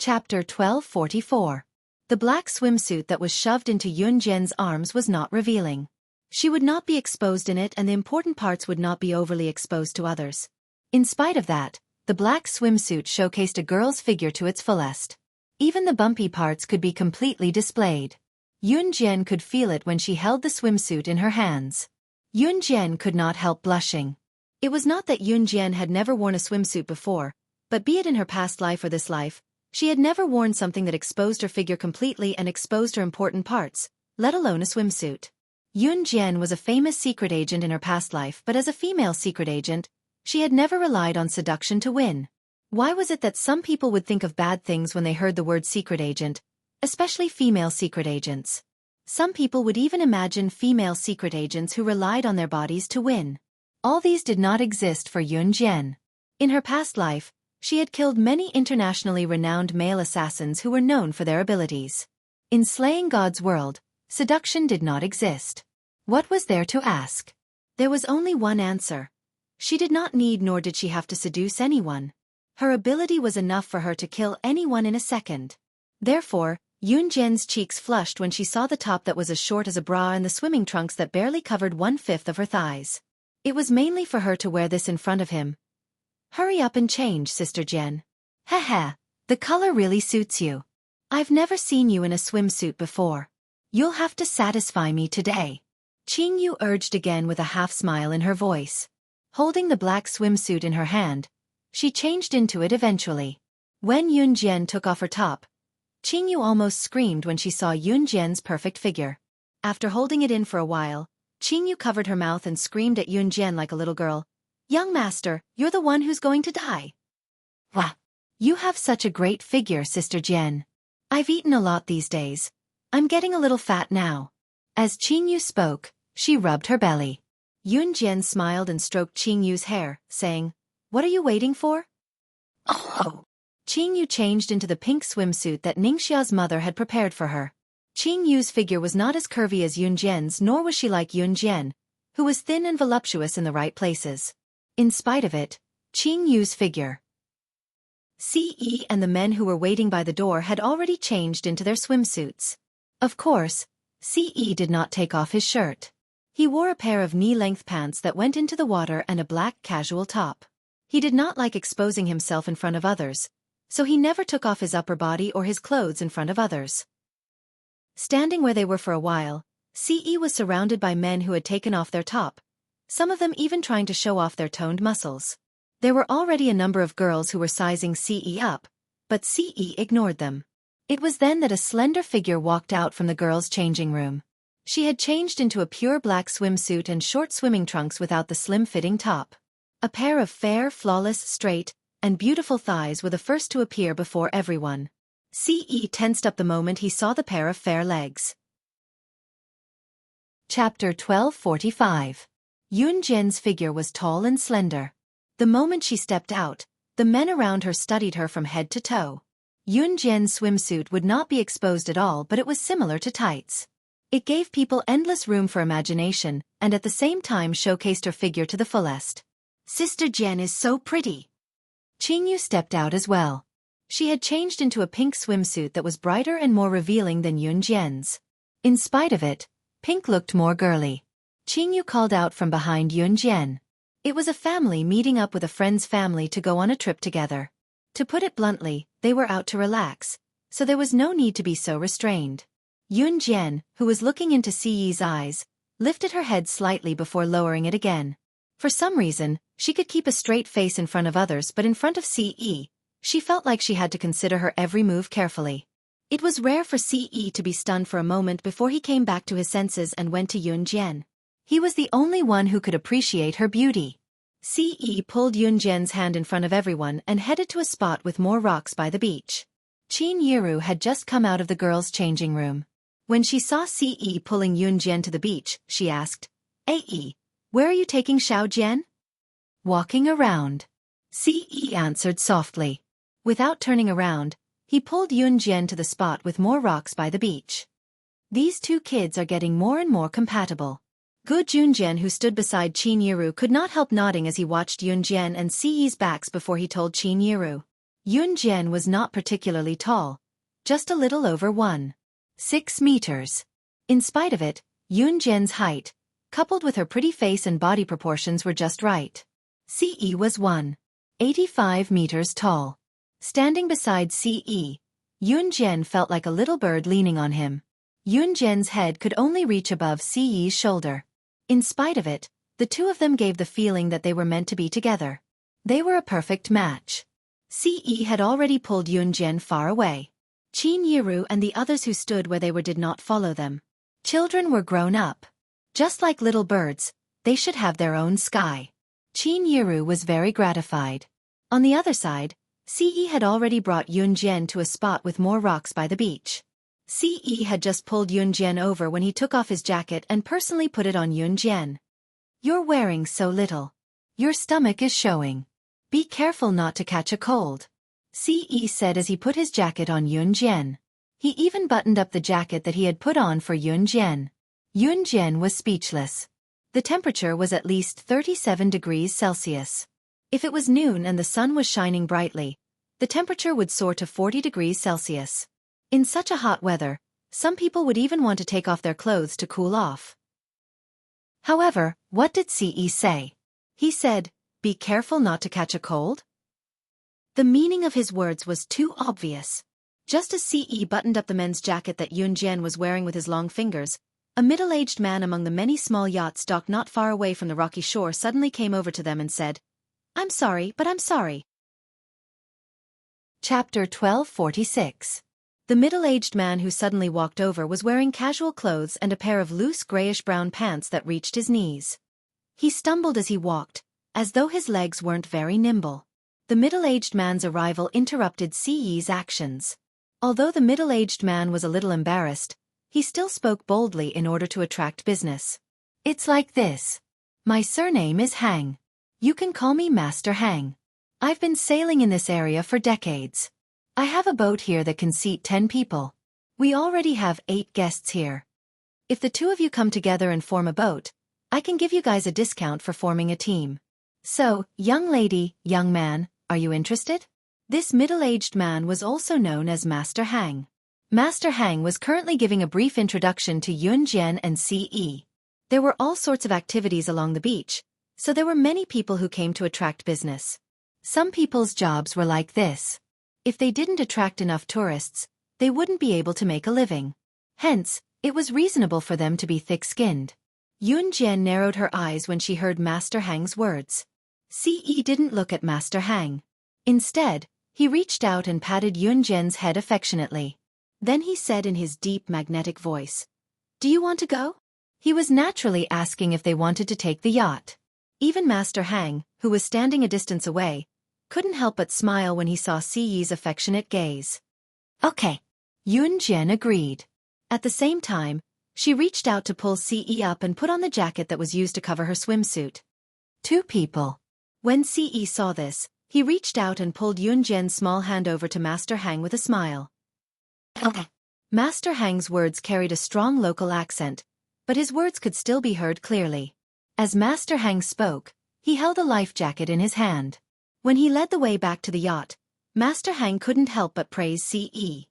Chapter 1244. The black swimsuit that was shoved into Yunjian's arms was not revealing. She would not be exposed in it and the important parts would not be overly exposed to others. In spite of that, the black swimsuit showcased a girl's figure to its fullest. Even the bumpy parts could be completely displayed. Yunjian could feel it when she held the swimsuit in her hands. Yunjian could not help blushing. It was not that Yunjian had never worn a swimsuit before, but be it in her past life or this life, she had never worn something that exposed her figure completely and exposed her important parts, let alone a swimsuit. Yunjian was a famous secret agent in her past life, but as a female secret agent, she had never relied on seduction to win. Why was it that some people would think of bad things when they heard the word secret agent, especially female secret agents? Some people would even imagine female secret agents who relied on their bodies to win. All these did not exist for Yunjian. In her past life, she had killed many internationally renowned male assassins who were known for their abilities. In slaying God's world, seduction did not exist. What was there to ask? There was only one answer. She did not need nor did she have to seduce anyone. Her ability was enough for her to kill anyone in a second. Therefore, Yunjian's cheeks flushed when she saw the top that was as short as a bra and the swimming trunks that barely covered 1/5 of her thighs. It was mainly for her to wear this in front of him. Hurry up and change, Sister Jen. Haha, the color really suits you. I've never seen you in a swimsuit before. You'll have to satisfy me today. Qingyu urged again with a half-smile in her voice. Holding the black swimsuit in her hand, she changed into it eventually. When Yunjian took off her top, Qingyu almost screamed when she saw Yunjian's perfect figure. After holding it in for a while, Qingyu covered her mouth and screamed at Yunjian like a little girl. Young master, you're the one who's going to die. Wah! You have such a great figure, Sister Jen. I've eaten a lot these days. I'm getting a little fat now. As Qingyu spoke, she rubbed her belly. Yunjian smiled and stroked Qingyu's hair, saying, What are you waiting for? Oh! Qingyu changed into the pink swimsuit that Ningxia's mother had prepared for her. Qingyu's figure was not as curvy as Yunjian's, nor was she like Yunjian, who was thin and voluptuous in the right places. In spite of it, Qingyu's figure. Ce and the men who were waiting by the door had already changed into their swimsuits. Of course, Ce did not take off his shirt. He wore a pair of knee-length pants that went into the water and a black casual top. He did not like exposing himself in front of others, so he never took off his upper body or his clothes in front of others. Standing where they were for a while, Ce was surrounded by men who had taken off their top, some of them even trying to show off their toned muscles. There were already a number of girls who were sizing Ce up, but Ce ignored them. It was then that a slender figure walked out from the girls' changing room. She had changed into a pure black swimsuit and short swimming trunks without the slim-fitting top. A pair of fair, flawless, straight, and beautiful thighs were the first to appear before everyone. Ce tensed up the moment he saw the pair of fair legs. Chapter 1245. Yunjian's figure was tall and slender. The moment she stepped out, the men around her studied her from head to toe. Yunjian's swimsuit would not be exposed at all, but it was similar to tights. It gave people endless room for imagination, and at the same time showcased her figure to the fullest. Sister Jen is so pretty. Qingyu stepped out as well. She had changed into a pink swimsuit that was brighter and more revealing than Yunjian's. In spite of it, pink looked more girly. Qingyu called out from behind Yunjian. It was a family meeting up with a friend's family to go on a trip together. To put it bluntly, they were out to relax, so there was no need to be so restrained. Yunjian, who was looking into Ce's eyes, lifted her head slightly before lowering it again. For some reason, she could keep a straight face in front of others, but in front of Ce, she felt like she had to consider her every move carefully. It was rare for Ce to be stunned for a moment before he came back to his senses and went to Yunjian. He was the only one who could appreciate her beauty. Ce pulled Yunjian's hand in front of everyone and headed to a spot with more rocks by the beach. Qin Yiru had just come out of the girls' changing room. When she saw Ce pulling Yunjian to the beach, she asked, "Ae, where are you taking Xiao Jian?" "Walking around," Ce answered softly. Without turning around, he pulled Yunjian to the spot with more rocks by the beach. These two kids are getting more and more compatible. Gu Junjian, who stood beside Qin Yiru, could not help nodding as he watched Yunjian and Ce's backs before he told Qin Yiru. Yunjian was not particularly tall, just a little over 1.6 meters. In spite of it, Yunjian's height, coupled with her pretty face and body proportions, were just right. Ce was 1.85 meters tall. Standing beside Ce, Yunjian felt like a little bird leaning on him. Yunjian's head could only reach above Ce's shoulder. In spite of it, the two of them gave the feeling that they were meant to be together. They were a perfect match. Ce had already pulled Yunjian far away. Qin Yiru and the others who stood where they were did not follow them. Children were grown up. Just like little birds, they should have their own sky. Qin Yiru was very gratified. On the other side, Ce had already brought Yunjian to a spot with more rocks by the beach. Ce had just pulled Yunjian over when he took off his jacket and personally put it on Yunjian. "You're wearing so little. Your stomach is showing. Be careful not to catch a cold," Ce said as he put his jacket on Yunjian. He even buttoned up the jacket that he had put on for Yunjian. Yunjian was speechless. The temperature was at least 37 degrees Celsius. If it was noon and the sun was shining brightly, the temperature would soar to 40 degrees Celsius. In such a hot weather, some people would even want to take off their clothes to cool off. However, what did Ce say? He said, "Be careful not to catch a cold?" The meaning of his words was too obvious. Just as Ce buttoned up the men's jacket that Yunjian was wearing with his long fingers, a middle-aged man among the many small yachts docked not far away from the rocky shore suddenly came over to them and said, "I'm sorry, but I'm sorry." Chapter 1246. The middle-aged man who suddenly walked over was wearing casual clothes and a pair of loose grayish-brown pants that reached his knees. He stumbled as he walked, as though his legs weren't very nimble. The middle-aged man's arrival interrupted Ce's actions. Although the middle-aged man was a little embarrassed, he still spoke boldly in order to attract business. "It's like this. My surname is Hang. You can call me Master Hang. I've been sailing in this area for decades. I have a boat here that can seat 10 people. We already have 8 guests here. If the two of you come together and form a boat, I can give you guys a discount for forming a team. So, young lady, young man, are you interested?" This middle-aged man was also known as Master Hang. Master Hang was currently giving a brief introduction to Yunjian and Ce. There were all sorts of activities along the beach, so there were many people who came to attract business. Some people's jobs were like this. If they didn't attract enough tourists, they wouldn't be able to make a living. Hence, it was reasonable for them to be thick-skinned. Yunjian narrowed her eyes when she heard Master Hang's words. Ce didn't look at Master Hang. Instead, he reached out and patted Yunjian's head affectionately. Then he said in his deep magnetic voice, "Do you want to go?" He was naturally asking if they wanted to take the yacht. Even Master Hang, who was standing a distance away, couldn't help but smile when he saw Ce's affectionate gaze. "Okay." Yunjian agreed. At the same time, she reached out to pull Ce up and put on the jacket that was used to cover her swimsuit. 2 people. When Ce saw this, he reached out and pulled Yunjian's small hand over to Master Hang with a smile. Master Hang's words carried a strong local accent, but his words could still be heard clearly. As Master Hang spoke, he held a life jacket in his hand. When he led the way back to the yacht, Master Hang couldn't help but praise Ce.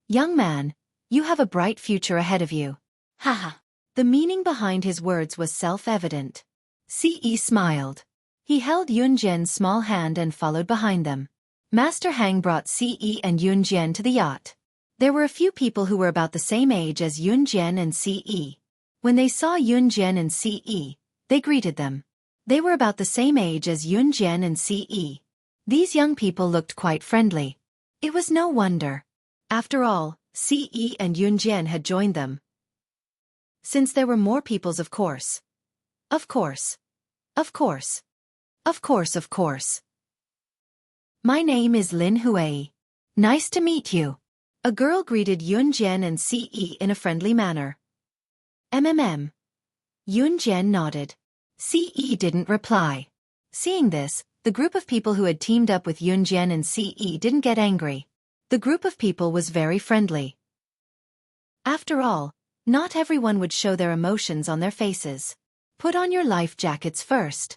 "Young man, you have a bright future ahead of you." Haha. The meaning behind his words was self-evident. Ce smiled. He held Yunjian's small hand and followed behind them. Master Hang brought Ce and Yunjian to the yacht. There were a few people who were about the same age as Yunjian and Ce. When they saw Yunjian and Ce, they greeted them. They were about the same age as Yunjian and Ce. These young people looked quite friendly. It was no wonder. After all, Ce and Yunjian had joined them. Since there were more peoples, of course. Of course. Of course. Of course, of course. "My name is Lin Xueqi. Nice to meet you." A girl greeted Yunjian and Ce in a friendly manner. "MMM." Yunjian nodded. Ce didn't reply. Seeing this, the group of people who had teamed up with Yunjian and Ce didn't get angry. The group of people was very friendly. After all, not everyone would show their emotions on their faces. "Put on your life jackets first."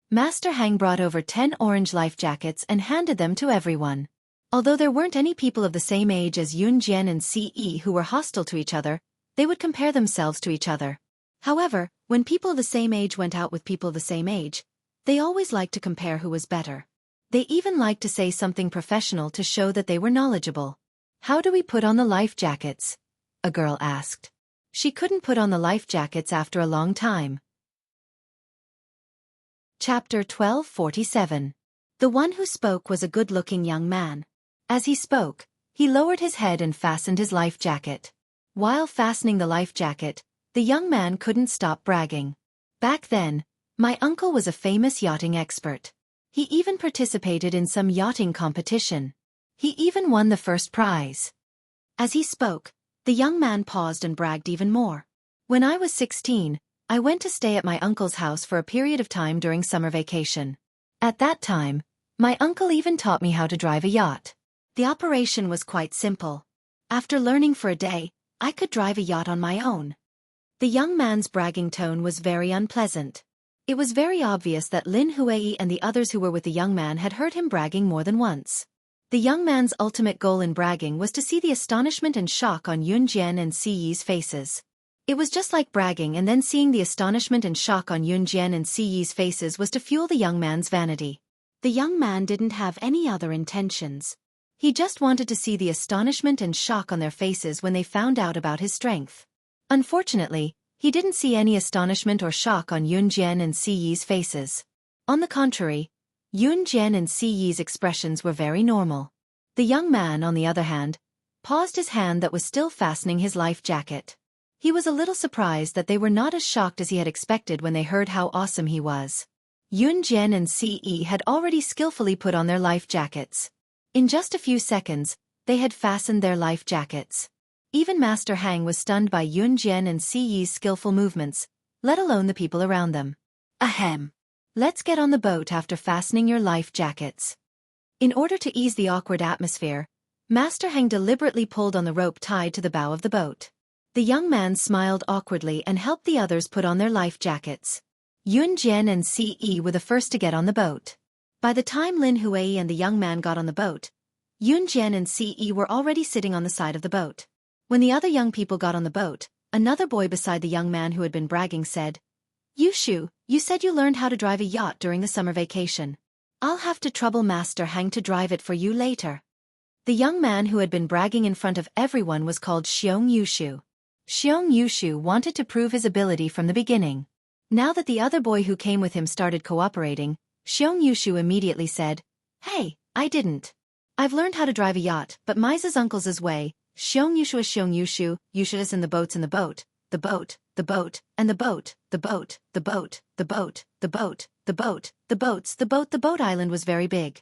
Master Hang brought over 10 orange life jackets and handed them to everyone. Although there weren't any people of the same age as Yun Jian and Ce who were hostile to each other, they would compare themselves to each other. However, when people of the same age went out with people of the same age, they always liked to compare who was better. They even liked to say something professional to show that they were knowledgeable. "How do we put on the life jackets?" a girl asked. She couldn't put on the life jackets after a long time. Chapter 1247. The one who spoke was a good-looking young man. As he spoke, he lowered his head and fastened his life jacket. While fastening the life jacket, the young man couldn't stop bragging. "Back then, my uncle was a famous yachting expert. He even participated in some yachting competition. He even won the first prize." As he spoke, the young man paused and bragged even more. "When I was 16, I went to stay at my uncle's house for a period of time during summer vacation. At that time, my uncle even taught me how to drive a yacht. The operation was quite simple. After learning for a day, I could drive a yacht on my own." The young man's bragging tone was very unpleasant. It was very obvious that Lin Huai and the others who were with the young man had heard him bragging more than once. The young man's ultimate goal in bragging was to see the astonishment and shock on Yun Jian and Ce's faces. It was just like bragging, and then seeing the astonishment and shock on Yun Jian and Ce's faces was to fuel the young man's vanity. The young man didn't have any other intentions. He just wanted to see the astonishment and shock on their faces when they found out about his strength. Unfortunately, he didn't see any astonishment or shock on Yun Jian and Ce's faces. On the contrary, Yun Jian and Ce's expressions were very normal. The young man, on the other hand, paused his hand that was still fastening his life jacket. He was a little surprised that they were not as shocked as he had expected when they heard how awesome he was. Yun Jian and Ce had already skillfully put on their life jackets. In just a few seconds, they had fastened their life jackets. Even Master Hang was stunned by Yun Jian and Ce's skillful movements, let alone the people around them. "Ahem. Let's get on the boat after fastening your life jackets." In order to ease the awkward atmosphere, Master Hang deliberately pulled on the rope tied to the bow of the boat. The young man smiled awkwardly and helped the others put on their life jackets. Yun Jian and Ce were the first to get on the boat. By the time Lin Huai and the young man got on the boat, Yun Jian and Ce were already sitting on the side of the boat. When the other young people got on the boat, another boy beside the young man who had been bragging said, "Yushu, you said you learned how to drive a yacht during the summer vacation. I'll have to trouble Master Hang to drive it for you later." The young man who had been bragging in front of everyone was called Xiong Yushu. Xiong Yushu wanted to prove his ability from the beginning. Now that the other boy who came with him started cooperating, Xiong Yushu immediately said, "Hey, I didn't. I've learned how to drive a yacht, but Misa's uncle's way. Xiong Yushu is Xiong Yushu, Yushu is in the boats, the boat, the boat, the boat, and the boat, the boat, the boat, the boat, the boat, the boat, the boats, the boat. The boat island was very big.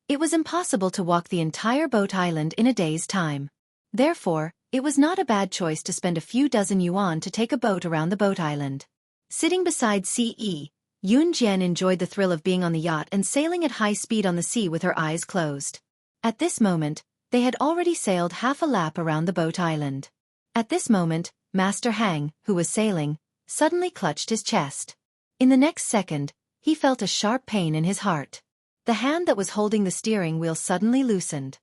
It was impossible to walk the entire boat island in a day's time. Therefore, it was not a bad choice to spend a few dozen yuan to take a boat around the boat island. Sitting beside Ce, Yun Jian enjoyed the thrill of being on the yacht and sailing at high speed on the sea with her eyes closed. At this moment, they had already sailed half a lap around the boat island. At this moment, Master Hang, who was sailing, suddenly clutched his chest. In the next second, he felt a sharp pain in his heart. The hand that was holding the steering wheel suddenly loosened.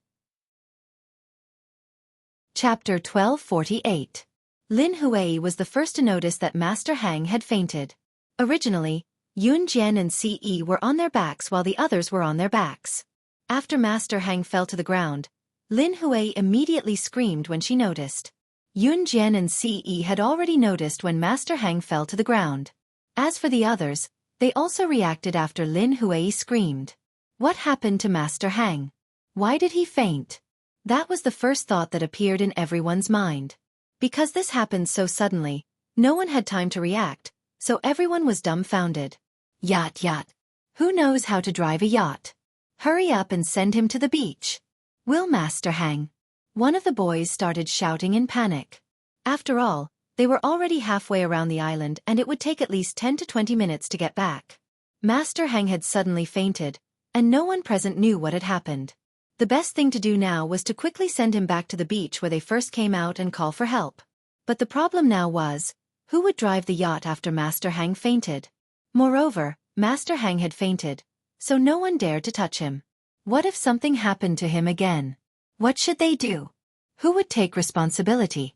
Chapter 1248. Lin Huai was the first to notice that Master Hang had fainted. Originally, Yun Jian and Ce were on their backs while the others were on their backs. After Master Hang fell to the ground, Lin Huai immediately screamed when she noticed. Yun Jian and Ce had already noticed when Master Hang fell to the ground. As for the others, they also reacted after Lin Huai screamed. What happened to Master Hang? Why did he faint? That was the first thought that appeared in everyone's mind. Because this happened so suddenly, no one had time to react, so everyone was dumbfounded. Yacht. Who knows how to drive a yacht? Hurry up and send him to the beach. Will Master Hang? One of the boys started shouting in panic. After all, they were already halfway around the island and it would take at least 10 to 20 minutes to get back. Master Hang had suddenly fainted, and no one present knew what had happened. The best thing to do now was to quickly send him back to the beach where they first came out and call for help. But the problem now was, who would drive the yacht after Master Hang fainted? Moreover, Master Hang had fainted, so no one dared to touch him. What if something happened to him again? What should they do? Who would take responsibility?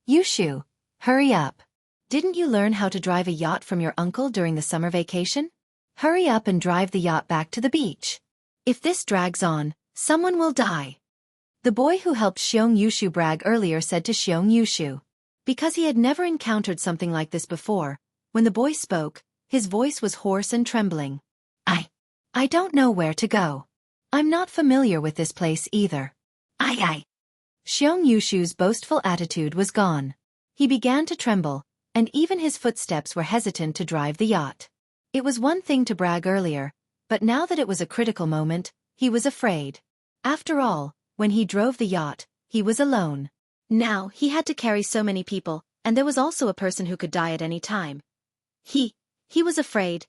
Yushu, hurry up. Didn't you learn how to drive a yacht from your uncle during the summer vacation? Hurry up and drive the yacht back to the beach. If this drags on, someone will die. The boy who helped Xiong Yushu brag earlier said to Xiong Yushu. Because he had never encountered something like this before, when the boy spoke, his voice was hoarse and trembling. I don't know where to go. I'm not familiar with this place either. Xiong Yushu's boastful attitude was gone. He began to tremble, and even his footsteps were hesitant to drive the yacht. It was one thing to brag earlier, but now that it was a critical moment, he was afraid. After all, when he drove the yacht, he was alone. Now he had to carry so many people, and there was also a person who could die at any time. He was afraid.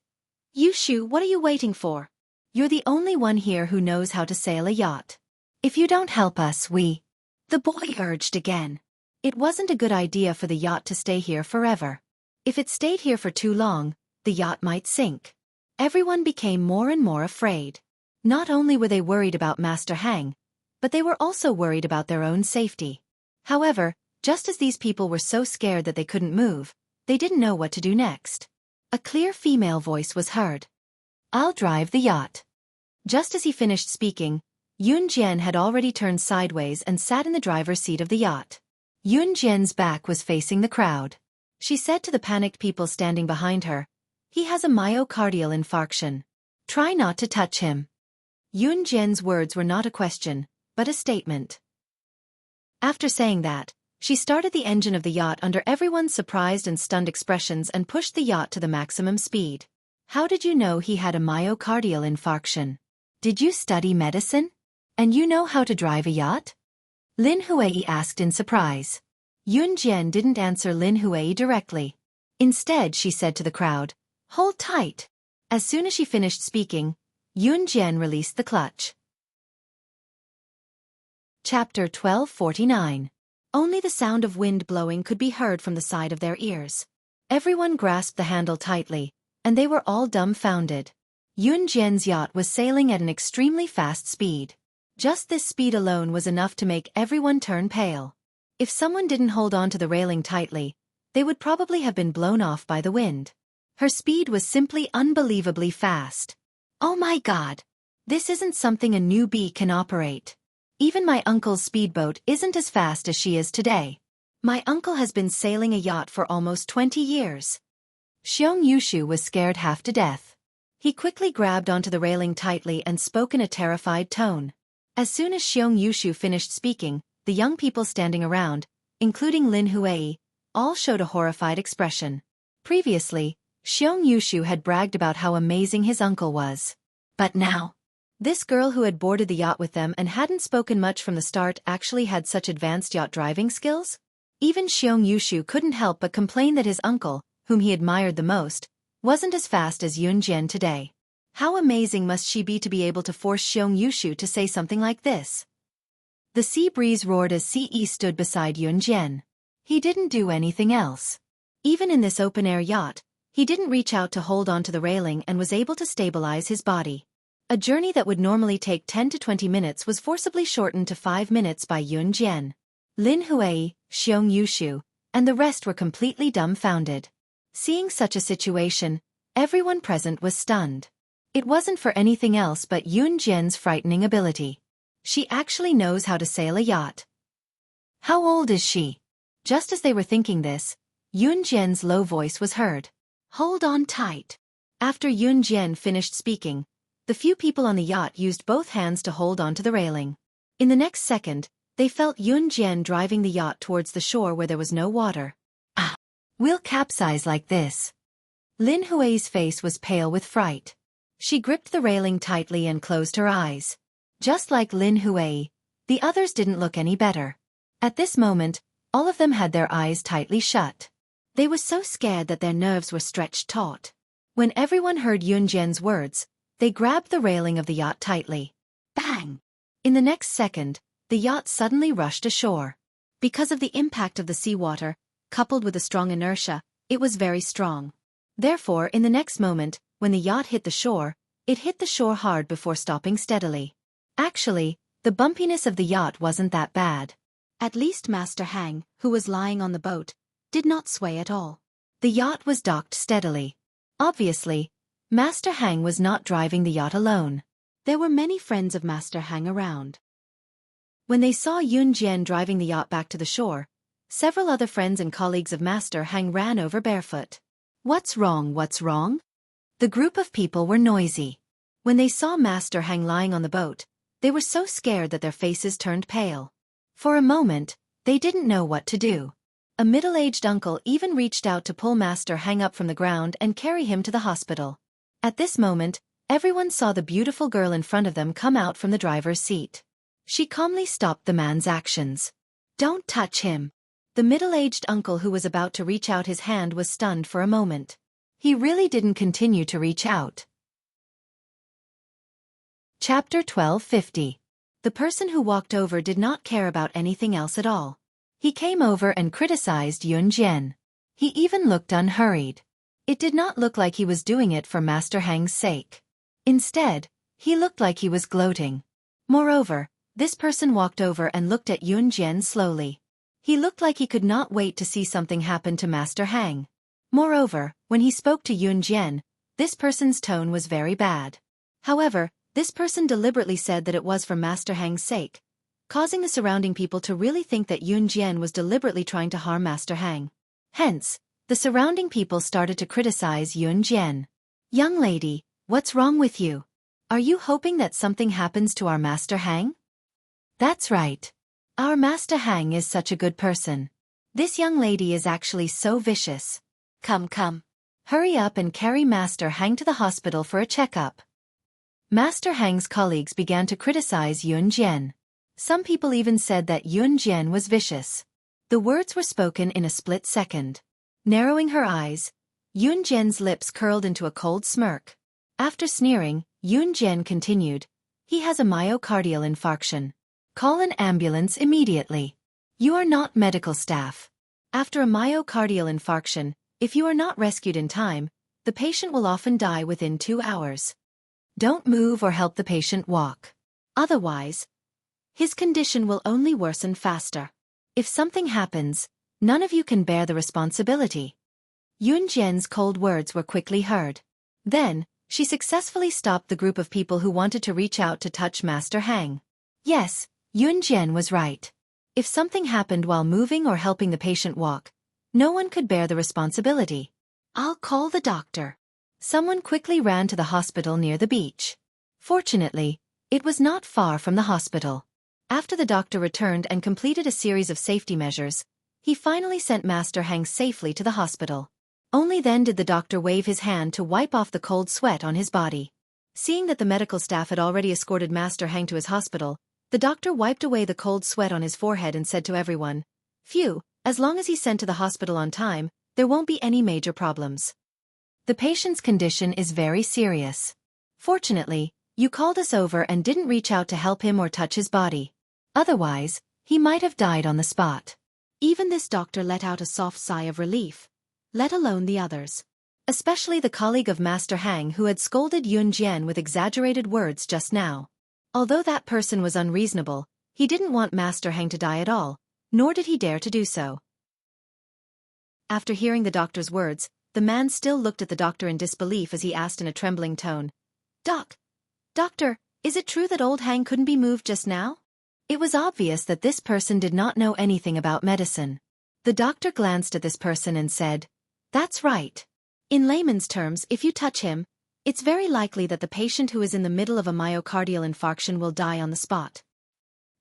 Yushu, what are you waiting for? You're the only one here who knows how to sail a yacht. If you don't help us, The boy urged again. It wasn't a good idea for the yacht to stay here forever. If it stayed here for too long, the yacht might sink. Everyone became more and more afraid. Not only were they worried about Master Hang, but they were also worried about their own safety. However, just as these people were so scared that they couldn't move, they didn't know what to do next. A clear female voice was heard. I'll drive the yacht. Just as he finished speaking, Yun Jian had already turned sideways and sat in the driver's seat of the yacht. Yun Jian's back was facing the crowd. She said to the panicked people standing behind her, he has a myocardial infarction. Try not to touch him. Yun Jian's words were not a question, but a statement. After saying that, she started the engine of the yacht under everyone's surprised and stunned expressions and pushed the yacht to the maximum speed. How did you know he had a myocardial infarction? Did you study medicine? And you know how to drive a yacht? Lin Huai asked in surprise. Yun Jian didn't answer Lin Huai directly. Instead, she said to the crowd, hold tight. As soon as she finished speaking, Yun Jian released the clutch. Chapter 1249. Only the sound of wind blowing could be heard from the side of their ears. Everyone grasped the handle tightly, and they were all dumbfounded. Yun Jian's yacht was sailing at an extremely fast speed. Just this speed alone was enough to make everyone turn pale. If someone didn't hold on to the railing tightly, they would probably have been blown off by the wind. Her speed was simply unbelievably fast. Oh my God! This isn't something a newbie can operate. Even my uncle's speedboat isn't as fast as she is today. My uncle has been sailing a yacht for almost 20 years. Xiong Yushu was scared half to death. He quickly grabbed onto the railing tightly and spoke in a terrified tone. As soon as Xiong Yushu finished speaking, the young people standing around, including Lin Huai, all showed a horrified expression. Previously, Xiong Yushu had bragged about how amazing his uncle was. But now, this girl who had boarded the yacht with them and hadn't spoken much from the start actually had such advanced yacht driving skills? Even Xiong Yushu couldn't help but complain that his uncle, whom he admired the most, wasn't as fast as Yun Jian today. How amazing must she be to be able to force Xiong Yushu to say something like this? The sea breeze roared as Ce stood beside Yun Jian. He didn't do anything else. Even in this open-air yacht, he didn't reach out to hold onto the railing and was able to stabilize his body. A journey that would normally take 10 to 20 minutes was forcibly shortened to 5 minutes by Yun Jian. Lin Huai, Xiong Yushu, and the rest were completely dumbfounded. Seeing such a situation, everyone present was stunned. It wasn't for anything else but Yun Jian's frightening ability. She actually knows how to sail a yacht. How old is she? Just as they were thinking this, Yun Jian's low voice was heard. Hold on tight. After Yun Jian finished speaking, the few people on the yacht used both hands to hold onto the railing. In the next second, they felt Yun Jian driving the yacht towards the shore where there was no water. We'll capsize like this. Lin Huai's face was pale with fright. She gripped the railing tightly and closed her eyes. Just like Lin Huai, the others didn't look any better. At this moment, all of them had their eyes tightly shut. They were so scared that their nerves were stretched taut. When everyone heard Yun Jian's words, they grabbed the railing of the yacht tightly. Bang! In the next second, the yacht suddenly rushed ashore. Because of the impact of the seawater, coupled with a strong inertia, it was very strong. Therefore, in the next moment, when the yacht hit the shore, it hit the shore hard before stopping steadily. Actually, the bumpiness of the yacht wasn't that bad. At least Master Hang, who was lying on the boat, did not sway at all. The yacht was docked steadily. Obviously, Master Hang was not driving the yacht alone. There were many friends of Master Hang around. When they saw Yun Jian driving the yacht back to the shore, several other friends and colleagues of Master Hang ran over barefoot. What's wrong? What's wrong? The group of people were noisy. When they saw Master Hang lying on the boat, they were so scared that their faces turned pale. For a moment, they didn't know what to do. A middle-aged uncle even reached out to pull Master Hang up from the ground and carry him to the hospital. At this moment, everyone saw the beautiful girl in front of them come out from the driver's seat. She calmly stopped the man's actions. "Don't touch him." The middle-aged uncle who was about to reach out his hand was stunned for a moment. He really didn't continue to reach out. Chapter 1250. The person who walked over did not care about anything else at all. He came over and criticized Yun Jian. He even looked unhurried. It did not look like he was doing it for Master Hang's sake. Instead, he looked like he was gloating. Moreover, this person walked over and looked at Yun Jian slowly. He looked like he could not wait to see something happen to Master Hang. Moreover, when he spoke to Yun Jian, this person's tone was very bad. However, this person deliberately said that it was for Master Hang's sake, causing the surrounding people to really think that Yun Jian was deliberately trying to harm Master Hang. Hence, the surrounding people started to criticize Yun Jian. "Young lady, what's wrong with you? Are you hoping that something happens to our Master Hang?" "That's right. Our Master Hang is such a good person. This young lady is actually so vicious. Come, come. Hurry up and carry Master Hang to the hospital for a checkup." Master Hang's colleagues began to criticize Yun Jian. Some people even said that Yun Jian was vicious. The words were spoken in a split second. Narrowing her eyes, Yun Jian's lips curled into a cold smirk. After sneering, Yun Jian continued, "He has a myocardial infarction. Call an ambulance immediately. You are not medical staff. After a myocardial infarction, if you are not rescued in time, the patient will often die within 2 hours. Don't move or help the patient walk. Otherwise, his condition will only worsen faster. If something happens, none of you can bear the responsibility." Yun Jian's cold words were quickly heard. Then, she successfully stopped the group of people who wanted to reach out to touch Master Hang. Yes, Yun Jian was right. If something happened while moving or helping the patient walk, no one could bear the responsibility. "I'll call the doctor." Someone quickly ran to the hospital near the beach. Fortunately, it was not far from the hospital. After the doctor returned and completed a series of safety measures, he finally sent Master Hang safely to the hospital. Only then did the doctor wave his hand to wipe off the cold sweat on his body. Seeing that the medical staff had already escorted Master Hang to his hospital, the doctor wiped away the cold sweat on his forehead and said to everyone, "Phew, as long as he's sent to the hospital on time, there won't be any major problems. The patient's condition is very serious. Fortunately, you called us over and didn't reach out to help him or touch his body. Otherwise, he might have died on the spot." Even this doctor let out a soft sigh of relief, let alone the others. Especially the colleague of Master Hang who had scolded Yun Jian with exaggerated words just now. Although that person was unreasonable, he didn't want Master Hang to die at all, nor did he dare to do so. After hearing the doctor's words, the man still looked at the doctor in disbelief as he asked in a trembling tone, Doctor, is it true that old Hang couldn't be moved just now?" It was obvious that this person did not know anything about medicine. The doctor glanced at this person and said, "That's right. In layman's terms, if you touch him, it's very likely that the patient who is in the middle of a myocardial infarction will die on the spot.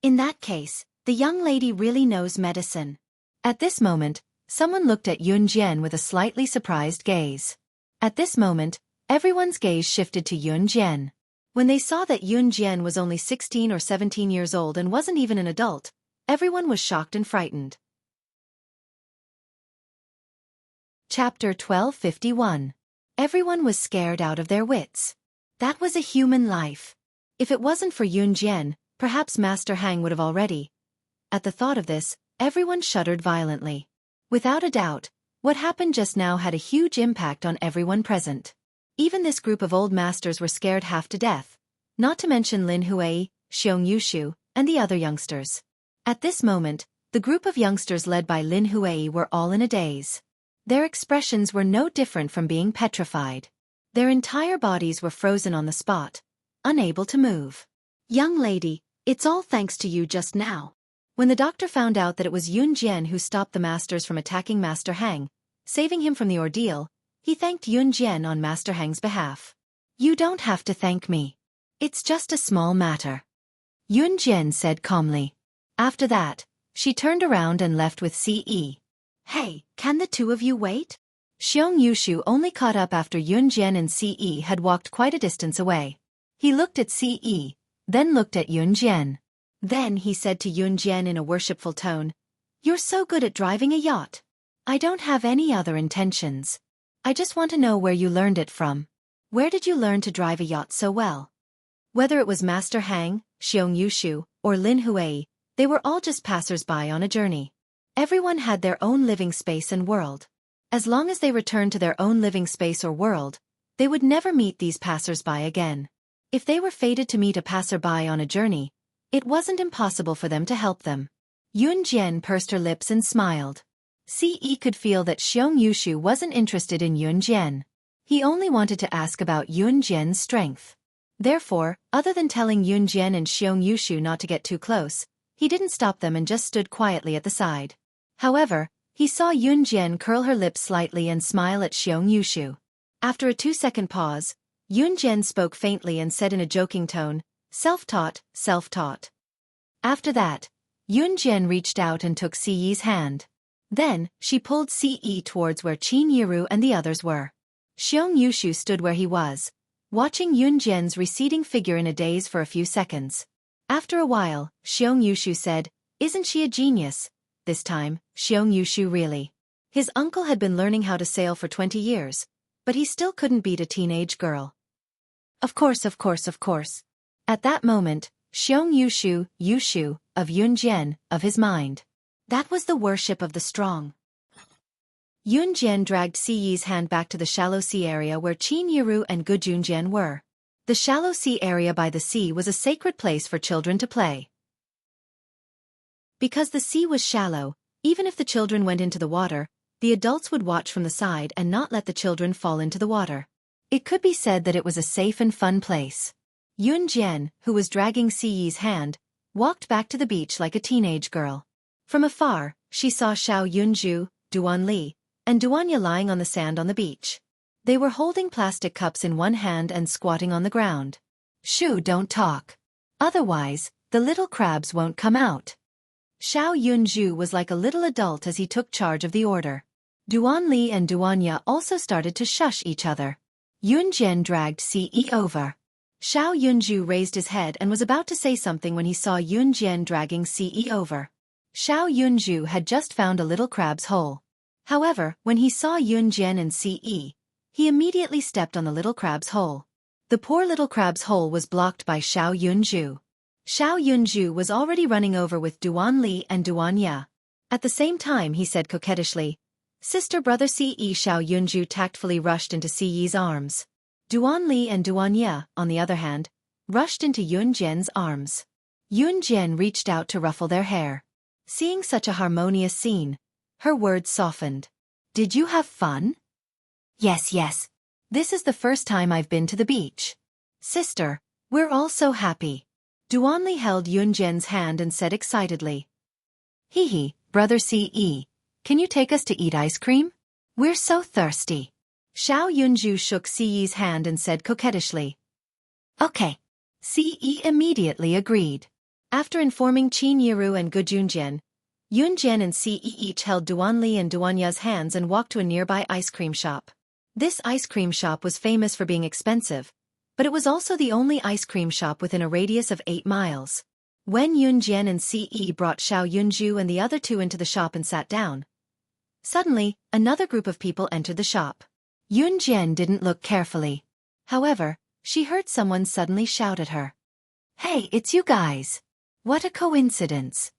In that case, the young lady really knows medicine." At this moment, someone looked at Yun Jian with a slightly surprised gaze. At this moment, everyone's gaze shifted to Yun Jian. When they saw that Yun Jian was only 16 or 17 years old and wasn't even an adult, everyone was shocked and frightened. Chapter 1251. Everyone was scared out of their wits. That was a human life. If it wasn't for Yun Jian, perhaps Master Hang would have already. At the thought of this, everyone shuddered violently. Without a doubt, what happened just now had a huge impact on everyone present. Even this group of old masters were scared half to death, not to mention Lin Huai, Xueqi, and the other youngsters. At this moment, the group of youngsters led by Lin Huai were all in a daze. Their expressions were no different from being petrified. Their entire bodies were frozen on the spot, unable to move. "Young lady, it's all thanks to you just now." When the doctor found out that it was Yun Jian who stopped the masters from attacking Master Hang, saving him from the ordeal, he thanked Yun Jian on Master Hang's behalf. "You don't have to thank me. It's just a small matter," Yun Jian said calmly. After that, she turned around and left with Ce. "Hey, can the two of you wait?" Xueqi only caught up after Yun Jian and Ce had walked quite a distance away. He looked at Ce, then looked at Yun Jian. Then he said to Yun Jian in a worshipful tone, "You're so good at driving a yacht. I don't have any other intentions. I just want to know where you learned it from. Where did you learn to drive a yacht so well?" Whether it was Master Hang, Xueqi, or Lin Huai, they were all just passers-by on a journey. Everyone had their own living space and world. As long as they returned to their own living space or world, they would never meet these passers-by again. If they were fated to meet a passer-by on a journey, it wasn't impossible for them to help them. Yun Jian pursed her lips and smiled. Ce could feel that Xueqi wasn't interested in Yun Jian. He only wanted to ask about Yun Jian's strength. Therefore, other than telling Yun Jian and Xueqi not to get too close, he didn't stop them and just stood quietly at the side. However, he saw Yun Jian curl her lips slightly and smile at Xueqi. After a 2-second pause, Yun Jian spoke faintly and said in a joking tone, "Self-taught, self-taught." After that, Yun Jian reached out and took Ce's hand. Then, she pulled Ce towards where Qin Yiru and the others were. Xueqi stood where he was, watching Yun Jian's receding figure in a daze for a few seconds. After a while, Xueqi said, "Isn't she a genius?" This time, Xueqi really. His uncle had been learning how to sail for 20 years, but he still couldn't beat a teenage girl. Of course. At that moment, Xueqi of Yun Jian, of his mind. That was the worship of the strong. Yun Jian dragged Ce's hand back to the shallow sea area where Qin Yiru and Gujun Jian were. The shallow sea area by the sea was a sacred place for children to play. Because the sea was shallow, even if the children went into the water, the adults would watch from the side and not let the children fall into the water. It could be said that it was a safe and fun place. Yun Jian, who was dragging Ce's hand, walked back to the beach like a teenage girl. From afar, she saw Xiao Yunju, Duan Li, and Duanya lying on the sand on the beach. They were holding plastic cups in one hand and squatting on the ground. "Shoo, don't talk. Otherwise, the little crabs won't come out." Xiao Yunju was like a little adult as he took charge of the order. Duan Li and Duanya also started to shush each other. Yun Jian dragged Ce over. Xiao Yunju raised his head and was about to say something when he saw Yun Jian dragging Ce over. Xiao Yunju had just found a little crab's hole. However, when he saw Yun Jian and Ce, he immediately stepped on the little crab's hole. The poor little crab's hole was blocked by Xiao Yunju. Xiao Yunju was already running over with Duan Li and Duanya. At the same time he said coquettishly, "Sister brother Ce." Xiao Yunju tactfully rushed into Ce's arms. Duan Li and Duanya, on the other hand, rushed into Yun Jian's arms. Yun Jian reached out to ruffle their hair. Seeing such a harmonious scene, her words softened. "Did you have fun?" Yes. This is the first time I've been to the beach. Sister, we're all so happy." Duan Li held Yun Jian's hand and said excitedly, "Hee, brother Ce, can you take us to eat ice cream? We're so thirsty." Xiao Yunju shook Ce's hand and said coquettishly, "Okay." Ce immediately agreed. After informing Qin Yiru and Gujun Jian, Yun Jian and Ce each held Duan Li and Duanya's hands and walked to a nearby ice cream shop. This ice cream shop was famous for being expensive, but it was also the only ice cream shop within a radius of 8 miles. When Yun Jian and Ce brought Xiao Yunju and the other two into the shop and sat down, suddenly, another group of people entered the shop. Yun Jian didn't look carefully. However, she heard someone suddenly shout at her. "Hey, it's you guys. What a coincidence."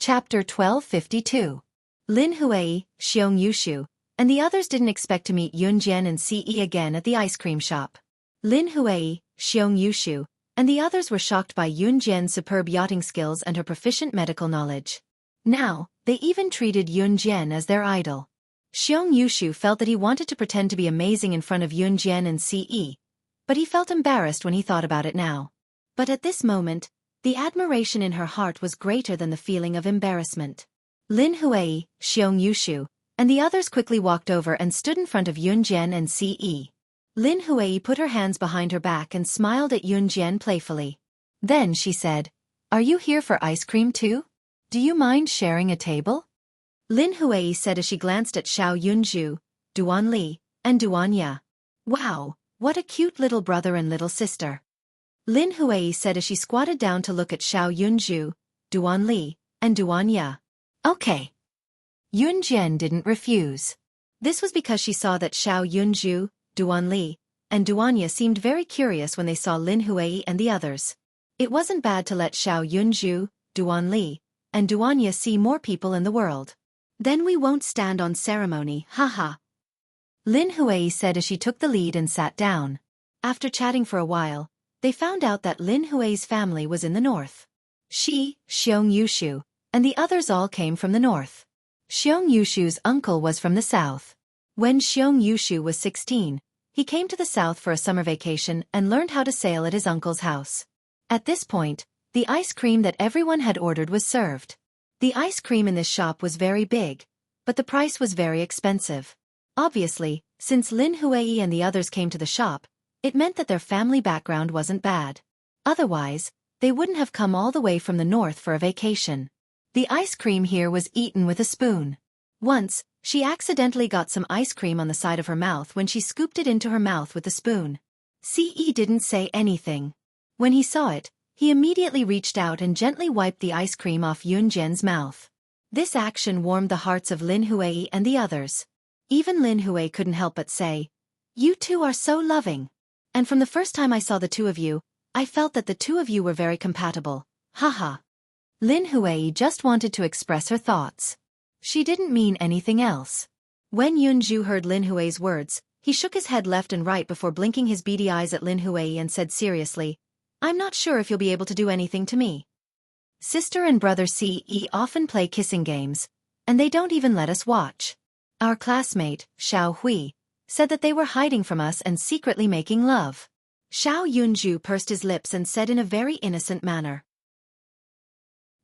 Chapter 1252. Lin Huai, Xueqi, and the others didn't expect to meet Yunjian and Ce again at the ice cream shop. Lin Huai, Xiong Yushu, and the others were shocked by Yunjian's superb yachting skills and her proficient medical knowledge. Now, they even treated Yunjian as their idol. Xiong Yushu felt that he wanted to pretend to be amazing in front of Yunjian and Ce, but he felt embarrassed when he thought about it now. But at this moment, the admiration in her heart was greater than the feeling of embarrassment. Lin Huai, Xiong Yushu, and the others quickly walked over and stood in front of Yunjian and Ce. Lin Huai put her hands behind her back and smiled at Yunjian playfully. Then she said, "Are you here for ice cream too? Do you mind sharing a table?" Lin Huai said as she glanced at Xiao Yunju, Duan Li, and Duan Ya. "Wow, what a cute little brother and little sister." Lin Huai said as she squatted down to look at Xiao Yunju, Duan Li, and Duan Ya. "Okay." Yunjian didn't refuse. This was because she saw that Xiao Yunju, Duan Li, and Duan Ya seemed very curious when they saw Lin Huai and the others. It wasn't bad to let Xiao Yunju, Duan Li, and Duan Ya see more people in the world. "Then we won't stand on ceremony, haha." Lin Huai said as she took the lead and sat down. After chatting for a while, they found out that Lin Huai's family was in the north. She, Xiong Yushu, and the others all came from the north. Xiong Yushu's uncle was from the south. When Xiong Yushu was 16, he came to the south for a summer vacation and learned how to sail at his uncle's house. At this point, the ice cream that everyone had ordered was served. The ice cream in this shop was very big, but the price was very expensive. Obviously, since Lin Huai and the others came to the shop, it meant that their family background wasn't bad. Otherwise, they wouldn't have come all the way from the north for a vacation. The ice cream here was eaten with a spoon. Once, she accidentally got some ice cream on the side of her mouth when she scooped it into her mouth with the spoon. Ce didn't say anything. When he saw it, he immediately reached out and gently wiped the ice cream off Yunjian's mouth. This action warmed the hearts of Lin Huai and the others. Even Lin Huai couldn't help but say, "You two are so loving. And from the first time I saw the two of you, I felt that the two of you were very compatible, haha." Lin Huai just wanted to express her thoughts. She didn't mean anything else. When Yunju heard Lin Huai's words, he shook his head left and right before blinking his beady eyes at Lin Huai and said seriously, "I'm not sure if you'll be able to do anything to me. Sister and brother Ce often play kissing games, and they don't even let us watch. Our classmate, Xiao Hui, said that they were hiding from us and secretly making love." Xiao Yunju pursed his lips and said in a very innocent manner.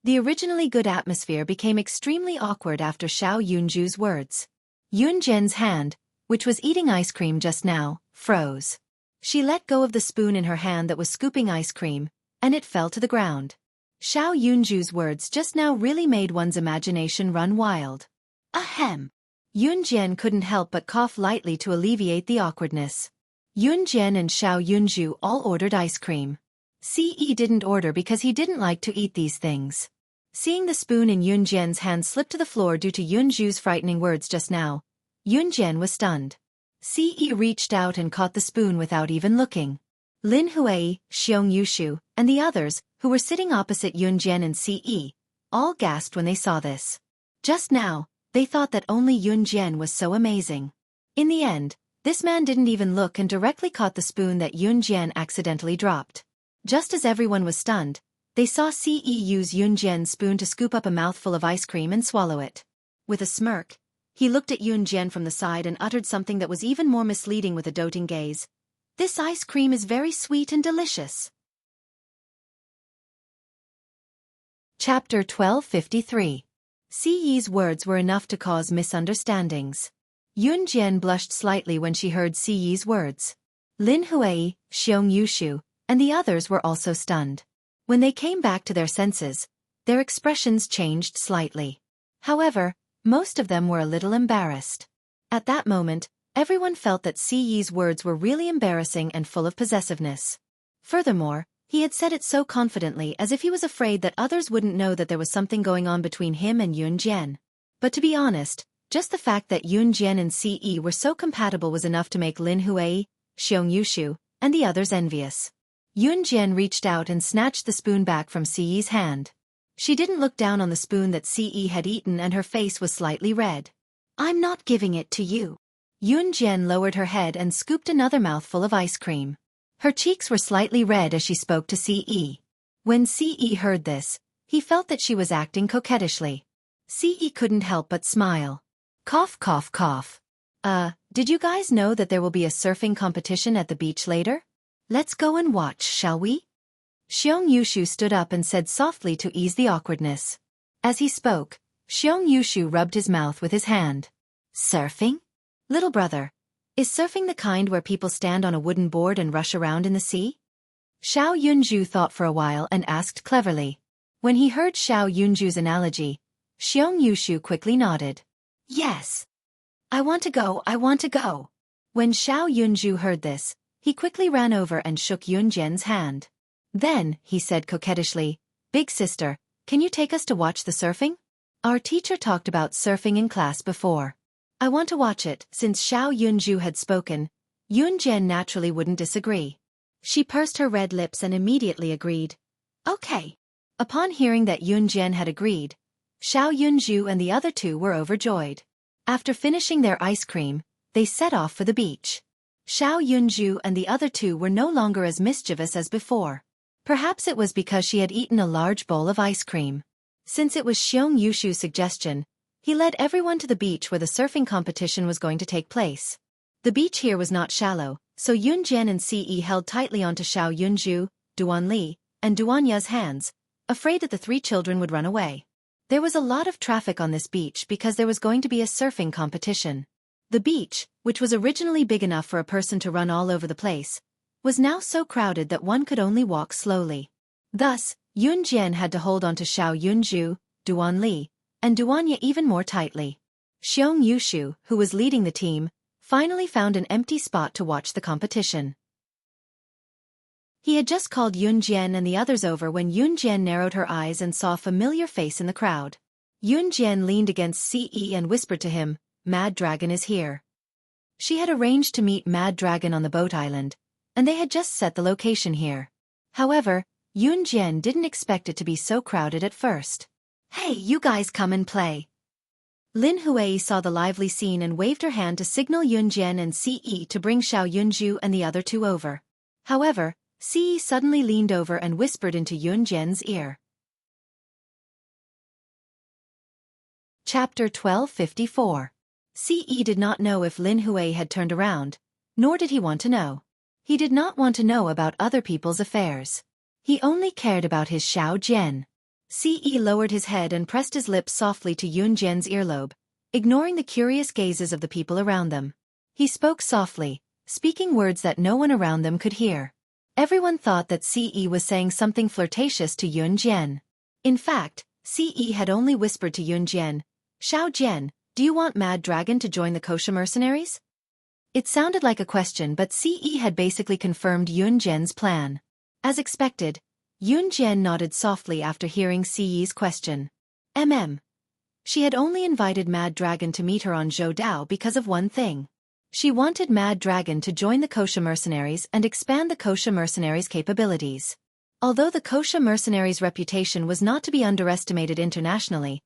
The originally good atmosphere became extremely awkward after Xiao Yunju's words. Yunjian's hand, which was eating ice cream just now, froze. She let go of the spoon in her hand that was scooping ice cream, and it fell to the ground. Xiao Yunju's words just now really made one's imagination run wild. Ahem. Yunjian couldn't help but cough lightly to alleviate the awkwardness. Yunjian and Xiao Yunju all ordered ice cream. Ce didn't order because he didn't like to eat these things. Seeing the spoon in Yunjian's hand slip to the floor due to Yunju's frightening words just now, Yunjian was stunned. Ce reached out and caught the spoon without even looking. Lin Huai, Xiong Yushu, and the others, who were sitting opposite Yunjian and Ce, all gasped when they saw this. Just now, they thought that only Yunjian was so amazing. In the end, this man didn't even look and directly caught the spoon that Yunjian accidentally dropped. Just as everyone was stunned, they saw Ce use Yunjian's spoon to scoop up a mouthful of ice cream and swallow it. With a smirk, he looked at Yunjian from the side and uttered something that was even more misleading with a doting gaze. "This ice cream is very sweet and delicious." Chapter 1253. Ce's words were enough to cause misunderstandings. Yunjian blushed slightly when she heard Ce's words. Lin Huai, Xiong Yushu, and the others were also stunned. When they came back to their senses, their expressions changed slightly. However, most of them were a little embarrassed. At that moment, everyone felt that Ce's words were really embarrassing and full of possessiveness. Furthermore, he had said it so confidently as if he was afraid that others wouldn't know that there was something going on between him and Yunjian. But to be honest, just the fact that Yunjian and Ce were so compatible was enough to make Lin Huai, Xiong Yushu, and the others envious. Yunjian reached out and snatched the spoon back from Ce's hand. She didn't look down on the spoon that Ce had eaten and her face was slightly red. I'm not giving it to you. Yunjian lowered her head and scooped another mouthful of ice cream. Her cheeks were slightly red as she spoke to Ce. When Ce heard this, he felt that she was acting coquettishly. Ce couldn't help but smile. Cough, cough, cough. Did you guys know that there will be a surfing competition at the beach later? Let's go and watch, shall we? Xiong Yushu stood up and said softly to ease the awkwardness. As he spoke, Xiong Yushu rubbed his mouth with his hand. Surfing? Little brother, is surfing the kind where people stand on a wooden board and rush around in the sea? Xiao Yunju thought for a while and asked cleverly. When he heard Xiao Yunju's analogy, Xiong Yushu quickly nodded. Yes. I want to go, I want to go. When Xiao Yunju heard this, he quickly ran over and shook Yunjian's hand. Then, he said coquettishly, Big sister, can you take us to watch the surfing? Our teacher talked about surfing in class before. I want to watch it. Since Xiao Yunju had spoken, Yunjian naturally wouldn't disagree. She pursed her red lips and immediately agreed. Okay. Upon hearing that Yunjian had agreed, Xiao Yunju and the other two were overjoyed. After finishing their ice cream, they set off for the beach. Xiao Yunju and the other two were no longer as mischievous as before. Perhaps it was because she had eaten a large bowl of ice cream. Since it was Xiong Yushu's suggestion, he led everyone to the beach where the surfing competition was going to take place. The beach here was not shallow, so Yunjian and Ce held tightly onto Xiao Yunju, Duan Li, and Duan Ya's hands, afraid that the three children would run away. There was a lot of traffic on this beach because there was going to be a surfing competition. The beach, which was originally big enough for a person to run all over the place, was now so crowded that one could only walk slowly. Thus, Yunjian had to hold on to Xiao Yunju, Duan Li, and Duan Ya even more tightly. Xiong Yushu, who was leading the team, finally found an empty spot to watch the competition. He had just called Yunjian and the others over when Yunjian narrowed her eyes and saw a familiar face in the crowd. Yunjian leaned against Ce and whispered to him, Mad Dragon is here. She had arranged to meet Mad Dragon on the boat island, and they had just set the location here. However, Yunjian didn't expect it to be so crowded at first. Hey, you guys come and play. Lin Huei saw the lively scene and waved her hand to signal Yunjian and Ce to bring Xiao Yunju and the other two over. However, Ce suddenly leaned over and whispered into Yunjian's ear. Chapter 1254. Ce did not know if Lin Huei had turned around, nor did he want to know. He did not want to know about other people's affairs. He only cared about his Xiao Jian. Ce lowered his head and pressed his lips softly to Yunjian's earlobe, ignoring the curious gazes of the people around them. He spoke softly, speaking words that no one around them could hear. Everyone thought that Ce was saying something flirtatious to Yunjian. In fact, Ce had only whispered to Yunjian, Xiao Jian, do you want Mad Dragon to join the kosher mercenaries? It sounded like a question, but Ce had basically confirmed Yunjian's plan. As expected, Yunjian nodded softly after hearing Ce's question. She had only invited Mad Dragon to meet her on Zhou Dao because of one thing. She wanted Mad Dragon to join the kosher mercenaries and expand the kosher mercenaries' capabilities. Although the kosher mercenaries' reputation was not to be underestimated internationally,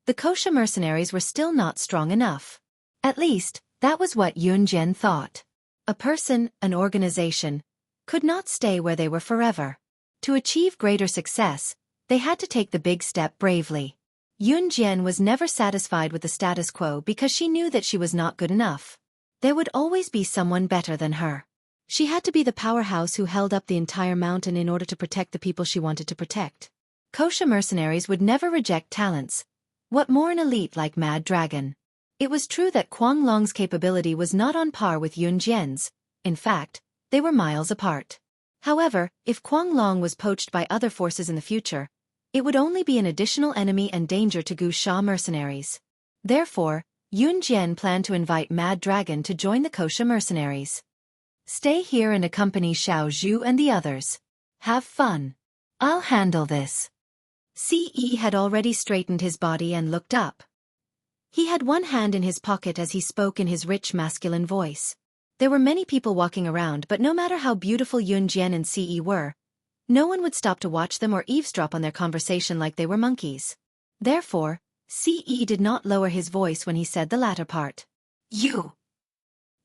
the kosher mercenaries were still not strong enough. At least, that was what Yunjian thought. A person, an organization, could not stay where they were forever. To achieve greater success, they had to take the big step bravely. Yunjian was never satisfied with the status quo because she knew that she was not good enough. There would always be someone better than her. She had to be the powerhouse who held up the entire mountain in order to protect the people she wanted to protect. Kosher mercenaries would never reject talents. What more an elite like Mad Dragon? It was true that Kuang Long's capability was not on par with Yunjian's. In fact, they were miles apart. However, if Kuang Long was poached by other forces in the future, it would only be an additional enemy and danger to Gu Sha mercenaries. Therefore, Yunjian planned to invite Mad Dragon to join the kosher mercenaries. Stay here and accompany Xiao Zhu and the others. Have fun. I'll handle this. Ce had already straightened his body and looked up. He had one hand in his pocket as he spoke in his rich masculine voice. There were many people walking around, but no matter how beautiful Yunjian and Ce were, no one would stop to watch them or eavesdrop on their conversation like they were monkeys. Therefore, Ce did not lower his voice when he said the latter part. You.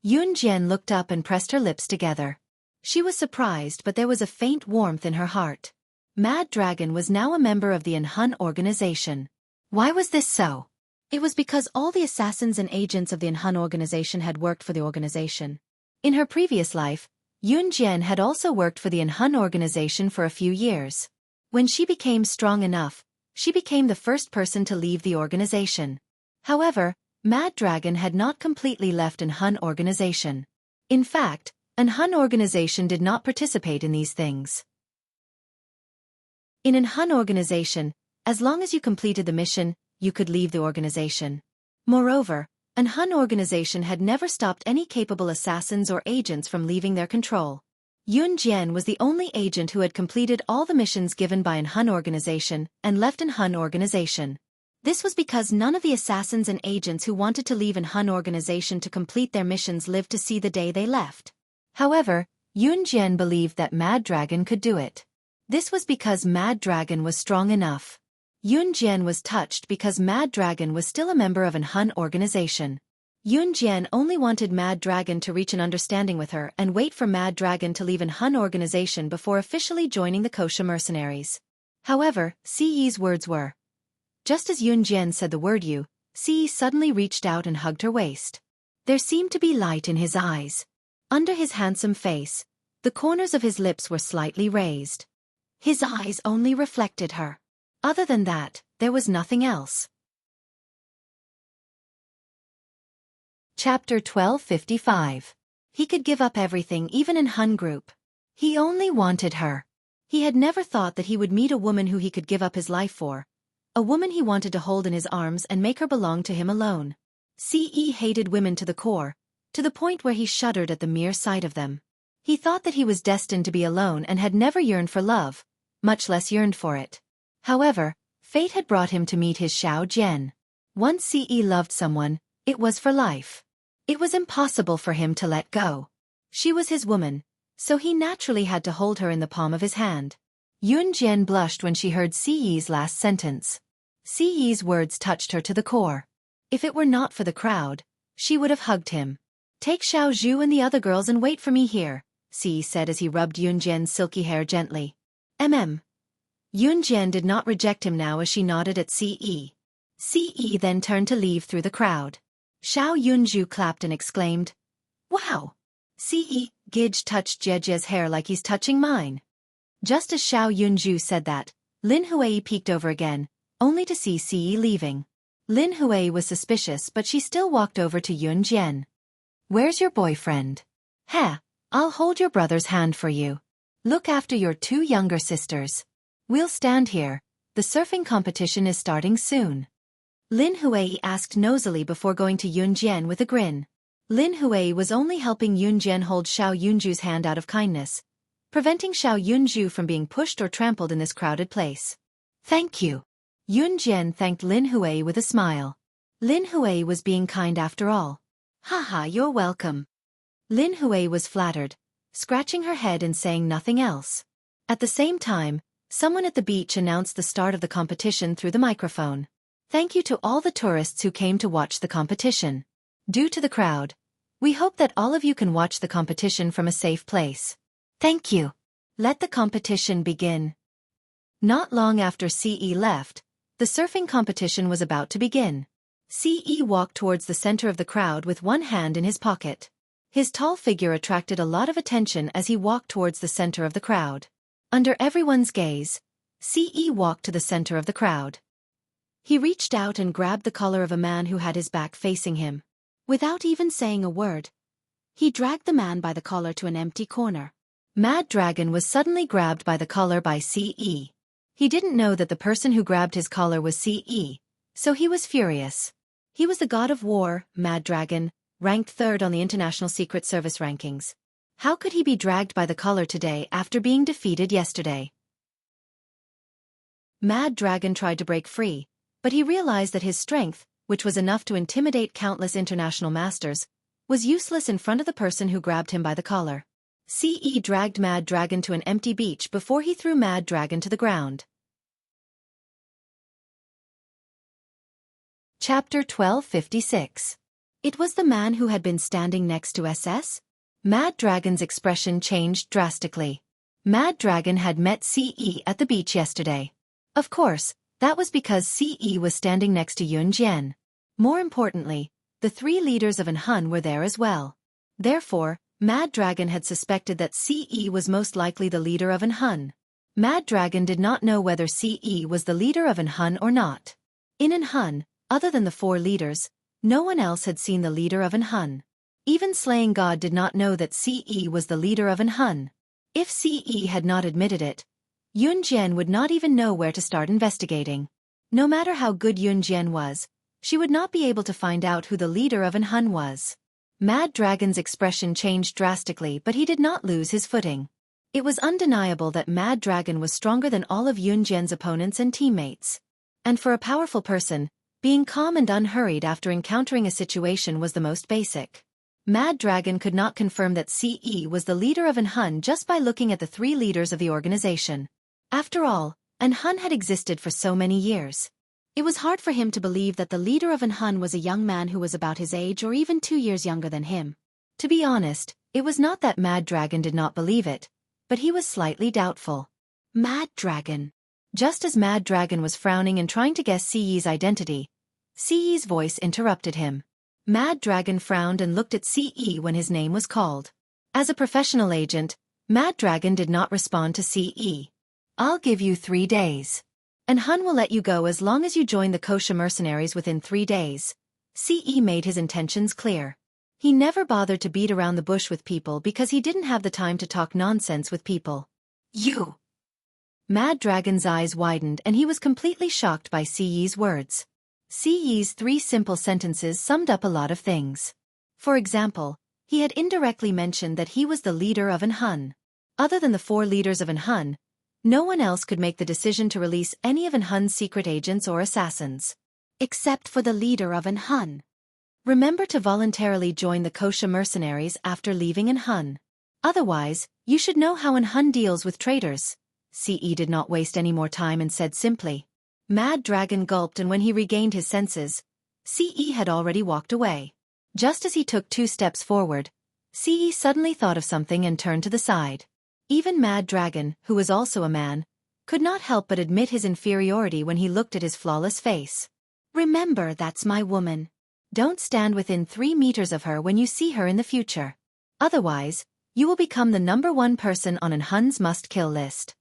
Yunjian looked up and pressed her lips together. She was surprised, but there was a faint warmth in her heart. Mad Dragon was now a member of the Enhun organization. Why was this so? It was because all the assassins and agents of the Enhun organization had worked for the organization. In her previous life, Yunjian had also worked for the Enhun organization for a few years. When she became strong enough, she became the first person to leave the organization. However, Mad Dragon had not completely left Enhun organization. In fact, Enhun organization did not participate in these things. In Enhun organization, as long as you completed the mission, you could leave the organization. Moreover, Enhun organization had never stopped any capable assassins or agents from leaving their control. Yun Jian was the only agent who had completed all the missions given by Enhun organization and left Enhun organization. This was because none of the assassins and agents who wanted to leave Enhun organization to complete their missions lived to see the day they left. However, Yun Jian believed that Mad Dragon could do it. This was because Mad Dragon was strong enough. Yun Jian was touched because Mad Dragon was still a member of Enhun organization. Yun Jian only wanted Mad Dragon to reach an understanding with her and wait for Mad Dragon to leave Enhun organization before officially joining the Kosha mercenaries. However, Ce's words were. Just as Yun Jian said the word you, Ce suddenly reached out and hugged her waist. There seemed to be light in his eyes. Under his handsome face, the corners of his lips were slightly raised. His eyes only reflected her. Other than that, there was nothing else. Chapter 1255. He could give up everything, even in Hun group. He only wanted her. He had never thought that he would meet a woman who he could give up his life for. A woman he wanted to hold in his arms and make her belong to him alone. Ce hated women to the core, to the point where he shuddered at the mere sight of them. He thought that he was destined to be alone and had never yearned for love, much less yearned for it. However, fate had brought him to meet his Xiao Jian. Once Ce loved someone, it was for life. It was impossible for him to let go. She was his woman, so he naturally had to hold her in the palm of his hand. Yun Jian blushed when she heard Ce's last sentence. Ce's words touched her to the core. If it were not for the crowd, she would have hugged him. Take Xiao Zhu and the other girls and wait for me here, Ce said as he rubbed Yun Jian's silky hair gently. Yun Jian did not reject him now as she nodded at Ce. Ce then turned to leave through the crowd. Xiao Yunju clapped and exclaimed, "Wow!" Ce Gij touched Jiejia's hair like he's touching mine. Just as Xiao Yunju said that, Lin Hui peeked over again, only to see Ce leaving. Lin Hui was suspicious, but she still walked over to Yun Jian. "Where's your boyfriend?" "Heh, I'll hold your brother's hand for you. Look after your two younger sisters. We'll stand here, the surfing competition is starting soon." Lin Hui asked nosily before going to Yun Jian with a grin. Lin Hui was only helping Yun Jian hold Xiao Yunju's hand out of kindness, preventing Xiao Yunju from being pushed or trampled in this crowded place. "Thank you." Yun Jian thanked Lin Hui with a smile. Lin Hui was being kind after all. "Haha, you're welcome." Lin Hui was flattered, scratching her head and saying nothing else. At the same time, someone at the beach announced the start of the competition through the microphone. "Thank you to all the tourists who came to watch the competition. Due to the crowd, we hope that all of you can watch the competition from a safe place. Thank you. Let the competition begin." Not long after Ce left, the surfing competition was about to begin. Ce walked towards the center of the crowd with one hand in his pocket. His tall figure attracted a lot of attention as he walked towards the center of the crowd. Under everyone's gaze, Ce walked to the center of the crowd. He reached out and grabbed the collar of a man who had his back facing him. Without even saying a word, he dragged the man by the collar to an empty corner. Mad Dragon was suddenly grabbed by the collar by Ce. He didn't know that the person who grabbed his collar was Ce, so he was furious. He was the god of war, Mad Dragon, ranked 3rd on the International Secret Service rankings. How could he be dragged by the collar today after being defeated yesterday? Mad Dragon tried to break free, but he realized that his strength, which was enough to intimidate countless international masters, was useless in front of the person who grabbed him by the collar. Ce dragged Mad Dragon to an empty beach before he threw Mad Dragon to the ground. Chapter 1256. It was the man who had been standing next to SS? Mad Dragon's expression changed drastically. Mad Dragon had met CE at the beach yesterday. Of course, that was because CE was standing next to Yun Jian. More importantly, the three leaders of An Hun were there as well. Therefore, Mad Dragon had suspected that CE was most likely the leader of An Hun. Mad Dragon did not know whether CE was the leader of An Hun or not. In An Hun, other than the four leaders, no one else had seen the leader of An Hun. Even Slaying God did not know that CE was the leader of An Hun. If CE had not admitted it, Yun Jian would not even know where to start investigating. No matter how good Yun Jian was, she would not be able to find out who the leader of An Hun was. Mad Dragon's expression changed drastically, but he did not lose his footing. It was undeniable that Mad Dragon was stronger than all of Yun Jian's opponents and teammates. And for a powerful person, being calm and unhurried after encountering a situation was the most basic. Mad Dragon could not confirm that CE was the leader of An Hun just by looking at the three leaders of the organization. After all, An Hun had existed for so many years. It was hard for him to believe that the leader of An Hun was a young man who was about his age or even 2 years younger than him. To be honest, it was not that Mad Dragon did not believe it, but he was slightly doubtful. Mad Dragon. Just as Mad Dragon was frowning and trying to guess CE's identity, CE's voice interrupted him. Mad Dragon frowned and looked at CE when his name was called. As a professional agent, Mad Dragon did not respond to CE. "I'll give you 3 days. An Hun will let you go as long as you join the Kosha mercenaries within 3 days. CE made his intentions clear. He never bothered to beat around the bush with people because he didn't have the time to talk nonsense with people. You! Mad Dragon's eyes widened and he was completely shocked by CE's words. CE's 3 simple sentences summed up a lot of things. For example, he had indirectly mentioned that he was the leader of An Hun. Other than the 4 leaders of An Hun, no one else could make the decision to release any of An Hun's secret agents or assassins. Except for the leader of An Hun. Remember to voluntarily join the Kosha mercenaries after leaving An Hun. Otherwise, you should know how An Hun deals with traitors. CE did not waste any more time and said simply. Mad Dragon gulped, and when he regained his senses, CE had already walked away. Just as he took 2 steps forward, CE suddenly thought of something and turned to the side. Even Mad Dragon, who was also a man, could not help but admit his inferiority when he looked at his flawless face. Remember, that's my woman. Don't stand within 3 meters of her when you see her in the future. Otherwise, you will become the #1 person on An Hun's must-kill list.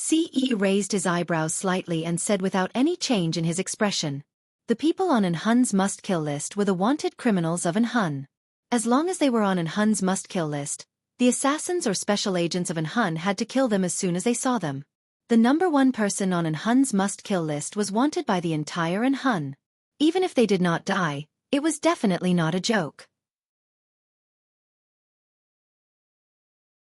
CE raised his eyebrows slightly and said without any change in his expression. The people on An Hun's must-kill list were the wanted criminals of An Hun. As long as they were on An Hun's must-kill list, the assassins or special agents of An Hun had to kill them as soon as they saw them. The #1 person on An Hun's must-kill list was wanted by the entire An Hun. Even if they did not die, it was definitely not a joke.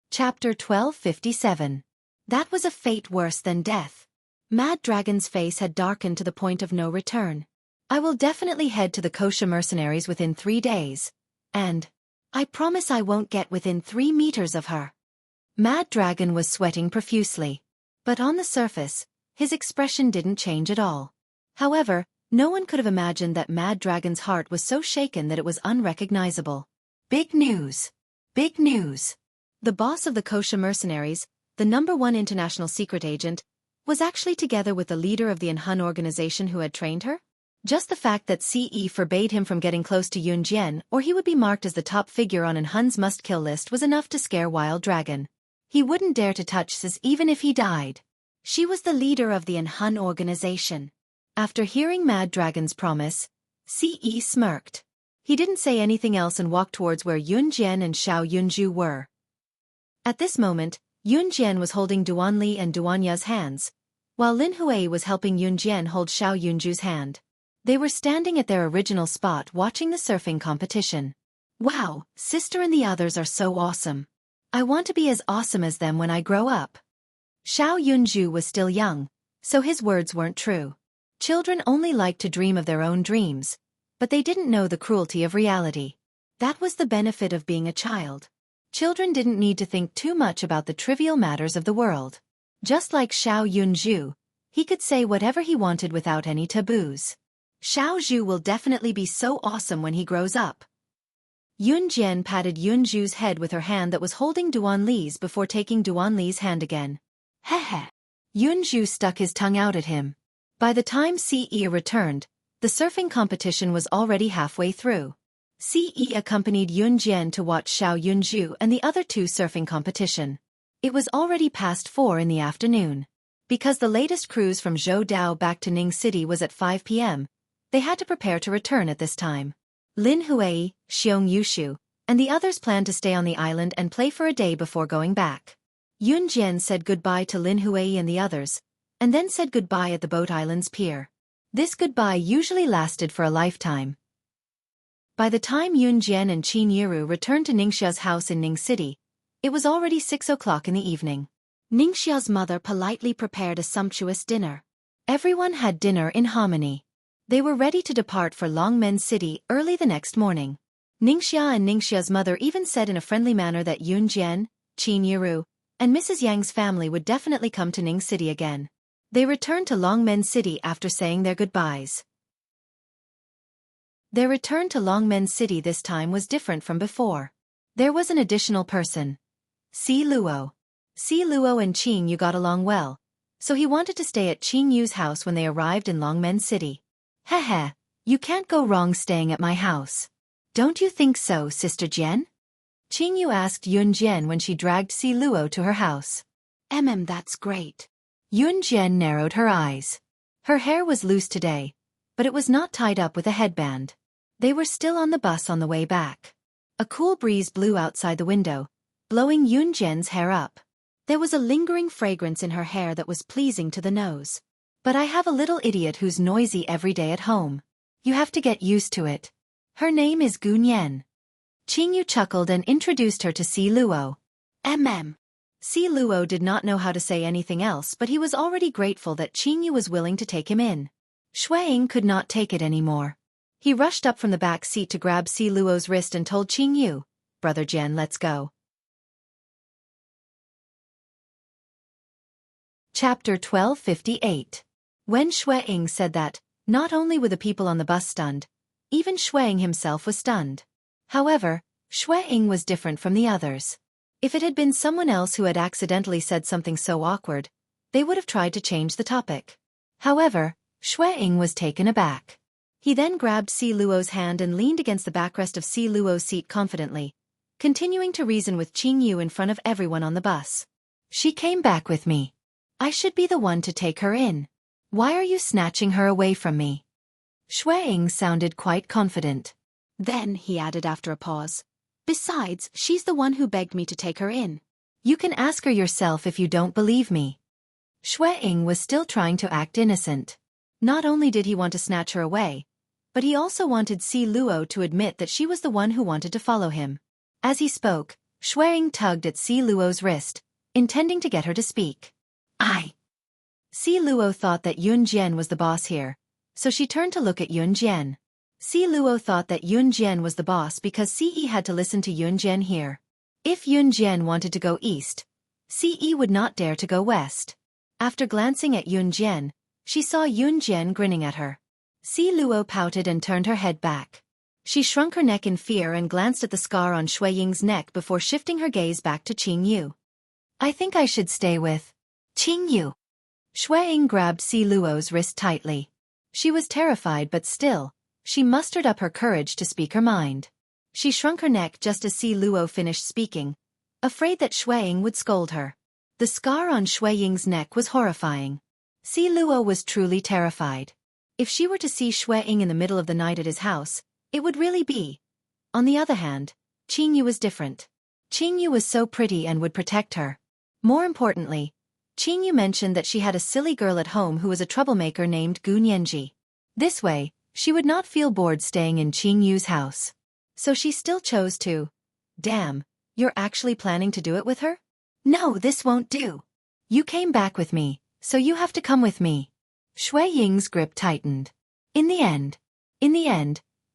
Chapter 1257. That was a fate worse than death. Mad Dragon's face had darkened to the point of no return. I will definitely head to the Kosha mercenaries within 3 days. And I promise I won't get within 3 meters of her. Mad Dragon was sweating profusely. But on the surface, his expression didn't change at all. However, no one could have imagined that Mad Dragon's heart was so shaken that it was unrecognizable. Big news! Big news! The boss of the Kosha mercenaries, the #1 international secret agent, was actually together with the leader of the An Hun organization who had trained her? Just the fact that CE forbade him from getting close to Yun Jian or he would be marked as the top figure on An Hun's must-kill list was enough to scare Wild Dragon. He wouldn't dare to touch Sis even if he died. She was the leader of the An Hun organization. After hearing Mad Dragon's promise, CE smirked. He didn't say anything else and walked towards where Yun Jian and Xiao Yunju were. At this moment, Yun Jian was holding Duan Li and Duan Ya's hands, while Lin Hui was helping Yun Jian hold Xiao Yunju's hand. They were standing at their original spot watching the surfing competition. Wow, sister and the others are so awesome. I want to be as awesome as them when I grow up. Xiao Yunju was still young, so his words weren't true. Children only like to dream of their own dreams, but they didn't know the cruelty of reality. That was the benefit of being a child. Children didn't need to think too much about the trivial matters of the world. Just like Xiao Yunju, He could say whatever he wanted without any taboos. Xiao Zhu will definitely be so awesome when he grows up. Yun Jian patted Yun Zhu's head with her hand that was holding Duan Li's before taking Duan Li's hand again. Heh. Yun Zhu stuck his tongue out at him. By the time Ce returned, the surfing competition was already halfway through. Ce accompanied Yun Jian to watch Xiao Yunzhu and the other two surfing competition. It was already past 4 in the afternoon. Because the latest cruise from Zhoudao back to Ning City was at 5 p.m., they had to prepare to return at this time. Lin Huai, Xiong Yushu, and the others planned to stay on the island and play for a day before going back. Yun Jian said goodbye to Lin Huai and the others, and then said goodbye at the Boat Island's pier. This goodbye usually lasted for a lifetime. By the time Yun Jian and Qin Yiru returned to Ningxia's house in Ning City, it was already 6 o'clock in the evening. Ningxia's mother politely prepared a sumptuous dinner. Everyone had dinner in harmony. They were ready to depart for Longmen City early the next morning. Ningxia and Ningxia's mother even said in a friendly manner that Yun Jian, Qin Yiru, and Mrs. Yang's family would definitely come to Ning City again. They returned to Longmen City after saying their goodbyes. Their return to Longmen City this time was different from before. There was an additional person. Si Luo. Si Luo and Qing Yu got along well, so he wanted to stay at Qing Yu's house when they arrived in Longmen City. Heh, you can't go wrong staying at my house. Don't you think so, Sister Jian? Qing Yu asked Yun Jian when she dragged Si Luo to her house. That's great. Yun Jian narrowed her eyes. Her hair was loose today, but it was not tied up with a headband. They were still on the bus on the way back. A cool breeze blew outside the window, blowing Yun Jian's hair up. There was a lingering fragrance in her hair that was pleasing to the nose. But I have a little idiot who's noisy every day at home. You have to get used to it. Her name is Gunyan. Qing Yu chuckled and introduced her to Si Luo. Si Luo did not know how to say anything else, but he was already grateful that Qing Yu was willing to take him in. Xueqi could not take it anymore. He rushed up from the back seat to grab Si Luo's wrist and told Qing Yu, "Brother Jian, let's go." Chapter 1258. When Xueqi said that, not only were the people on the bus stunned, even Xueqi himself was stunned. However, Xueqi was different from the others. If it had been someone else who had accidentally said something so awkward, they would have tried to change the topic. However, Xueqi was taken aback. He then grabbed Si Luo's hand and leaned against the backrest of Si Luo's seat confidently, continuing to reason with Qing Yu in front of everyone on the bus. She came back with me. I should be the one to take her in. Why are you snatching her away from me? Xueqi sounded quite confident. Then, he added after a pause, besides, she's the one who begged me to take her in. You can ask her yourself if you don't believe me. Xueqi was still trying to act innocent. Not only did he want to snatch her away, but he also wanted Si Luo to admit that she was the one who wanted to follow him. As he spoke, Xueqi tugged at Si Luo's wrist, intending to get her to speak. Si Luo thought that Yun Jian was the boss here, so she turned to look at Yun Jian. Si Luo thought that Yun Jian was the boss because Ce had to listen to Yun Jian here. If Yun Jian wanted to go east, Ce would not dare to go west. After glancing at Yun Jian, she saw Yun Jian grinning at her. Si Luo pouted and turned her head back. She shrunk her neck in fear and glanced at the scar on Xueqing's neck before shifting her gaze back to Qing Yu. I think I should stay with Qing Yu. Xueqi grabbed Si Luo's wrist tightly. She was terrified, but still, she mustered up her courage to speak her mind. She shrunk her neck just as Si Luo finished speaking, afraid that Xueqi would scold her. The scar on Xueqing's neck was horrifying. Si Luo was truly terrified. If she were to see Xueqi in the middle of the night at his house, it would really be. On the other hand, Qing Yu was different. Qing Yu was so pretty and would protect her. More importantly, Qing Yu mentioned that she had a silly girl at home who was a troublemaker named Gu Nianji. This way, she would not feel bored staying in Qing Yu's house. So she still chose to. Damn, you're actually planning to do it with her? No, this won't do. You came back with me, so you have to come with me. Xueqing's grip tightened. In the end,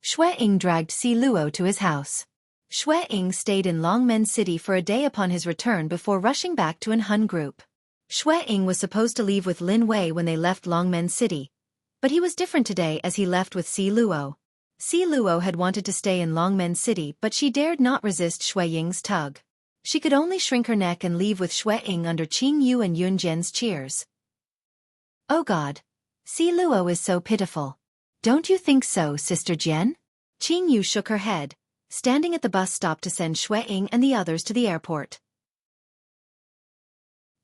Xueqi dragged Si Luo to his house. Xueqi stayed in Longmen City for a day upon his return before rushing back to An Hun Group. Xueqi was supposed to leave with Lin Wei when they left Longmen City, but he was different today as he left with Si Luo. Si Luo had wanted to stay in Longmen City, but she dared not resist Xueying's tug. She could only shrink her neck and leave with Xueying under Qing Yu and Yun Jian's cheers. Oh God. Si Luo is so pitiful. Don't you think so, Sister Jian? Qing Yu shook her head, standing at the bus stop to send Xueying and the others to the airport.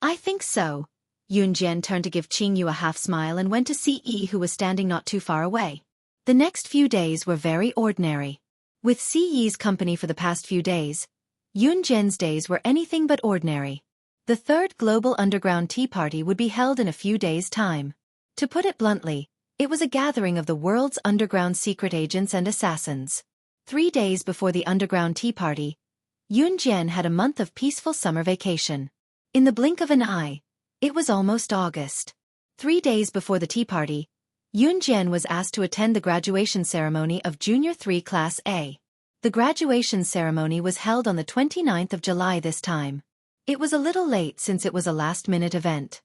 I think so. Yun Jian turned to give Qing Yu a half-smile and went to see Yi, who was standing not too far away. The next few days were very ordinary. With Si Yi's company for the past few days, Yun Jian's days were anything but ordinary. The third Global Underground Tea Party would be held in a few days' time. To put it bluntly, it was a gathering of the world's underground secret agents and assassins. 3 days before the Underground Tea Party, Yun Jian had a month of peaceful summer vacation. In the blink of an eye, it was almost August. 3 days before the tea party, Yun Jian was asked to attend the graduation ceremony of Junior 3 Class A. The graduation ceremony was held on the 29th of July this time. It was a little late since it was a last-minute event.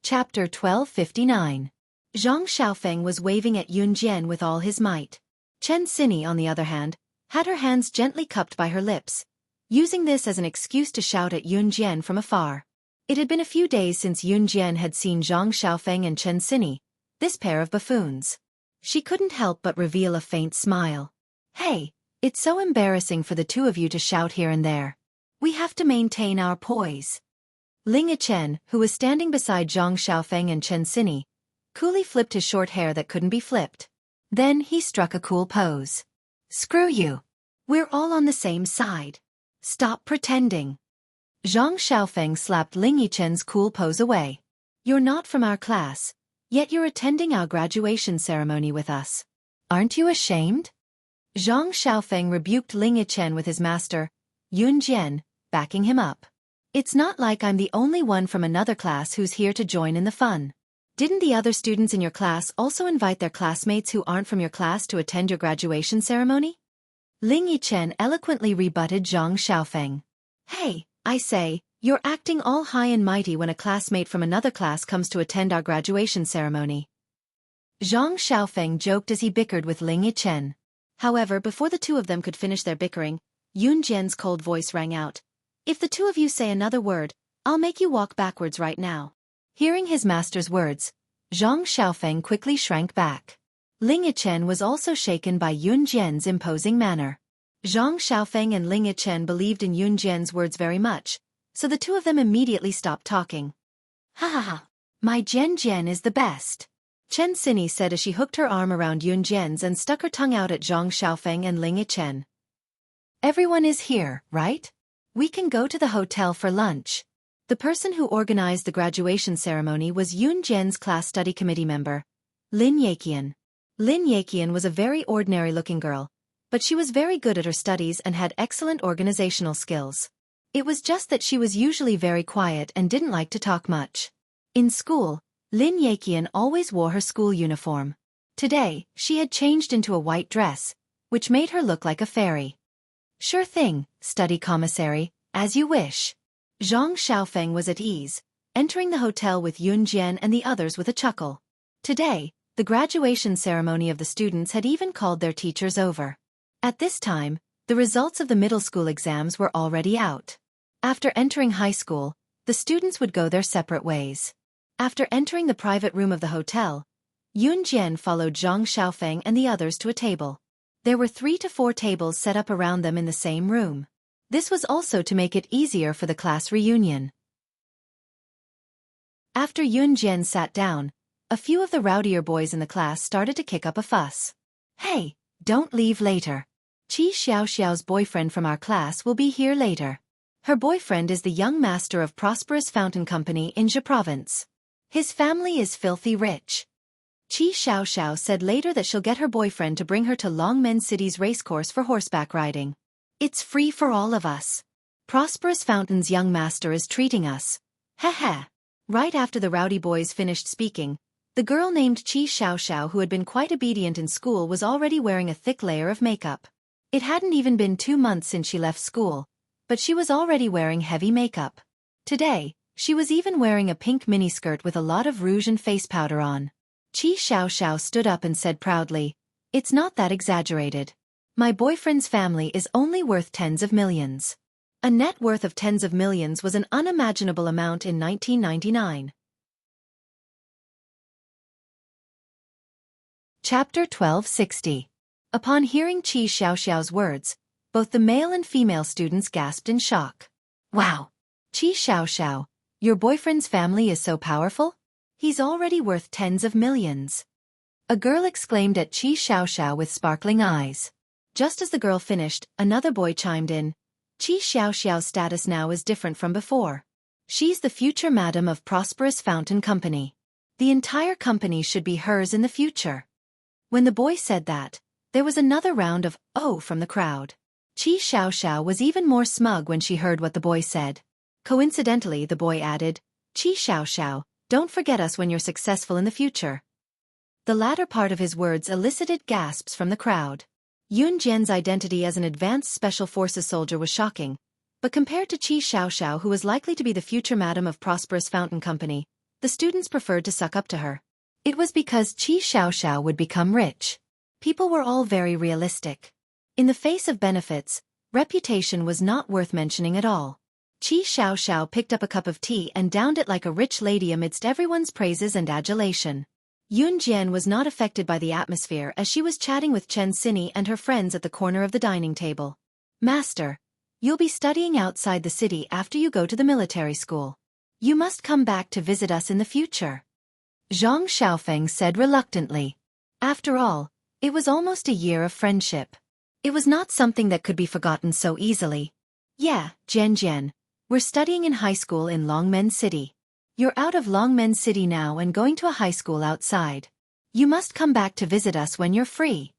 Chapter 1259. Zhang Xiaofeng was waving at Yun Jian with all his might. Chen Xinyi, on the other hand, had her hands gently cupped by her lips, using this as an excuse to shout at Yun Jian from afar. It had been a few days since Yun Jian had seen Zhang Xiaofeng and Chen Xinyi, this pair of buffoons. She couldn't help but reveal a faint smile. Hey, it's so embarrassing for the two of you to shout here and there. We have to maintain our poise. Ling Yichen, who was standing beside Zhang Xiaofeng and Chen Xinyi, coolly flipped his short hair that couldn't be flipped. Then he struck a cool pose. Screw you. We're all on the same side. Stop pretending. Zhang Xiaofeng slapped Ling Yichen's cool pose away. You're not from our class, yet you're attending our graduation ceremony with us. Aren't you ashamed? Zhang Xiaofeng rebuked Ling Yichen with his master, Yun Jian, backing him up. It's not like I'm the only one from another class who's here to join in the fun. Didn't the other students in your class also invite their classmates who aren't from your class to attend your graduation ceremony? Ling Yichen eloquently rebutted Zhang Xiaofeng. Hey, I say, you're acting all high and mighty when a classmate from another class comes to attend our graduation ceremony. Zhang Xiaofeng joked as he bickered with Ling Yichen. However, before the two of them could finish their bickering, Yun Jian's cold voice rang out. If the two of you say another word, I'll make you walk backwards right now. Hearing his master's words, Zhang Xiaofeng quickly shrank back. Ling Yichen was also shaken by Yun Jian's imposing manner. Zhang Xiaofeng and Ling Yichen believed in Yun Jian's words very much, so the two of them immediately stopped talking. Ha ha ha, my Jian is the best. Chen Xinyi said as she hooked her arm around Yun Jian's and stuck her tongue out at Zhang Xiaofeng and Ling Yichen. Everyone is here, right? We can go to the hotel for lunch. The person who organized the graduation ceremony was Yun Jian's class study committee member, Lin Yaqian. Lin Yaqian was a very ordinary-looking girl, but she was very good at her studies and had excellent organizational skills. It was just that she was usually very quiet and didn't like to talk much. In school, Lin Yaqian always wore her school uniform. Today, she had changed into a white dress, which made her look like a fairy. Sure thing, study commissary, as you wish. Zhang Xiaofeng was at ease, entering the hotel with Yun Jian and the others with a chuckle. Today, the graduation ceremony of the students had even called their teachers over. At this time, the results of the middle school exams were already out. After entering high school, the students would go their separate ways. After entering the private room of the hotel, Yun Jian followed Zhang Xiaofeng and the others to a table. There were 3 to 4 tables set up around them in the same room. This was also to make it easier for the class reunion. After Yun Jian sat down, a few of the rowdier boys in the class started to kick up a fuss. Hey, don't leave later. Qi Xiaoxiao's boyfriend from our class will be here later. Her boyfriend is the young master of Prosperous Fountain Company in Zhe Province. His family is filthy rich. Qi Xiaoxiao said later that she'll get her boyfriend to bring her to Longmen City's racecourse for horseback riding. It's free for all of us. Prosperous Fountain's young master is treating us. Heh. Right after the rowdy boys finished speaking, the girl named Qi Xiaoxiao, who had been quite obedient in school, was already wearing a thick layer of makeup. It hadn't even been 2 months since she left school, but she was already wearing heavy makeup. Today, she was even wearing a pink miniskirt with a lot of rouge and face powder on. Qi Xiaoxiao stood up and said proudly, "It's not that exaggerated. My boyfriend's family is only worth tens of millions." A net worth of tens of millions was an unimaginable amount in 1999. Chapter 1260. Upon hearing Qi Xiaoxiao's words, both the male and female students gasped in shock. "Wow! Qi Xiaoxiao, your boyfriend's family is so powerful? He's already worth tens of millions." A girl exclaimed at Qi Xiaoxiao with sparkling eyes. Just as the girl finished, another boy chimed in. "Qi Xiaoxiao's status now is different from before. She's the future madam of Prosperous Fountain Company. The entire company should be hers in the future." When the boy said that, there was another round of "oh" from the crowd. Qi Xiaoxiao was even more smug when she heard what the boy said. Coincidentally, the boy added, "Qi Xiaoxiao, don't forget us when you're successful in the future." The latter part of his words elicited gasps from the crowd. Yun Jian's identity as an advanced special forces soldier was shocking, but compared to Qi Xiaoxiao, who was likely to be the future madam of Prosperous Fountain Company, the students preferred to suck up to her. It was because Qi Xiaoxiao would become rich. People were all very realistic. In the face of benefits, reputation was not worth mentioning at all. Qi Xiaoxiao picked up a cup of tea and downed it like a rich lady amidst everyone's praises and adulation. Yun Jian was not affected by the atmosphere as she was chatting with Chen Xini and her friends at the corner of the dining table. "Master, you'll be studying outside the city after you go to the military school. You must come back to visit us in the future," Zhang Xiaofeng said reluctantly. After all, it was almost a year of friendship. It was not something that could be forgotten so easily. "Yeah, Jian, we're studying in high school in Longmen City. You're out of Longmen City now and going to a high school outside. You must come back to visit us when you're free,"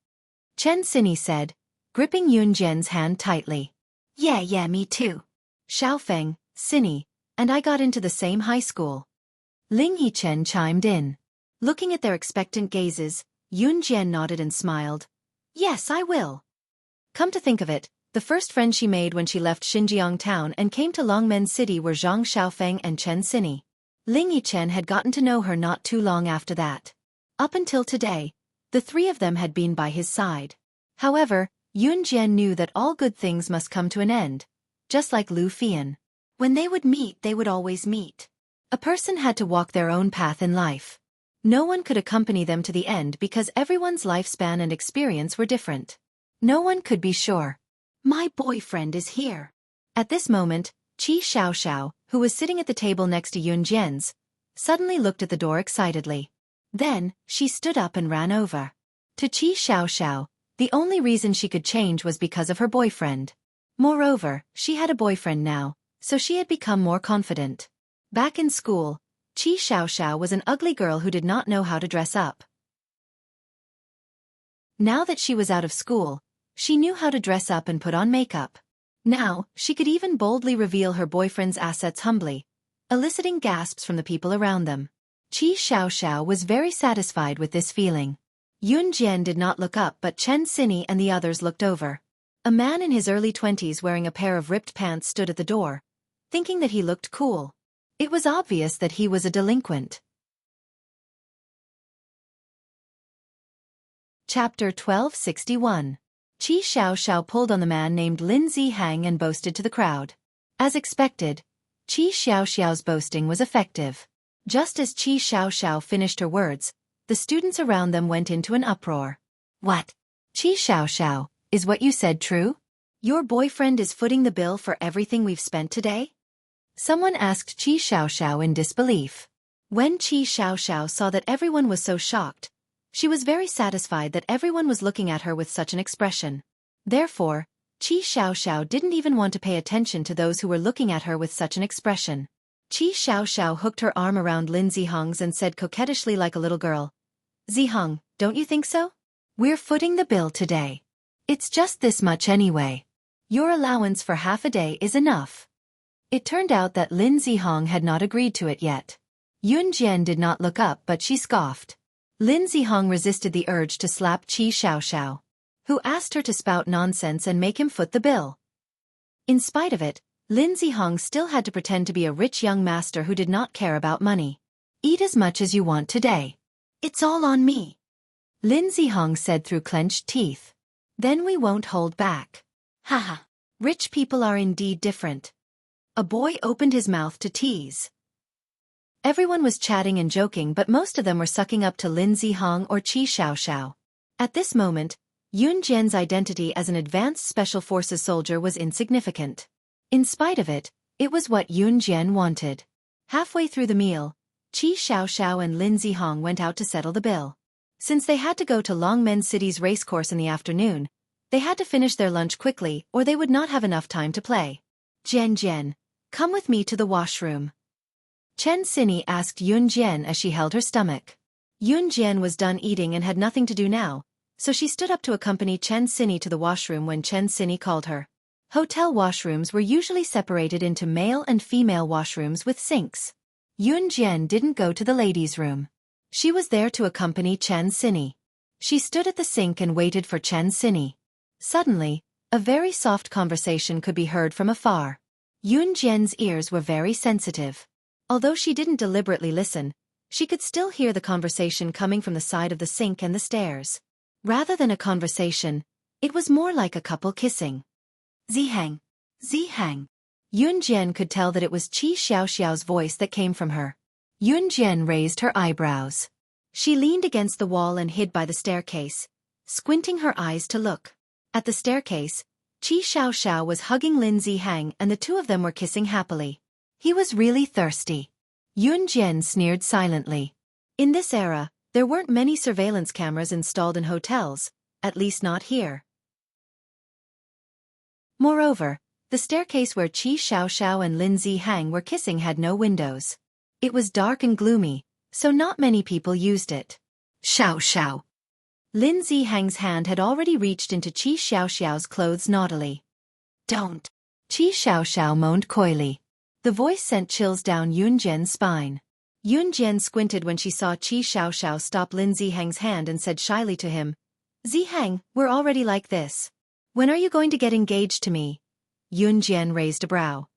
Chen Xini said, gripping Yun Jian's hand tightly. Yeah, me too. Xiaofeng, Xini, and I got into the same high school." Ling Yichen chimed in. Looking at their expectant gazes, Yun Jian nodded and smiled. "Yes, I will." Come to think of it, the first friends she made when she left Xinjiang town and came to Longmen City were Zhang Xiaofeng and Chen Xini. Ling Yichen had gotten to know her not too long after that. Up until today, the three of them had been by his side. However, Yun Jian knew that all good things must come to an end, just like Lu Fian. When they would meet, they would always meet. A person had to walk their own path in life. No one could accompany them to the end because everyone's lifespan and experience were different. No one could be sure. "My boyfriend is here." At this moment, Qi Xiaoxiao, who was sitting at the table next to Yun Jian's, suddenly looked at the door excitedly. Then, she stood up and ran over. To Qi Xiaoxiao, the only reason she could change was because of her boyfriend. Moreover, she had a boyfriend now, so she had become more confident. Back in school, Qi Xiaoxiao was an ugly girl who did not know how to dress up. Now that she was out of school, she knew how to dress up and put on makeup. Now, she could even boldly reveal her boyfriend's assets humbly, eliciting gasps from the people around them. Qi Xiaoxiao was very satisfied with this feeling. Yun Jian did not look up, but Chen Xini and the others looked over. A man in his early 20s wearing a pair of ripped pants stood at the door, thinking that he looked cool. It was obvious that he was a delinquent. Chapter 1261. Qi Xiaoxiao pulled on the man named Lin Zihang and boasted to the crowd. As expected, Qi Xiaoxiao's boasting was effective. Just as Qi Xiaoxiao finished her words, the students around them went into an uproar. "What? Qi Xiaoxiao, is what you said true? Your boyfriend is footing the bill for everything we've spent today?" Someone asked Qi Xiaoxiao in disbelief. When Qi Xiaoxiao saw that everyone was so shocked, she was very satisfied that everyone was looking at her with such an expression. Therefore, Qi Xiaoxiao didn't even want to pay attention to those who were looking at her with such an expression. Qi Xiaoxiao hooked her arm around Lin Zihang's and said coquettishly like a little girl, "Zihang, don't you think so? We're footing the bill today. It's just this much anyway. Your allowance for half a day is enough." It turned out that Lin Zihang had not agreed to it yet. Yun Jian did not look up, but she scoffed. Lin Zihang resisted the urge to slap Qi Xiaoxiao, who asked her to spout nonsense and make him foot the bill. In spite of it, Lin Zihong still had to pretend to be a rich young master who did not care about money. "Eat as much as you want today. It's all on me," Lin Zihong said through clenched teeth. "Then we won't hold back. Haha. Rich people are indeed different." A boy opened his mouth to tease. Everyone was chatting and joking, but most of them were sucking up to Lin Zihong or Qi Xiaoxiao. At this moment, Yun Jian's identity as an advanced special forces soldier was insignificant. In spite of it, it was what Yun Jian wanted. Halfway through the meal, Qi Xiaoxiao and Lin Zihong went out to settle the bill. Since they had to go to Longmen City's racecourse in the afternoon, they had to finish their lunch quickly or they would not have enough time to play. "Jian, come with me to the washroom," Chen Xinyi asked Yun Jian as she held her stomach. Yun Jian was done eating and had nothing to do now, so she stood up to accompany Chen Xinyi to the washroom when Chen Xinyi called her. Hotel washrooms were usually separated into male and female washrooms with sinks. Yun Jian didn't go to the ladies' room. She was there to accompany Chen Xinyi. She stood at the sink and waited for Chen Xinyi. Suddenly, a very soft conversation could be heard from afar. Yun Jian's ears were very sensitive. Although she didn't deliberately listen, she could still hear the conversation coming from the side of the sink and the stairs. Rather than a conversation, it was more like a couple kissing. "Zihang. Zihang." Yun Jian could tell that it was Qi Xiaoxiao's voice that came from her. Yun Jian raised her eyebrows. She leaned against the wall and hid by the staircase, squinting her eyes to look. At the staircase, Qi Xiaoxiao was hugging Lin Zihang and the two of them were kissing happily. He was really thirsty. Yun Jian sneered silently. In this era, there weren't many surveillance cameras installed in hotels, at least not here. Moreover, the staircase where Qi Xiaoxiao and Lin Zihang were kissing had no windows. It was dark and gloomy, so not many people used it. "Xiaoxiao." Lin Zihang's hand had already reached into Qi Xiaoxiao's clothes naughtily. "Don't." Qi Xiaoxiao moaned coyly. The voice sent chills down Yun Jian's spine. Yun Jian squinted when she saw Qi Xiaoxiao stop Lin Zihang's hand and said shyly to him, "Zihang, we're already like this. When are you going to get engaged to me?" Yun Jian raised a brow.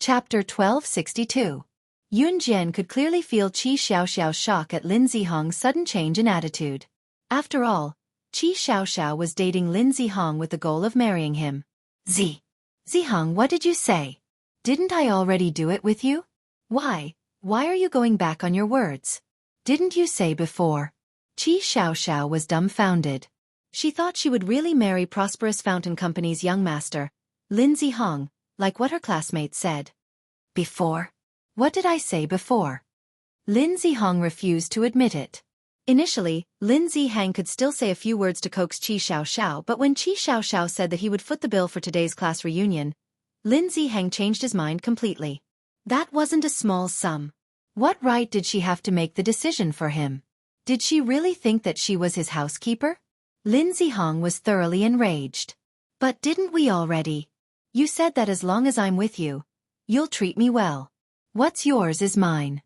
Chapter 1262. Yun Jian could clearly feel Qi Xiaoxiao's shock at Lin Zihong's sudden change in attitude. After all, Qi Xiaoxiao was dating Lin Zihong with the goal of marrying him. Zihong, what did you say? Didn't I already do it with you? Why are you going back on your words? Didn't you say before?" Qi Xiaoxiao was dumbfounded. She thought she would really marry Prosperous Fountain Company's young master, Lin Zihong, like what her classmates said. "Before? What did I say before?" Lin Zihong refused to admit it. Initially, Lin Zihang could still say a few words to coax Qi Xiaoxiao, but when Qi Xiaoxiao said that he would foot the bill for today's class reunion, Lin Zihang changed his mind completely. That wasn't a small sum. What right did she have to make the decision for him? Did she really think that she was his housekeeper? Lin Zihang was thoroughly enraged. "But didn't we already? You said that as long as I'm with you, you'll treat me well. What's yours is mine."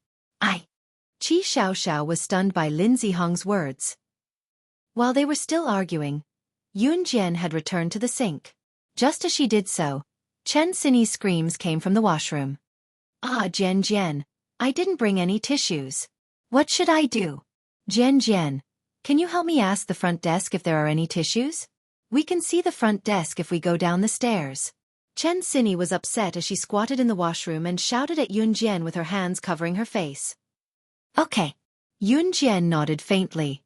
Qi Xiaoxiao was stunned by Lin Zihong's words. While they were still arguing, Yun Jian had returned to the sink. Just as she did so, Chen Xinyi's screams came from the washroom. Jian, I didn't bring any tissues. What should I do?" Jian, can you help me ask the front desk if there are any tissues? We can see the front desk if we go down the stairs." Chen Xinyi was upset as she squatted in the washroom and shouted at Yun Jian with her hands covering her face. "Okay." Yun Jian nodded faintly.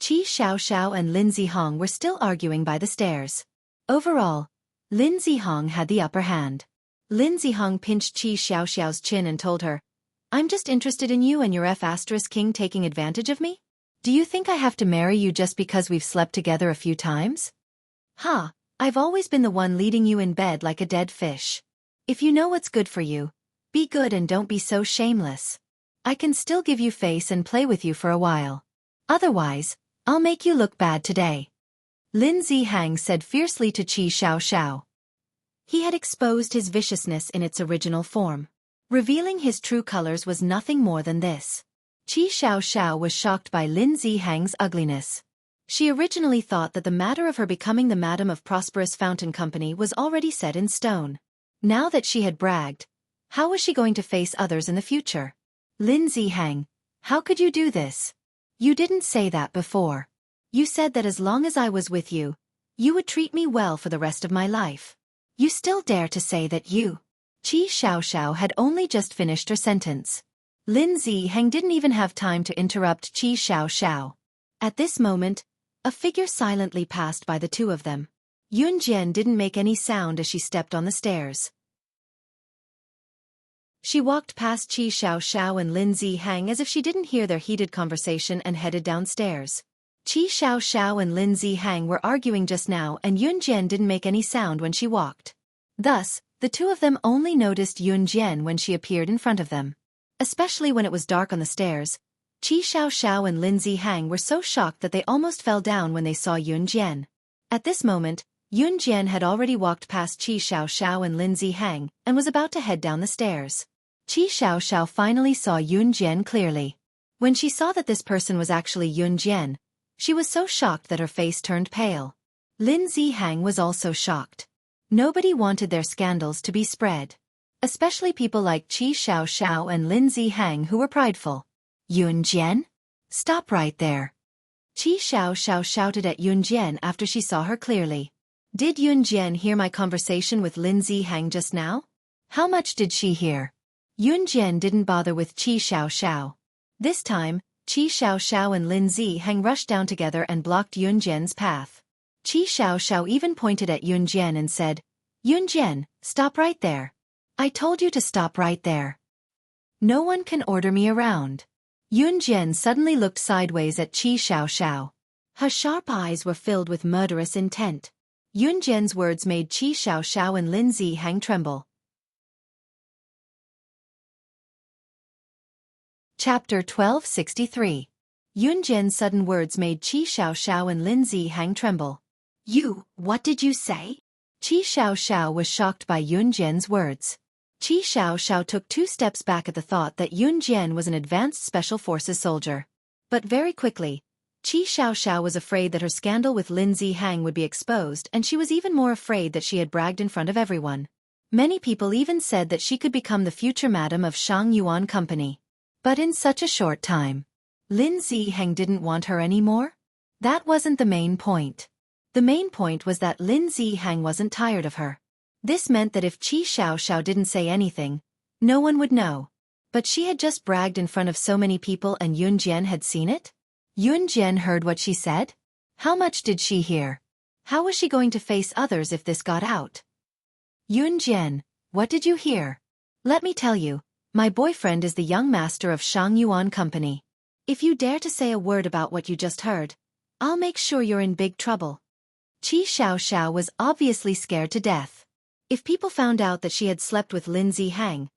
Qi Xiaoxiao and Lin Zihong were still arguing by the stairs. Overall, Lin Zihong had the upper hand. Lin Zihong pinched Qi Xiaoxiao's chin and told her, "I'm just interested in you and your F***king taking advantage of me? Do you think I have to marry you just because we've slept together a few times? I've always been the one leading you in bed like a dead fish. If you know what's good for you, be good and don't be so shameless. I can still give you face and play with you for a while. Otherwise, I'll make you look bad today." Lin Zihang said fiercely to Qi Xiaoxiao. He had exposed his viciousness in its original form. Revealing his true colors was nothing more than this. Qi Xiaoxiao was shocked by Lin Zihang's ugliness. She originally thought that the matter of her becoming the Madam of Prosperous Fountain Company was already set in stone. Now that she had bragged, how was she going to face others in the future? Lin Zihang, how could you do this? You didn't say that before. You said that as long as I was with you, you would treat me well for the rest of my life. You still dare to say that you... Qi Xiaoxiao had only just finished her sentence. Lin Zihang didn't even have time to interrupt Qi Xiaoxiao. At this moment, a figure silently passed by the two of them. Yun Jian didn't make any sound as she stepped on the stairs. She walked past Qi Xiaoxiao and Lin Zihang as if she didn't hear their heated conversation and headed downstairs. Qi Xiaoxiao and Lin Zihang were arguing just now and Yun Jian didn't make any sound when she walked. Thus, the two of them only noticed Yun Jian when she appeared in front of them. Especially when it was dark on the stairs, Qi Xiaoxiao and Lin Zihang were so shocked that they almost fell down when they saw Yun Jian. At this moment, Yun Jian had already walked past Qi Xiaoxiao and Lin Zihang and was about to head down the stairs. Qi Xiaoxiao finally saw Yun Jian clearly. When she saw that this person was actually Yun Jian, she was so shocked that her face turned pale. Lin Zihang was also shocked. Nobody wanted their scandals to be spread. Especially people like Qi Xiaoxiao and Lin Zihang who were prideful. Yun Jian? Stop right there. Qi Xiaoxiao shouted at Yun Jian after she saw her clearly. Did Yun Jian hear my conversation with Lin Zihang just now? How much did she hear? Yun Jian didn't bother with Qi Xiaoxiao. This time, Qi Xiaoxiao and Lin Zihang rushed down together and blocked Yun Jian's path. Qi Xiaoxiao even pointed at Yun Jian and said, Yun Jian, stop right there. I told you to stop right there. No one can order me around. Yun Jian suddenly looked sideways at Qi Xiaoxiao. Her sharp eyes were filled with murderous intent. Yun Jian's words made Qi Xiaoxiao and Lin Zihang tremble. Chapter 1263. Yun Jian's sudden words made Qi Xiaoxiao and Lin Zihang tremble. What did you say? Qi Xiaoxiao was shocked by Yun Jian's words. Qi Xiaoxiao took 2 steps back at the thought that Yun Jian was an advanced special forces soldier. But very quickly, Qi Xiaoxiao was afraid that her scandal with Lin Zihang would be exposed, and she was even more afraid that she had bragged in front of everyone. Many people even said that she could become the future madam of Shang Yuan Company. But in such a short time, Lin Zihang didn't want her anymore? That wasn't the main point. The main point was that Lin Zihang wasn't tired of her. This meant that if Qi Xiaoxiao didn't say anything, no one would know. But she had just bragged in front of so many people and Yun Jian had seen it? Yun Jian heard what she said? How much did she hear? How was she going to face others if this got out? Yun Jian, what did you hear? Let me tell you, my boyfriend is the young master of Shang Yuan Company. If you dare to say a word about what you just heard, I'll make sure you're in big trouble. Qi Xiaoxiao was obviously scared to death. If people found out that she had slept with Lin Zihang,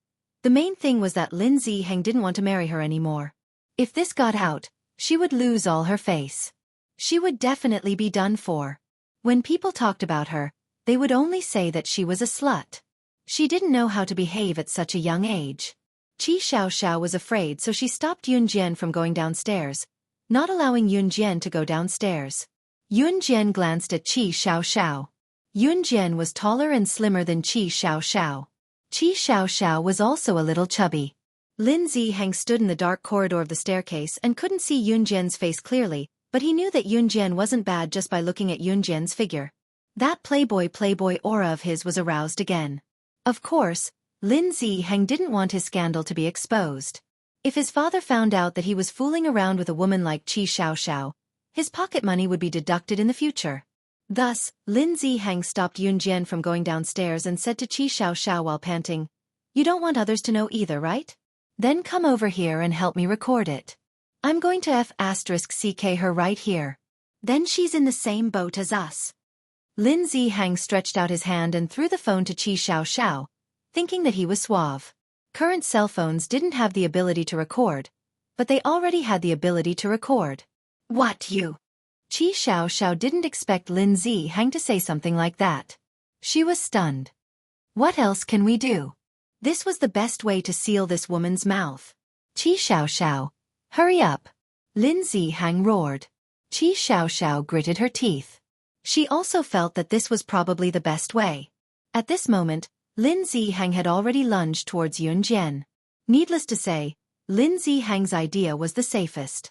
the main thing was that Lin Zihang didn't want to marry her anymore. If this got out, she would lose all her face. She would definitely be done for. When people talked about her, they would only say that she was a slut. She didn't know how to behave at such a young age. Qi Xiaoxiao was afraid, so she stopped Yun Jian from going downstairs, not allowing Yun Jian to go downstairs. Yun Jian glanced at Qi Xiaoxiao. Yun Jian was taller and slimmer than Qi Xiaoxiao. Qi Xiaoxiao was also a little chubby. Lin Zihang stood in the dark corridor of the staircase and couldn't see Yun Jian's face clearly, but he knew that Yun Jian wasn't bad just by looking at Yun Jian's figure. That playboy aura of his was aroused again. Of course, Lin Zihang didn't want his scandal to be exposed. If his father found out that he was fooling around with a woman like Qi Xiaoxiao, his pocket money would be deducted in the future. Thus, Lin Zihang stopped Yun Jian from going downstairs and said to Qi Xiaoxiao while panting, "You don't want others to know either, right? Then come over here and help me record it. I'm going to F***ck her right here. Then she's in the same boat as us." Lin Zihang stretched out his hand and threw the phone to Qi Xiaoxiao, thinking that he was suave. Current cell phones didn't have the ability to record, but they already had the ability to record. "What you?" Qi Xiaoxiao didn't expect Lin Zihang to say something like that. She was stunned. What else can we do? This was the best way to seal this woman's mouth. "Qi Xiaoxiao, hurry up!" Lin Zihang roared. Qi Xiaoxiao gritted her teeth. She also felt that this was probably the best way. At this moment, Lin Zihang had already lunged towards Yun Jian. Needless to say, Lin Zihang's idea was the safest.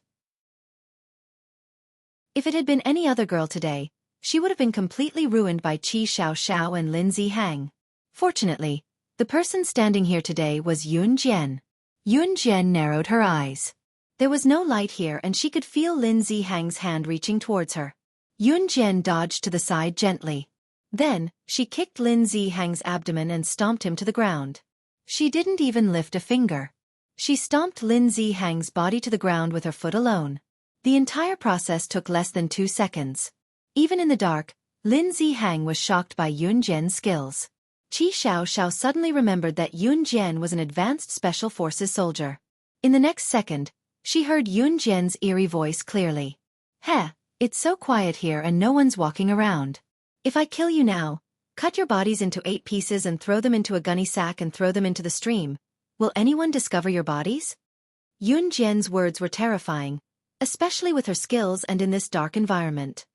If it had been any other girl today, she would have been completely ruined by Qi Xiaoxiao and Lin Zihang. Fortunately, the person standing here today was Yun Jian. Yun Jian narrowed her eyes. There was no light here and she could feel Lin Zihang's hand reaching towards her. Yun Jian dodged to the side gently. Then, she kicked Lin Zihang's abdomen and stomped him to the ground. She didn't even lift a finger. She stomped Lin Zihang's body to the ground with her foot alone. The entire process took less than 2 seconds. Even in the dark, Lin Zihang was shocked by Yun Jian's skills. Qi Xiaoxiao suddenly remembered that Yun Jian was an advanced special forces soldier. In the next second, she heard Yun Jian's eerie voice clearly. "Heh, it's so quiet here and no one's walking around. If I kill you now, cut your bodies into 8 pieces and throw them into a gunny sack and throw them into the stream, will anyone discover your bodies?" Yun Jian's words were terrifying, especially with her skills and in this dark environment.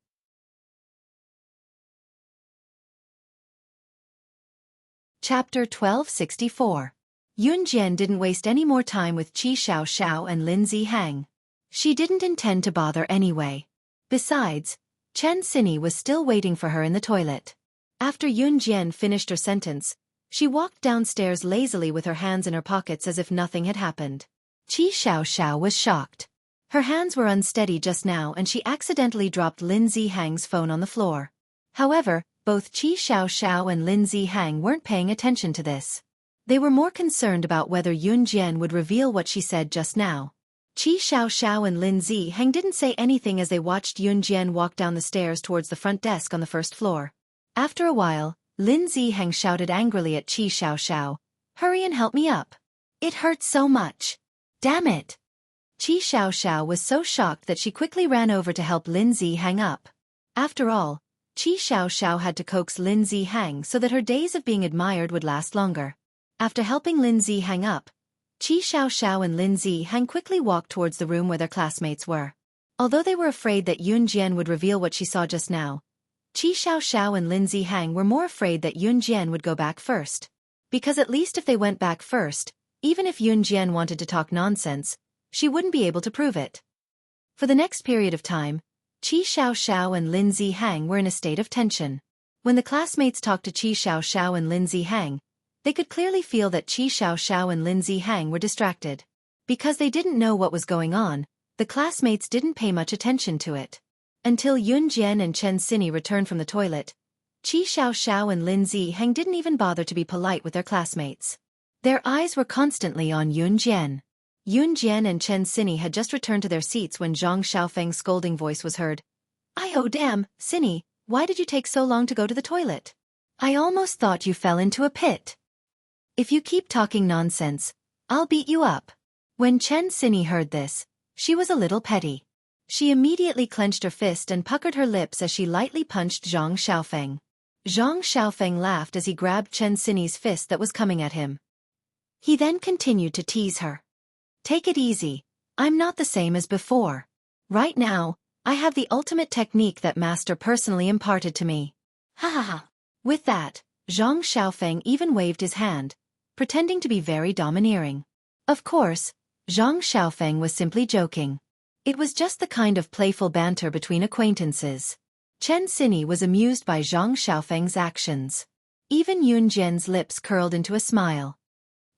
Chapter 1264. Yun Jian didn't waste any more time with Qi Xiaoxiao and Lin Zihang. She didn't intend to bother anyway. Besides, Chen Xinyi was still waiting for her in the toilet. After Yun Jian finished her sentence, she walked downstairs lazily with her hands in her pockets as if nothing had happened. Qi Xiaoxiao was shocked. Her hands were unsteady just now and she accidentally dropped Lin Zihang's phone on the floor. However, both Qi Xiaoxiao and Lin Zihang weren't paying attention to this. They were more concerned about whether Yun Jian would reveal what she said just now. Qi Xiaoxiao and Lin Zihang didn't say anything as they watched Yun Jian walk down the stairs towards the front desk on the first floor. After a while, Lin Zihang shouted angrily at Qi Xiaoxiao, "Hurry and help me up. It hurts so much. Damn it." Qi Xiaoxiao was so shocked that she quickly ran over to help Lin Zihang up. After all, Qi Xiaoxiao had to coax Lin Zihang so that her days of being admired would last longer. After helping Lin Zihang up, Qi Xiaoxiao and Lin Zihang quickly walked towards the room where their classmates were. Although they were afraid that Yun Jian would reveal what she saw just now, Qi Xiaoxiao and Lin Zihang were more afraid that Yun Jian would go back first. Because at least if they went back first, even if Yun Jian wanted to talk nonsense, she wouldn't be able to prove it. For the next period of time, Qi Xiaoxiao and Lin Zihang were in a state of tension. When the classmates talked to Qi Xiaoxiao and Lin Zihang, they could clearly feel that Qi Xiaoxiao and Lin Zihang were distracted. Because they didn't know what was going on, the classmates didn't pay much attention to it. Until Yun Jian and Chen Xinyi returned from the toilet, Qi Xiaoxiao and Lin Zihang didn't even bother to be polite with their classmates. Their eyes were constantly on Yun Jian. Yun Jian and Chen Xinyi had just returned to their seats when Zhang Xiaofeng's scolding voice was heard. "Oh damn, Xinyi, why did you take so long to go to the toilet? I almost thought you fell into a pit. If you keep talking nonsense, I'll beat you up." When Chen Xinyi heard this, she was a little petty. She immediately clenched her fist and puckered her lips as she lightly punched Zhang Xiaofeng. Zhang Xiaofeng laughed as he grabbed Chen Xinyi's fist that was coming at him. He then continued to tease her. "Take it easy, I'm not the same as before. Right now, I have the ultimate technique that Master personally imparted to me. Ha ha ha." With that, Zhang Xiaofeng even waved his hand, pretending to be very domineering. Of course, Zhang Xiaofeng was simply joking. It was just the kind of playful banter between acquaintances. Chen Xinyi was amused by Zhang Xiaofeng's actions. Even Yun Jian's lips curled into a smile.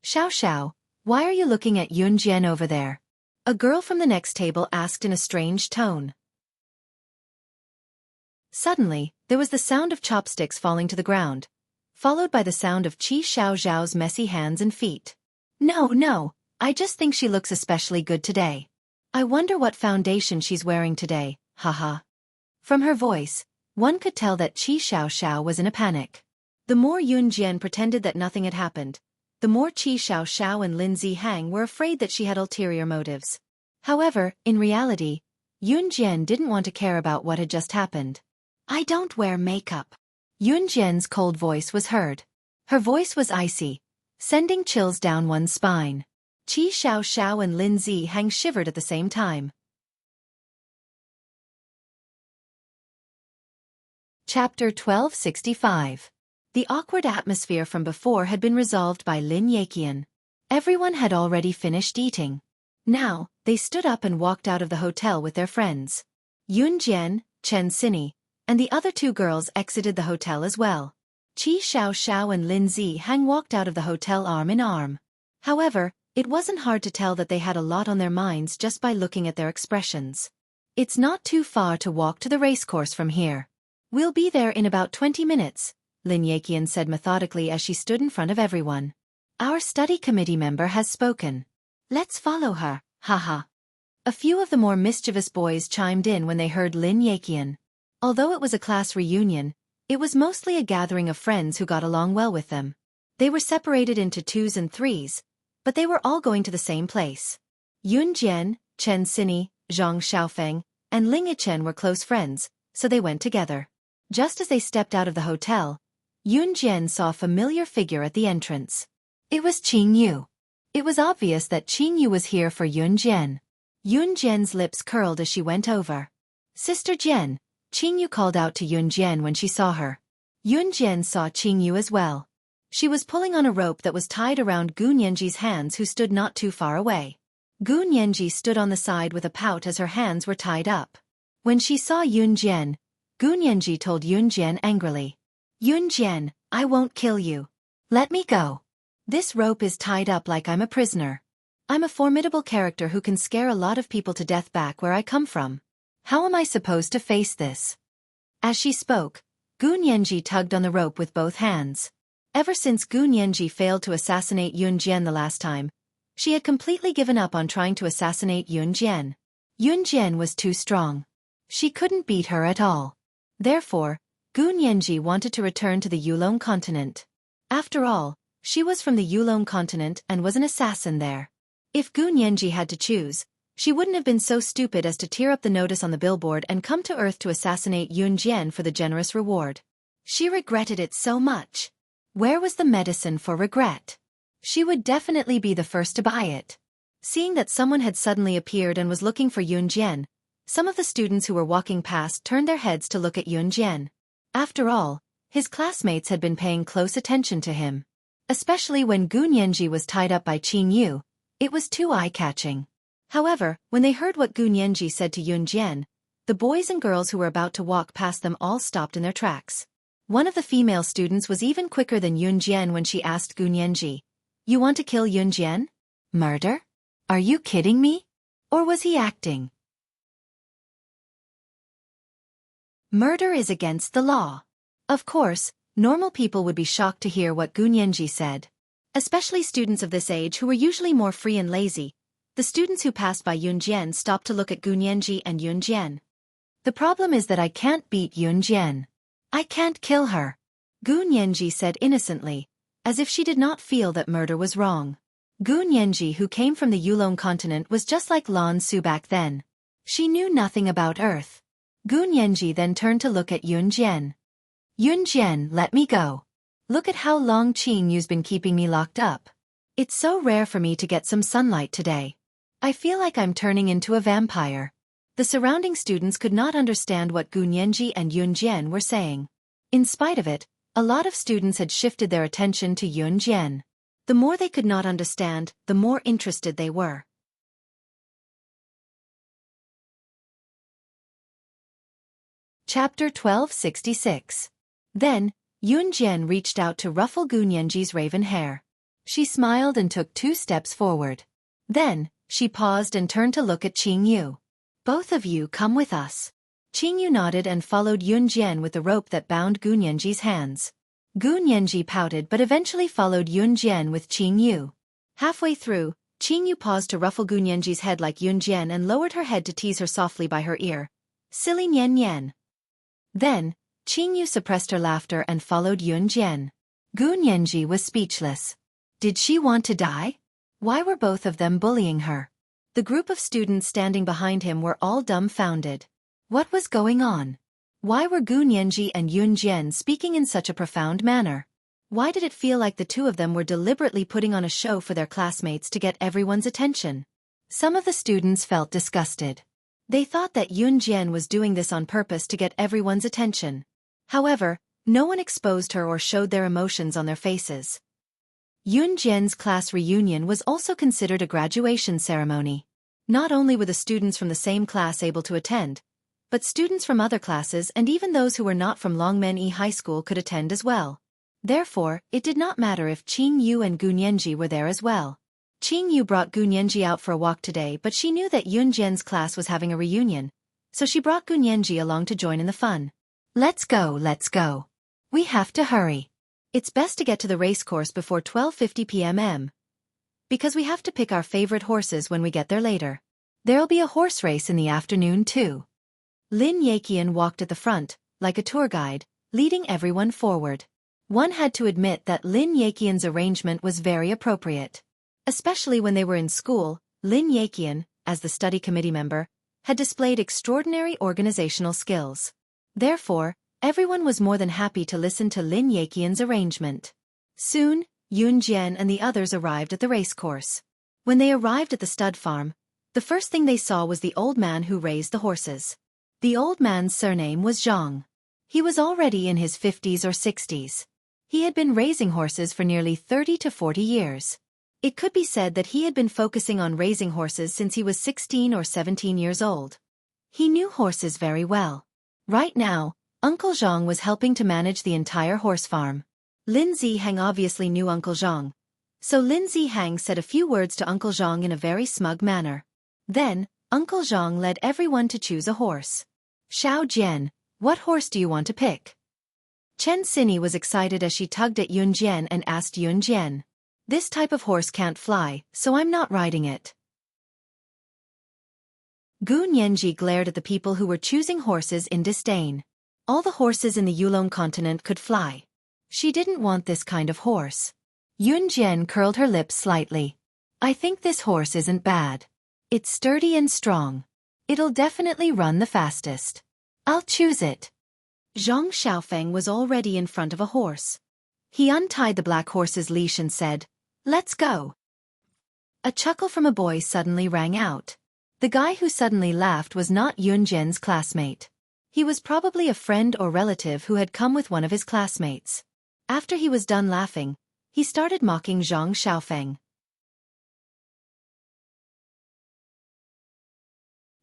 "Xiao Xiao, why are you looking at Yun Jian over there?" a girl from the next table asked in a strange tone. Suddenly, there was the sound of chopsticks falling to the ground, followed by the sound of Qi Xiaoxiao's messy hands and feet. No, I just think she looks especially good today. I wonder what foundation she's wearing today, haha." From her voice, one could tell that Qi Xiaoxiao was in a panic. The more Yun Jian pretended that nothing had happened, the more Qi Xiaoxiao and Lin Zihang were afraid that she had ulterior motives. However, in reality, Yun Jian didn't want to care about what had just happened. "I don't wear makeup." Yun Jian's cold voice was heard. Her voice was icy, sending chills down one's spine. Qi Xiaoxiao and Lin Zihang shivered at the same time. Chapter 1265. The awkward atmosphere from before had been resolved by Lin Yaqian. Everyone had already finished eating. Now, they stood up and walked out of the hotel with their friends. Yun Jian, Chen Xini, and the other two girls exited the hotel as well. Qi Xiao and Lin Zihang walked out of the hotel arm in arm. However, it wasn't hard to tell that they had a lot on their minds just by looking at their expressions. It's not too far to walk to the racecourse from here. We'll be there in about 20 minutes, Lin Yaqian said methodically as she stood in front of everyone. Our study committee member has spoken. Let's follow her, haha. A few of the more mischievous boys chimed in when they heard Lin Yaqian. Although it was a class reunion, it was mostly a gathering of friends who got along well with them. They were separated into twos and threes, but they were all going to the same place. Yun Jian, Chen Xini, Zhang Xiaofeng, and Ling Yichen were close friends, so they went together. Just as they stepped out of the hotel, Yun Jian saw a familiar figure at the entrance. It was Qing Yu. It was obvious that Qing Yu was here for Yun Jian. Yun Jian's lips curled as she went over. Sister Jian, Qing Yu called out to Yun Jian when she saw her. Yun Jian saw Qing Yu as well. She was pulling on a rope that was tied around Gu Nianji's hands, who stood not too far away. Gu Nianji stood on the side with a pout as her hands were tied up. When she saw Yun Jian, Gu Nianji told Yun Jian angrily. Yun Jian, I won't kill you. Let me go. This rope is tied up like I'm a prisoner. I'm a formidable character who can scare a lot of people to death back where I come from. How am I supposed to face this? As she spoke, Gu Nianji tugged on the rope with both hands. Ever since Gu Nianji failed to assassinate Yun Jian the last time, she had completely given up on trying to assassinate Yun Jian. Yun Jian was too strong. She couldn't beat her at all. Therefore, Gu Nianji wanted to return to the Yulong continent. After all, she was from the Yulong continent and was an assassin there. If Gu Nianji had to choose, she wouldn't have been so stupid as to tear up the notice on the billboard and come to Earth to assassinate Yun Jian for the generous reward. She regretted it so much. Where was the medicine for regret? She would definitely be the first to buy it. Seeing that someone had suddenly appeared and was looking for Yun Jian, some of the students who were walking past turned their heads to look at Yun Jian. After all, his classmates had been paying close attention to him. Especially when Gu Nianji was tied up by Qing Yu, it was too eye-catching. However, when they heard what Gu Nianji said to Yun Jian, the boys and girls who were about to walk past them all stopped in their tracks. One of the female students was even quicker than Yun Jian when she asked Gu Nianji, "You want to kill Yun Jian? Murder? Are you kidding me? Or was he acting?" Murder is against the law. Of course, normal people would be shocked to hear what Gu Nianji said. Especially students of this age who were usually more free and lazy. The students who passed by Yun Jian stopped to look at Gu Nianji and Yun Jian. The problem is that I can't beat Yun Jian. I can't kill her, Gu Nianji said innocently, as if she did not feel that murder was wrong. Gu Nianji, who came from the Yulong continent, was just like Lan Su back then. She knew nothing about Earth. Gu Nianji then turned to look at Yun Jian. Yun Jian, let me go. Look at how long Qing Yu's been keeping me locked up. It's so rare for me to get some sunlight today. I feel like I'm turning into a vampire. The surrounding students could not understand what Gu Nianji and Yun Jian were saying. In spite of it, a lot of students had shifted their attention to Yun Jian. The more they could not understand, the more interested they were. Chapter 1266. Then, Yun Jian reached out to ruffle Gu Nianji's raven hair. She smiled and took 2 steps forward. Then, she paused and turned to look at Qing Yu. Both of you come with us. Qing Yu nodded and followed Yun Jian with the rope that bound Gu Nianji's hands. Gu Nianji pouted but eventually followed Yun Jian with Qing Yu. Halfway through, Qing Yu paused to ruffle Gu Nianji's head like Yun Jian and lowered her head to tease her softly by her ear. Silly Nian Nian. Then, Qing Yu suppressed her laughter and followed Yun Jian. Gu Nianji was speechless. Did she want to die? Why were both of them bullying her? The group of students standing behind him were all dumbfounded. What was going on? Why were Gu Nianji and Yun Jian speaking in such a profound manner? Why did it feel like the two of them were deliberately putting on a show for their classmates to get everyone's attention? Some of the students felt disgusted. They thought that Yun Jian was doing this on purpose to get everyone's attention. However, no one exposed her or showed their emotions on their faces. Yunjian's class reunion was also considered a graduation ceremony. Not only were the students from the same class able to attend, but students from other classes and even those who were not from Longmen High School could attend as well. Therefore, it did not matter if Qing Yu and Gunyenji were there as well. Qing Yu brought Gunyenji out for a walk today, but she knew that Yunjian's class was having a reunion, so she brought Gunyenji along to join in the fun. Let's go, let's go. We have to hurry. It's best to get to the racecourse before 12:50 p.m. because we have to pick our favorite horses when we get there later. There'll be a horse race in the afternoon too. Lin Yaqian walked at the front, like a tour guide, leading everyone forward. One had to admit that Lin Yaqian's arrangement was very appropriate. Especially when they were in school, Lin Yaqian, as the study committee member, had displayed extraordinary organizational skills. Therefore, everyone was more than happy to listen to Lin Yaqian's arrangement. Soon, Yunjian and the others arrived at the racecourse. When they arrived at the stud farm, the first thing they saw was the old man who raised the horses. The old man's surname was Zhang. He was already in his 50s or 60s. He had been raising horses for nearly 30 to 40 years. It could be said that he had been focusing on raising horses since he was 16 or 17 years old. He knew horses very well. Right now, Uncle Zhang was helping to manage the entire horse farm. Lin Zihang obviously knew Uncle Zhang, so Lin Zihang said a few words to Uncle Zhang in a very smug manner. Then, Uncle Zhang led everyone to choose a horse. Xiao Jian, what horse do you want to pick? Chen Sini was excited as she tugged at Yun Jian and asked Yun Jian. This type of horse can't fly, so I'm not riding it. Gu Nianji glared at the people who were choosing horses in disdain. All the horses in the Yulong continent could fly. She didn't want this kind of horse. Yun Jian curled her lips slightly. I think this horse isn't bad. It's sturdy and strong. It'll definitely run the fastest. I'll choose it. Zhang Xiaofeng was already in front of a horse. He untied the black horse's leash and said, "Let's go." A chuckle from a boy suddenly rang out. The guy who suddenly laughed was not Yun Jian's classmate. He was probably a friend or relative who had come with one of his classmates. After he was done laughing, he started mocking Zhang Xiaofeng.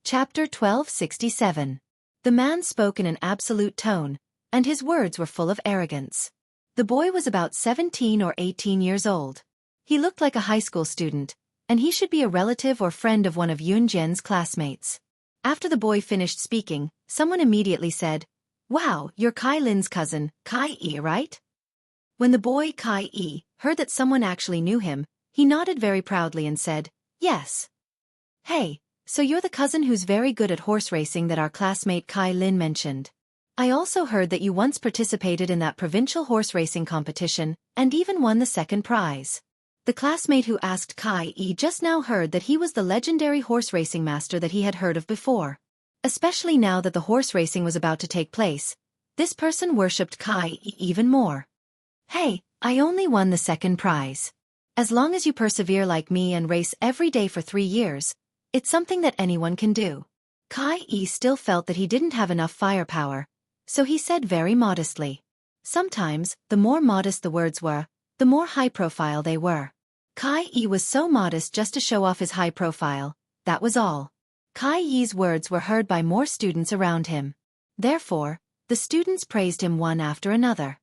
Chapter 1267. The man spoke in an absolute tone, and his words were full of arrogance. The boy was about 17 or 18 years old. He looked like a high school student, and he should be a relative or friend of one of Yun Jian's classmates. After the boy finished speaking, someone immediately said, "Wow, you're Kai Lin's cousin, Kai Yi, right?" When the boy Kai Yi heard that someone actually knew him, he nodded very proudly and said, "Yes." "Hey, so you're the cousin who's very good at horse racing that our classmate Kai Lin mentioned. I also heard that you once participated in that provincial horse racing competition, and even won the second prize." The classmate who asked Kai Yi just now heard that he was the legendary horse racing master that he had heard of before. Especially now that the horse racing was about to take place, this person worshipped Kai Yi even more. "Hey, I only won the second prize. As long as you persevere like me and race every day for 3 years, it's something that anyone can do." Kai Yi still felt that he didn't have enough firepower, so he said very modestly. Sometimes, the more modest the words were, the more high profile they were. Kai Yi was so modest just to show off his high profile, that was all. Kai Yi's words were heard by more students around him. Therefore, the students praised him one after another.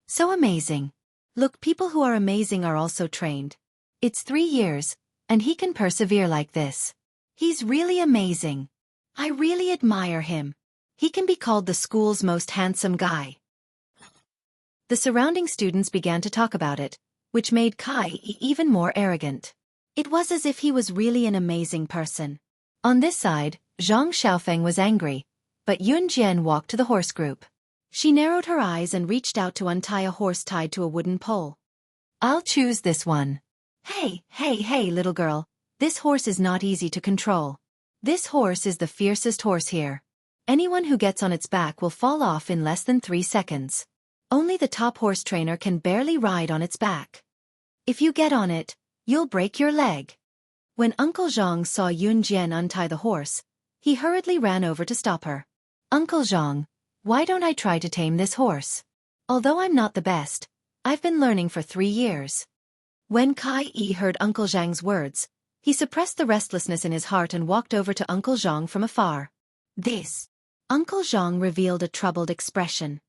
So amazing. Look, people who are amazing are also trained. It's 3 years, and he can persevere like this. He's really amazing. I really admire him. He can be called the school's most handsome guy. The surrounding students began to talk about it, which made Kai even more arrogant. It was as if he was really an amazing person. On this side, Zhang Xiaofeng was angry, but Yun Jian walked to the horse group. She narrowed her eyes and reached out to untie a horse tied to a wooden pole. "I'll choose this one." Hey, little girl, this horse is not easy to control. This horse is the fiercest horse here. Anyone who gets on its back will fall off in less than 3 seconds. Only the top horse trainer can barely ride on its back. If you get on it, you'll break your leg. When Uncle Zhang saw Yun Jian untie the horse, he hurriedly ran over to stop her. "Uncle Zhang, Why don't I try to tame this horse? Although I'm not the best, I've been learning for 3 years. When Kai heard Uncle Zhang's words, he suppressed the restlessness in his heart and walked over to Uncle Zhang from afar. This. Uncle Zhang revealed a troubled expression.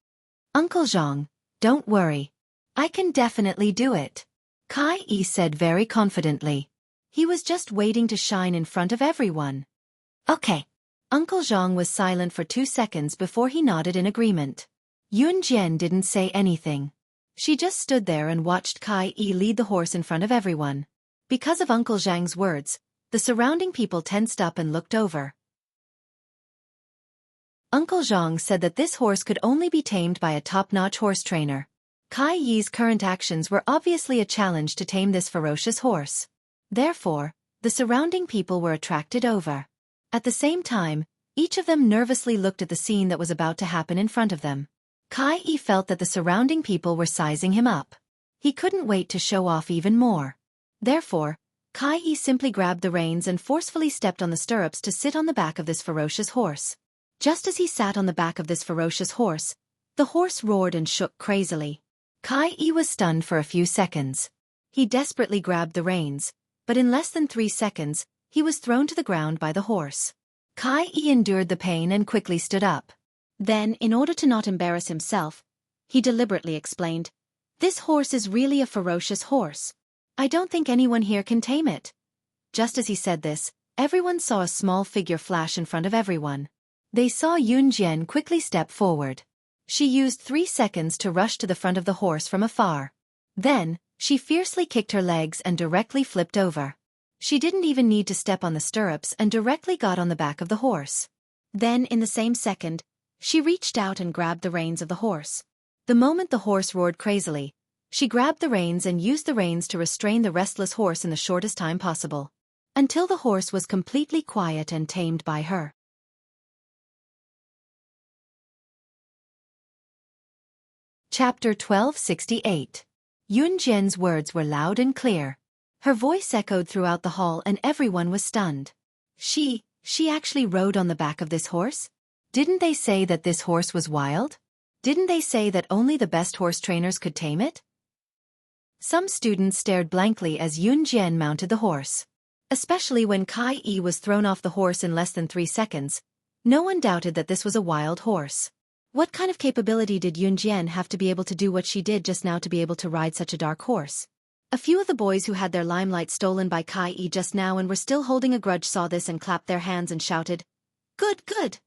Uncle Zhang, don't worry. I can definitely do it. Kai said very confidently. He was just waiting to shine in front of everyone. Okay. Uncle Zhang was silent for 2 seconds before he nodded in agreement. Yunjian didn't say anything. She just stood there and watched Kai lead the horse in front of everyone. Because of Uncle Zhang's words, the surrounding people tensed up and looked over. Uncle Zhang said that this horse could only be tamed by a top-notch horse trainer. Kai Yi's current actions were obviously a challenge to tame this ferocious horse. Therefore, the surrounding people were attracted over. At the same time, each of them nervously looked at the scene that was about to happen in front of them. Kai felt that the surrounding people were sizing him up. He couldn't wait to show off even more. Therefore, Kai simply grabbed the reins and forcefully stepped on the stirrups to sit on the back of this ferocious horse. Just as he sat on the back of this ferocious horse, the horse roared and shook crazily. Kai was stunned for a few seconds. He desperately grabbed the reins, but in less than 3 seconds, he was thrown to the ground by the horse. Kai endured the pain and quickly stood up. Then, in order to not embarrass himself, he deliberately explained, "This horse is really a ferocious horse. I don't think anyone here can tame it." Just as he said this, everyone saw a small figure flash in front of everyone. They saw Yunjian quickly step forward. She used 3 seconds to rush to the front of the horse from afar. Then, she fiercely kicked her legs and directly flipped over. She didn't even need to step on the stirrups and directly got on the back of the horse. Then, in the same second, she reached out and grabbed the reins of the horse. The moment the horse roared crazily, she grabbed the reins and used the reins to restrain the restless horse in the shortest time possible, until the horse was completely quiet and tamed by her. Chapter 1268. Yunjian's words were loud and clear. Her voice echoed throughout the hall and everyone was stunned. She actually rode on the back of this horse? Didn't they say that this horse was wild? Didn't they say that only the best horse trainers could tame it? Some students stared blankly as Yunjian mounted the horse. Especially when Kai was thrown off the horse in less than 3 seconds, no one doubted that this was a wild horse. What kind of capability did Yunjian have to be able to do what she did just now to be able to ride such a dark horse? A few of the boys who had their limelight stolen by Kai just now and were still holding a grudge saw this and clapped their hands and shouted, "Good, good!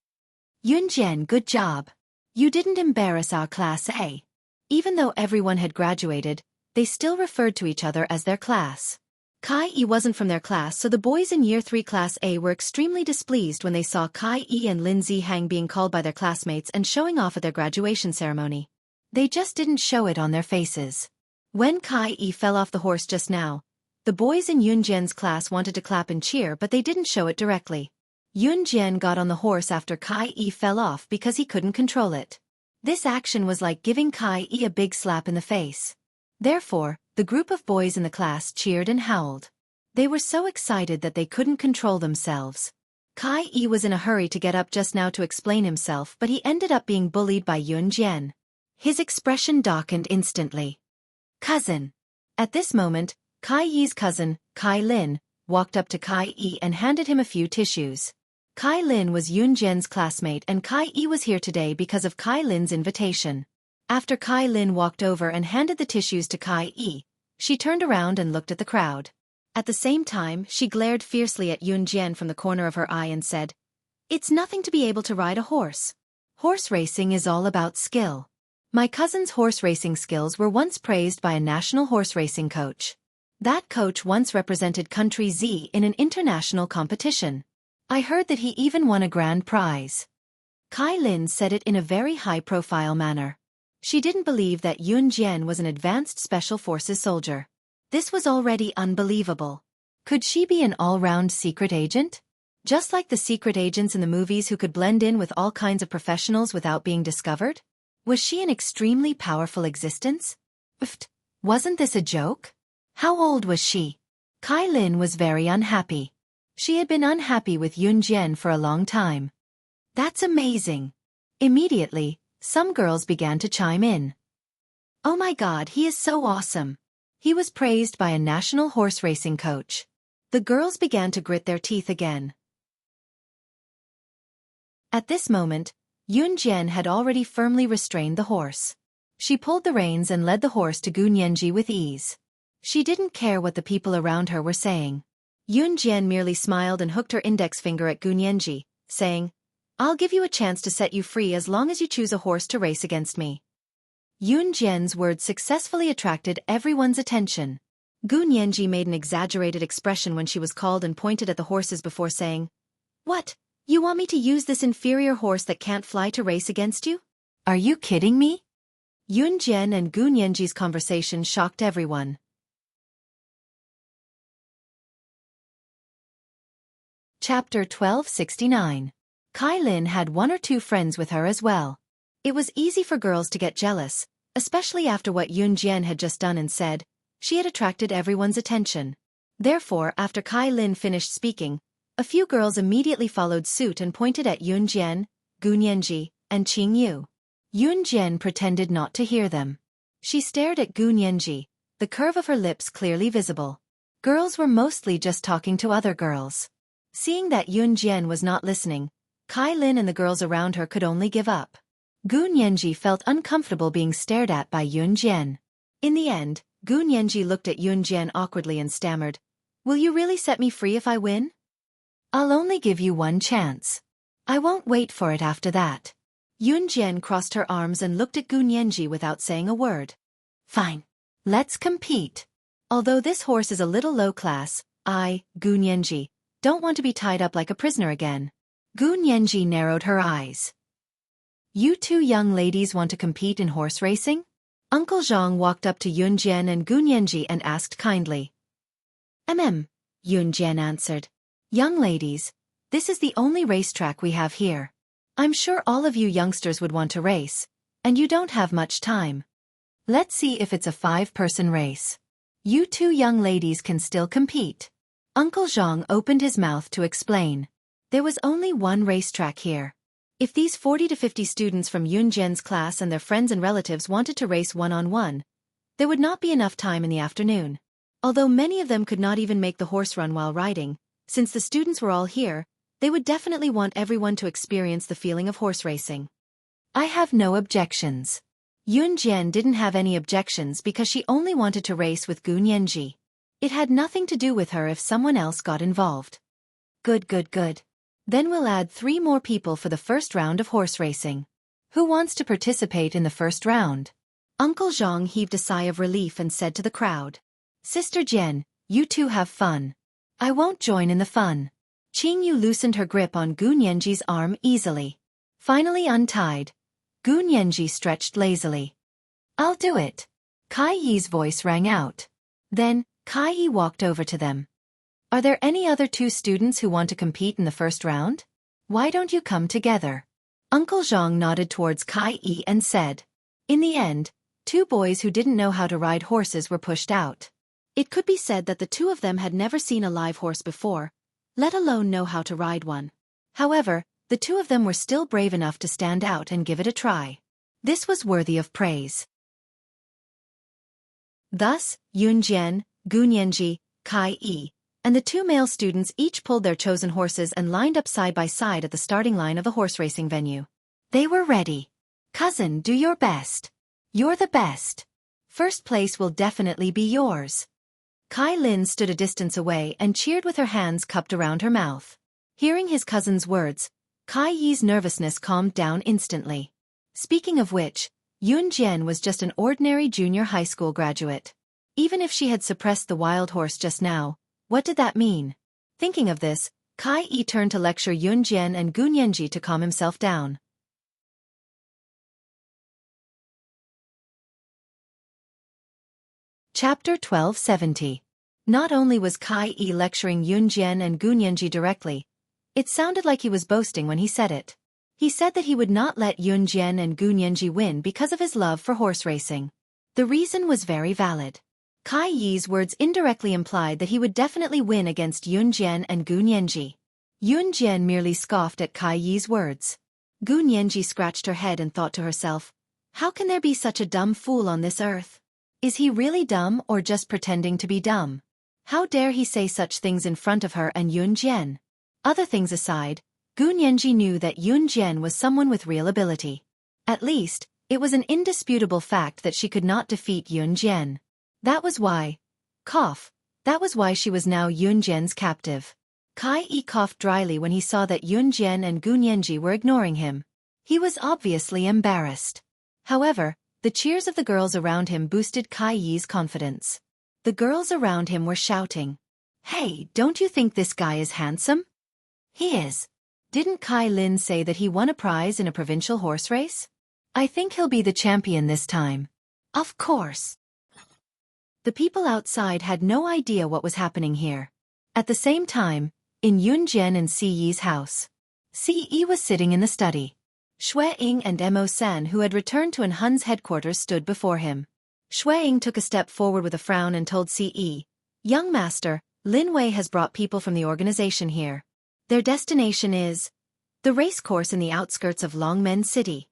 Yunjian, good job! You didn't embarrass our Class A." Even though everyone had graduated, they still referred to each other as their class. Kai wasn't from their class, so the boys in Year 3 Class A were extremely displeased when they saw Kai and Lin Zihang being called by their classmates and showing off at their graduation ceremony. They just didn't show it on their faces. When Kai fell off the horse just now, the boys in Yunjian's class wanted to clap and cheer, but they didn't show it directly. Yunjian got on the horse after Kai fell off because he couldn't control it. This action was like giving Kai a big slap in the face. Therefore, the group of boys in the class cheered and howled. They were so excited that they couldn't control themselves. Kai was in a hurry to get up just now to explain himself, but he ended up being bullied by Yunjian. His expression darkened instantly. "Cousin." At this moment, Kai's cousin, Kai Lin, walked up to Kai and handed him a few tissues. Kai Lin was Yunjian's classmate and Kai was here today because of Kai Lin's invitation. After Kai Lin walked over and handed the tissues to Kai she turned around and looked at the crowd. At the same time, she glared fiercely at Yunjian from the corner of her eye and said, "It's nothing to be able to ride a horse. Horse racing is all about skill. My cousin's horse racing skills were once praised by a national horse racing coach. That coach once represented Country Z in an international competition. I heard that he even won a grand prize." Kai Lin said it in a very high-profile manner. She didn't believe that Yunjian was an advanced special forces soldier. This was already unbelievable. Could she be an all-round secret agent? Just like the secret agents in the movies who could blend in with all kinds of professionals without being discovered? Was she an extremely powerful existence? Wasn't this a joke? How old was she? Kai Lin was very unhappy. She had been unhappy with Yunjian for a long time. "That's amazing. Immediately, some girls began to chime in. "Oh my God, he is so awesome. He was praised by a national horse racing coach." The girls began to grit their teeth again. At this moment, Yunjian had already firmly restrained the horse. She pulled the reins and led the horse to Gunyanji with ease. She didn't care what the people around her were saying. Yunjian merely smiled and hooked her index finger at Gunyanji, saying, "I'll give you a chance to set you free as long as you choose a horse to race against me." Yunjian's words successfully attracted everyone's attention. Gunyanji made an exaggerated expression when she was called and pointed at the horses before saying, "What? You want me to use this inferior horse that can't fly to race against you? Are you kidding me?" Yunjian and Gunyanji's conversation shocked everyone. Chapter 1269. Kai Lin had one or two friends with her as well. It was easy for girls to get jealous, especially after what Yunjian had just done and said. She had attracted everyone's attention. Therefore, after Kai Lin finished speaking, a few girls immediately followed suit and pointed at Yunjian, Gunyanji, and Qingyu. Yunjian pretended not to hear them. She stared at Gunyanji, the curve of her lips clearly visible. Girls were mostly just talking to other girls. Seeing that Yunjian was not listening, Kai Lin and the girls around her could only give up. Gunyanji felt uncomfortable being stared at by Yunjian. In the end, Gunyanji looked at Yunjian awkwardly and stammered, "Will you really set me free if I win? I'll only give you one chance. I won't wait for it after that." Yunjian crossed her arms and looked at Gunyanji without saying a word. "Fine. Let's compete. Although this horse is a little low class, Gunyanji, don't want to be tied up like a prisoner again." Gunyanji narrowed her eyes. "You two young ladies want to compete in horse racing?" Uncle Zhang walked up to Yunjian and Gunyanji and asked kindly. Yunjian answered. "Young ladies, this is the only racetrack we have here. I'm sure all of you youngsters would want to race, and you don't have much time. Let's see if it's a 5-person race. You two young ladies can still compete." Uncle Zhang opened his mouth to explain. There was only one racetrack here. If these 40 to 50 students from Yunjian's class and their friends and relatives wanted to race one-on-one, there would not be enough time in the afternoon. Although many of them could not even make the horse run while riding, since the students were all here, they would definitely want everyone to experience the feeling of horse racing. "I have no objections." Yunjian didn't have any objections because she only wanted to race with Gunyanji. It had nothing to do with her if someone else got involved. Good. Then we'll add 3 more people for the first round of horse racing. Who wants to participate in the first round? Uncle Zhang heaved a sigh of relief and said to the crowd. "Sister Jian, you two have fun. I won't join in the fun." Qingyu loosened her grip on Gunyanji's arm easily. Finally untied, Gunyanji stretched lazily. "I'll do it." Kai Yi's voice rang out. Then, Kai Yi walked over to them. "Are there any other 2 students who want to compete in the first round? Why don't you come together?" Uncle Zhang nodded towards Kai Yi and said. In the end, 2 boys who didn't know how to ride horses were pushed out. It could be said that the 2 of them had never seen a live horse before, let alone know how to ride one. However, the 2 of them were still brave enough to stand out and give it a try. This was worthy of praise. Thus, Yunjian, Gunyanji, Kai Yi, and the 2 male students each pulled their chosen horses and lined up side by side at the starting line of the horse racing venue. They were ready. "Cousin, do your best. You're the best. First place will definitely be yours." Kai Lin stood a distance away and cheered with her hands cupped around her mouth. Hearing his cousin's words, Kai Yi's nervousness calmed down instantly. Speaking of which, Yunjian was just an ordinary junior high school graduate. Even if she had suppressed the wild horse just now, what did that mean? Thinking of this, Kai Yi turned to lecture Yunjian and Gunyanji to calm himself down. Chapter 1270. Not only was Kai Yi lecturing Yunjian and Gunyanji directly, it sounded like he was boasting when he said it. He said that he would not let Yunjian and Gunyanji win because of his love for horse racing. The reason was very valid. Kai Yi's words indirectly implied that he would definitely win against Yunjian and Gunyanji. Yunjian merely scoffed at Kai Yi's words. Gu Nianji scratched her head and thought to herself, how can there be such a dumb fool on this earth? Is he really dumb or just pretending to be dumb? How dare he say such things in front of her and Yun Jian? Other things aside, Gu Nianji knew that Yun Jian was someone with real ability. At least, it was an indisputable fact that she could not defeat Yun Jian. That was why she was now Yun Jian's captive. Kai Yi coughed dryly when he saw that Yun Jian and Gu Nianji were ignoring him. He was obviously embarrassed. However, the cheers of the girls around him boosted Kai Yi's confidence. The girls around him were shouting, "Hey, don't you think this guy is handsome?" "He is. Didn't Kai Lin say that he won a prize in a provincial horse race? I think he'll be the champion this time." "Of course." The people outside had no idea what was happening here. At the same time, in Yun Jian and Si Yi's house, Si Yi was sitting in the study. Xueqi and Mo San, who had returned to An Hun's headquarters, stood before him. Xueqi took a step forward with a frown and told Si Yi, "Young master, Lin Wei has brought people from the organization here. Their destination is the racecourse in the outskirts of Longmen City."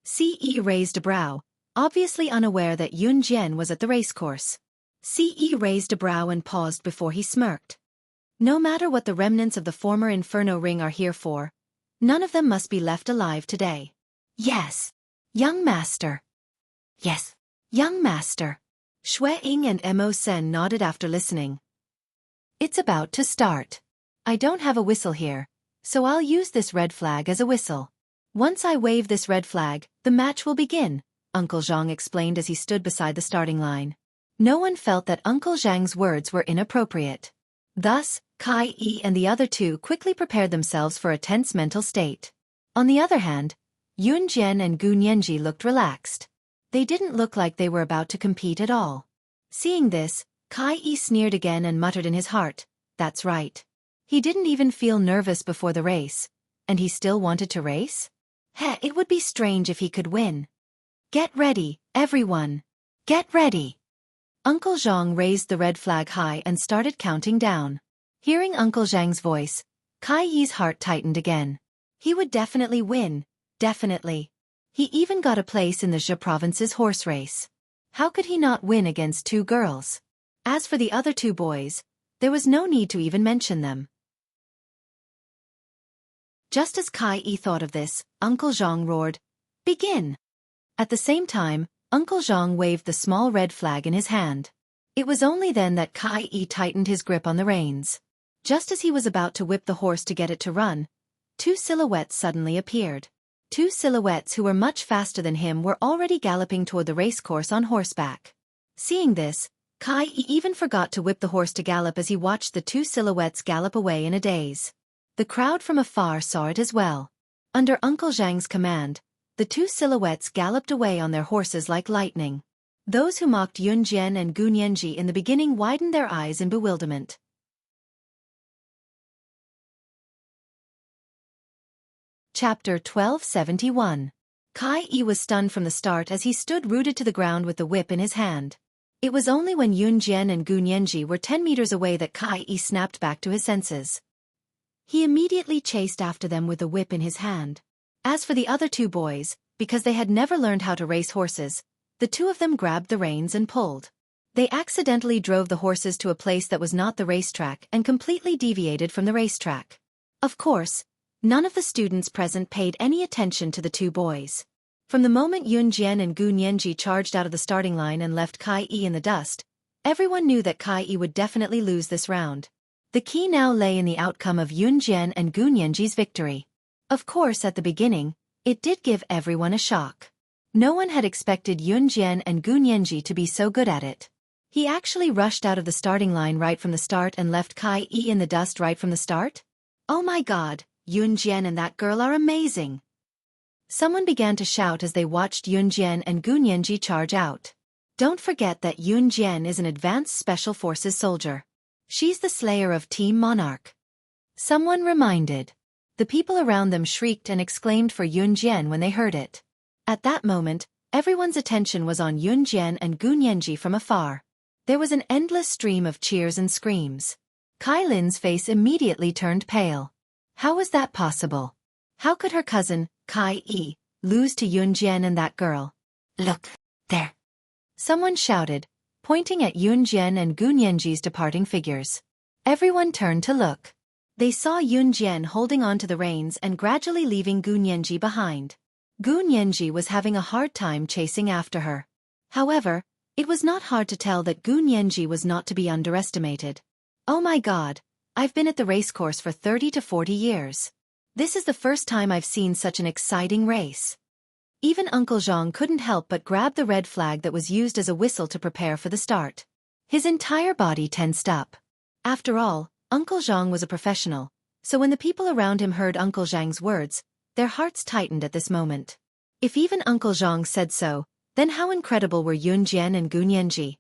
Si Yi raised a brow, obviously unaware that Yun Jian was at the racecourse. Si Yi raised a brow and paused before he smirked. "No matter what the remnants of the former Inferno Ring are here for, none of them must be left alive today." "Yes, young master." "Yes, young master." Xueqi and Mo Sen nodded after listening. "It's about to start. I don't have a whistle here, so I'll use this red flag as a whistle. Once I wave this red flag, the match will begin," Uncle Zhang explained as he stood beside the starting line. No one felt that Uncle Zhang's words were inappropriate. Thus, Kai Yi and the other two quickly prepared themselves for a tense mental state. On the other hand, Yun Jian and Gu Nianji looked relaxed. They didn't look like they were about to compete at all. Seeing this, Kai Yi sneered again and muttered in his heart, "That's right. He didn't even feel nervous before the race, and he still wanted to race? Heh, it would be strange if he could win. Get ready, everyone. Get ready." Uncle Zhang raised the red flag high and started counting down. Hearing Uncle Zhang's voice, Kai Yi's heart tightened again. He would definitely win, definitely. He even got a place in the Zhe province's horse race. How could he not win against two girls? As for the other two boys, there was no need to even mention them. Just as Kai Yi thought of this, Uncle Zhang roared, "Begin!" At the same time, Uncle Zhang waved the small red flag in his hand. It was only then that Kai Yi tightened his grip on the reins. Just as he was about to whip the horse to get it to run, two silhouettes suddenly appeared. Two silhouettes who were much faster than him were already galloping toward the racecourse on horseback. Seeing this, Kai Yi even forgot to whip the horse to gallop as he watched the two silhouettes gallop away in a daze. The crowd from afar saw it as well. Under Uncle Zhang's command, the two silhouettes galloped away on their horses like lightning. Those who mocked Yun Jian and Gu Nianji in the beginning widened their eyes in bewilderment. Chapter 1271. Kai Yi was stunned from the start as he stood rooted to the ground with the whip in his hand. It was only when Yun Jian and Gu Nianji were 10 meters away that Kai Yi snapped back to his senses. He immediately chased after them with the whip in his hand. As for the other two boys, because they had never learned how to race horses, the two of them grabbed the reins and pulled. They accidentally drove the horses to a place that was not the racetrack and completely deviated from the racetrack. Of course, none of the students present paid any attention to the two boys. From the moment Yun Jian and Gu Nianji charged out of the starting line and left Kai Yi in the dust, everyone knew that Kai Yi would definitely lose this round. The key now lay in the outcome of Yun Jian and Gu Nianji's victory. Of course, at the beginning, it did give everyone a shock. No one had expected Yun Jian and Gu Nianji to be so good at it. He actually rushed out of the starting line right from the start and left Kai Yi in the dust right from the start? Oh my god, Yun Jian and that girl are amazing! Someone began to shout as they watched Yun Jian and Gu Nianji charge out. Don't forget that Yun Jian is an advanced special forces soldier. She's the slayer of Team Monarch. Someone reminded. The people around them shrieked and exclaimed for Yun Jian when they heard it. At that moment, everyone's attention was on Yun Jian and Gu Nianji from afar. There was an endless stream of cheers and screams. Kai Lin's face immediately turned pale. How was that possible? How could her cousin, Kai Yi, lose to Yunjian and that girl. Look, there. Someone shouted, pointing at Yunjian and Gunyanji's departing figures. Everyone turned to look. They saw Yunjian holding on to the reins and gradually leaving Gunyanji behind. Gunyanji was having a hard time chasing after her. However, it was not hard to tell that Gunyanji was not to be underestimated. Oh my god, I've been at the racecourse for 30 to 40 years. This is the first time I've seen such an exciting race. Even Uncle Zhang couldn't help but grab the red flag that was used as a whistle to prepare for the start. His entire body tensed up. After all, Uncle Zhang was a professional, so when the people around him heard Uncle Zhang's words, their hearts tightened at this moment. If even Uncle Zhang said so, then how incredible were Yunjian and Gunyanji?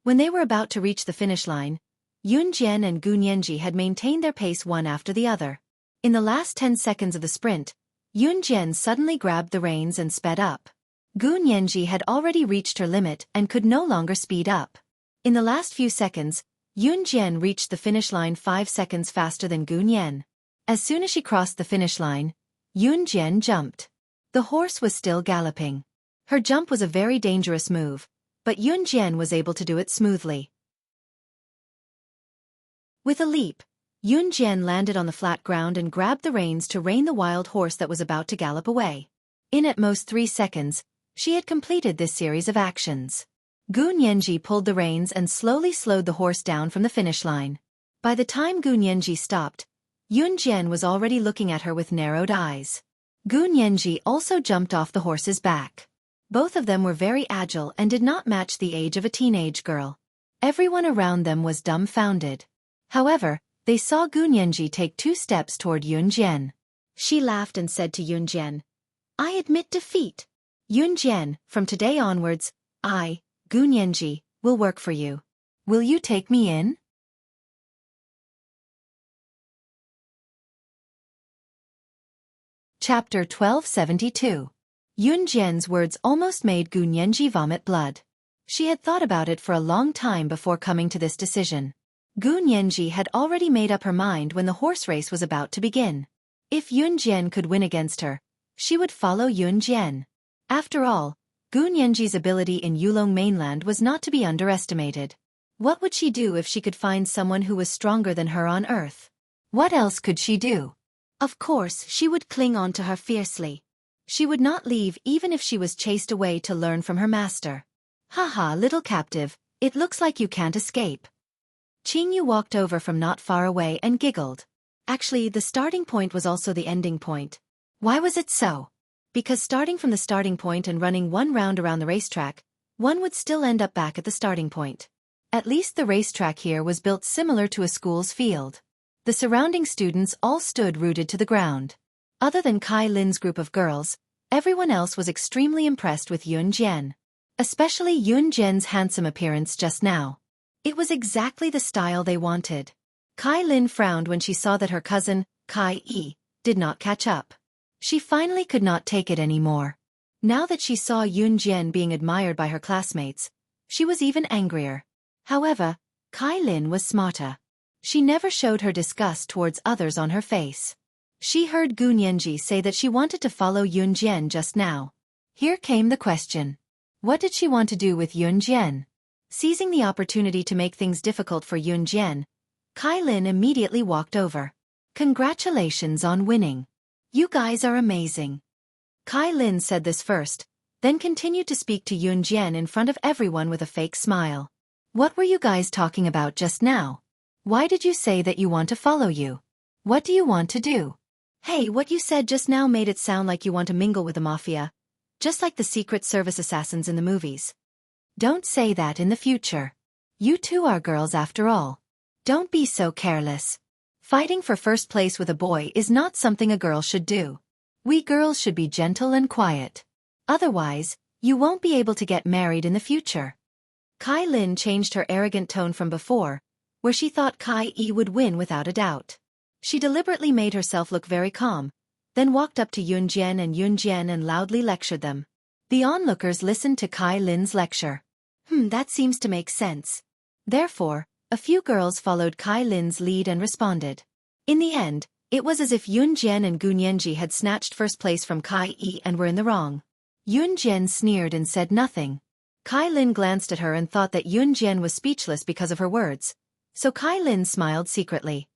When they were about to reach the finish line, Yunjian and Gunyanji had maintained their pace one after the other. In the last 10 seconds of the sprint, Yunjian suddenly grabbed the reins and sped up. Gunyanji had already reached her limit and could no longer speed up. In the last few seconds, Yunjian reached the finish line 5 seconds faster than Gunyan. As soon as she crossed the finish line, Yunjian jumped. The horse was still galloping. Her jump was a very dangerous move, but Yunjian was able to do it smoothly. With a leap, Yunjian landed on the flat ground and grabbed the reins to rein the wild horse that was about to gallop away. In at most 3 seconds, she had completed this series of actions. Gunyanji pulled the reins and slowly slowed the horse down from the finish line. By the time Gunyanji stopped, Yunjian was already looking at her with narrowed eyes. Gunyanji also jumped off the horse's back. Both of them were very agile and did not match the age of a teenage girl. Everyone around them was dumbfounded. However, they saw Gunyanji take 2 steps toward Yunjian. She laughed and said to Yunjian, "I admit defeat. Yunjian, from today onwards, I, Gunyanji, will work for you. Will you take me in?" Chapter 1272. Yunjian's words almost made Gunyanji vomit blood. She had thought about it for a long time before coming to this decision. Gunyanji had already made up her mind when the horse race was about to begin. If Yunjian could win against her, she would follow Yunjian. After all, Gunyanji's ability in Yulong mainland was not to be underestimated. What would she do if she could find someone who was stronger than her on Earth? What else could she do? Of course, she would cling on to her fiercely. She would not leave even if she was chased away to learn from her master. Haha, little captive, it looks like you can't escape. Qingyu walked over from not far away and giggled. Actually, the starting point was also the ending point. Why was it so? Because starting from the starting point and running 1 round around the racetrack, one would still end up back at the starting point. At least the racetrack here was built similar to a school's field. The surrounding students all stood rooted to the ground. Other than Kai Lin's group of girls, everyone else was extremely impressed with Yunjian. Especially Yunjian's handsome appearance just now. It was exactly the style they wanted. Kai Lin frowned when she saw that her cousin, Kai Yi, did not catch up. She finally could not take it anymore. Now that she saw Yunjian being admired by her classmates, she was even angrier. However, Kai Lin was smarter. She never showed her disgust towards others on her face. She heard Gunyanji say that she wanted to follow Yunjian just now. Here came the question. What did she want to do with Yunjian? Seizing the opportunity to make things difficult for Yunjian, Kai Lin immediately walked over. Congratulations on winning. You guys are amazing. Kai Lin said this first, then continued to speak to Yunjian in front of everyone with a fake smile. What were you guys talking about just now? Why did you say that you want to follow you? What do you want to do? Hey, what you said just now made it sound like you want to mingle with the mafia, just like the Secret Service assassins in the movies. Don't say that in the future. You two are girls after all. Don't be so careless. Fighting for first place with a boy is not something a girl should do. We girls should be gentle and quiet. Otherwise, you won't be able to get married in the future. Kai Lin changed her arrogant tone from before, where she thought Kai Yi would win without a doubt. She deliberately made herself look very calm, then walked up to Yunjian and loudly lectured them. The onlookers listened to Kai Lin's lecture. That seems to make sense. Therefore, a few girls followed Kai Lin's lead and responded. In the end, It was as if Yun Jian and Gu Nianji had snatched first place from Kai Yi and were in the wrong. Yun Jian sneered and said nothing. Kai Lin glanced at her and thought that Yun Jian was speechless because of her words. So Kai Lin smiled secretly.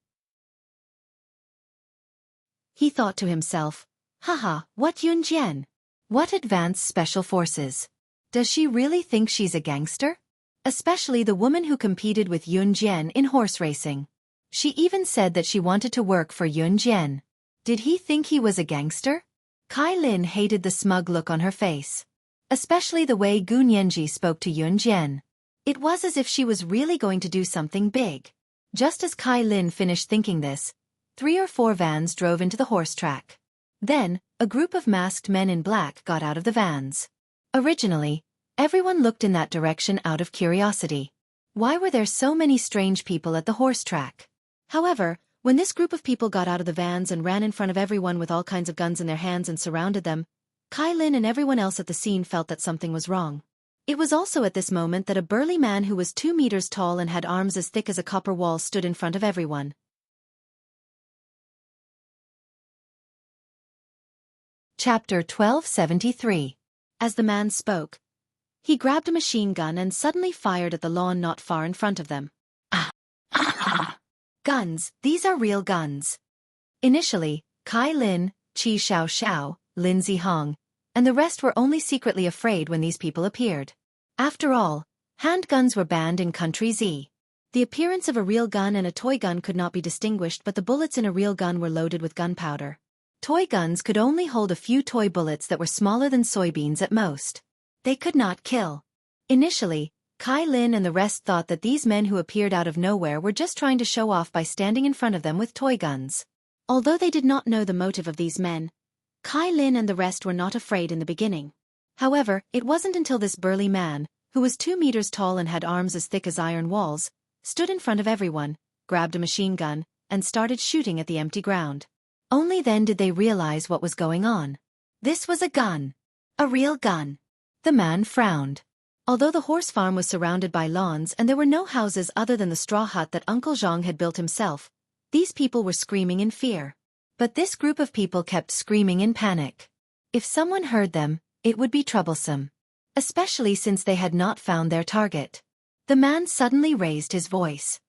He thought to himself, haha, what Yun Jian? What advanced special forces? Does she really think she's a gangster? Especially the woman who competed with Yun Jian in horse racing. She even said that she wanted to work for Yun Jian. Did he think he was a gangster? Kai Lin hated the smug look on her face. Especially the way Gu Nianji spoke to Yun Jian. It was as if she was really going to do something big. Just as Kai Lin finished thinking this, 3 or 4 vans drove into the horse track. Then, a group of masked men in black got out of the vans. Originally, everyone looked in that direction out of curiosity. Why were there so many strange people at the horse track? However, when this group of people got out of the vans and ran in front of everyone with all kinds of guns in their hands and surrounded them, Kai Lin and everyone else at the scene felt that something was wrong. It was also at this moment that a burly man who was 2 meters tall and had arms as thick as a copper wall stood in front of everyone. Chapter 1273. As the man spoke, he grabbed a machine gun and suddenly fired at the lawn not far in front of them. Guns, these are real guns. Initially, Kai Lin, Qi Xiao, Lin Zihong, and the rest were only secretly afraid when these people appeared. After all, handguns were banned in Country Z. The appearance of a real gun and a toy gun could not be distinguished, but the bullets in a real gun were loaded with gunpowder. Toy guns could only hold a few toy bullets that were smaller than soybeans at most. They could not kill. Initially, Kai Lin and the rest thought that these men who appeared out of nowhere were just trying to show off by standing in front of them with toy guns. Although they did not know the motive of these men, Kai Lin and the rest were not afraid in the beginning. However, it wasn't until this burly man, who was 2 meters tall and had arms as thick as iron walls, stood in front of everyone, grabbed a machine gun, and started shooting at the empty ground. Only then did they realize what was going on. This was a gun. A real gun. The man frowned. Although the horse farm was surrounded by lawns and there were no houses other than the straw hut that Uncle Zhang had built himself, these people were screaming in fear. But this group of people kept screaming in panic. If someone heard them, it would be troublesome. Especially since they had not found their target. The man suddenly raised his voice.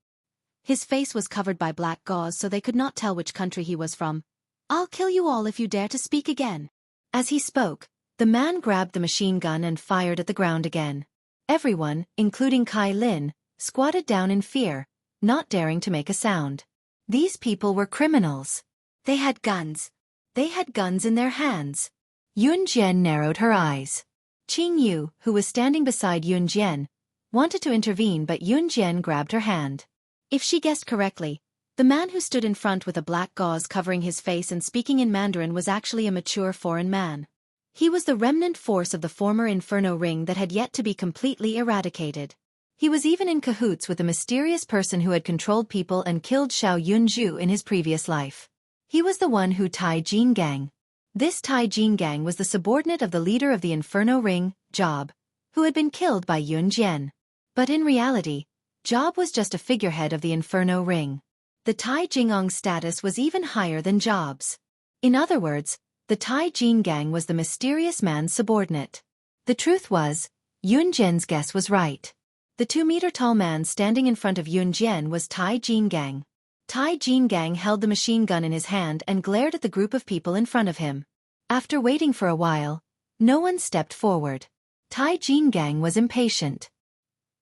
His face was covered by black gauze so they could not tell which country he was from. I'll kill you all if you dare to speak again. As he spoke, the man grabbed the machine gun and fired at the ground again. Everyone, including Kai Lin, squatted down in fear, not daring to make a sound. These people were criminals. They had guns. They had guns in their hands. Yun Jian narrowed her eyes. Qing Yu, who was standing beside Yun Jian, wanted to intervene, but Yun Jian grabbed her hand. If she guessed correctly, the man who stood in front with a black gauze covering his face and speaking in Mandarin was actually a mature foreign man. He was the remnant force of the former Inferno Ring that had yet to be completely eradicated. He was even in cahoots with the mysterious person who had controlled people and killed Xiao Yunju in his previous life. He was the one who Tai Jin Gang. This Tai Jin Gang was the subordinate of the leader of the Inferno Ring, Job, who had been killed by Yun Jian. But in reality, Job was just a figurehead of the Inferno Ring. The Tai Jingong's status was even higher than Job's. In other words, the Tai Jin Gang was the mysterious man's subordinate. The truth was, Yun Jian's guess was right. The 2-meter-tall man standing in front of Yun Jian was Tai Jin Gang. Tai Jin Gang held the machine gun in his hand and glared at the group of people in front of him. After waiting for a while, no one stepped forward. Tai Jin Gang was impatient.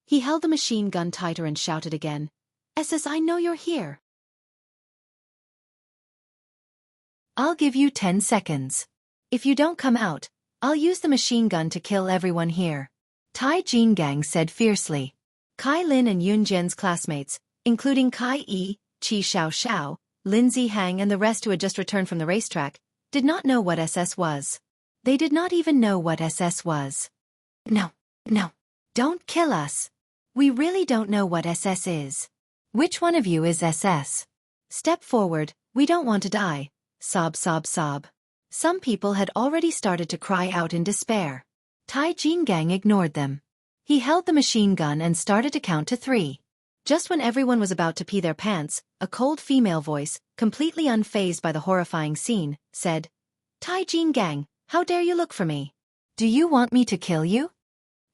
He held the machine gun tighter and shouted again, "SS, I know you're here. I'll give you 10 seconds. If you don't come out, I'll use the machine gun to kill everyone here." Tai Jin Gang said fiercely. Kai Lin and Yun Jian's classmates, including Kai Yi, Qi Xiao, Lin Zihang and the rest who had just returned from the racetrack, did not know what SS was. They did not even know what SS was. No, don't kill us. We really don't know what SS is. Which one of you is SS? Step forward, we don't want to die. Sob, sob, sob. Some people had already started to cry out in despair. Tai Jin Gang ignored them. He held the machine gun and started to count to 3. Just when everyone was about to pee their pants, a cold female voice, completely unfazed by the horrifying scene, said, "Tai Jin Gang, how dare you look for me? Do you want me to kill you?"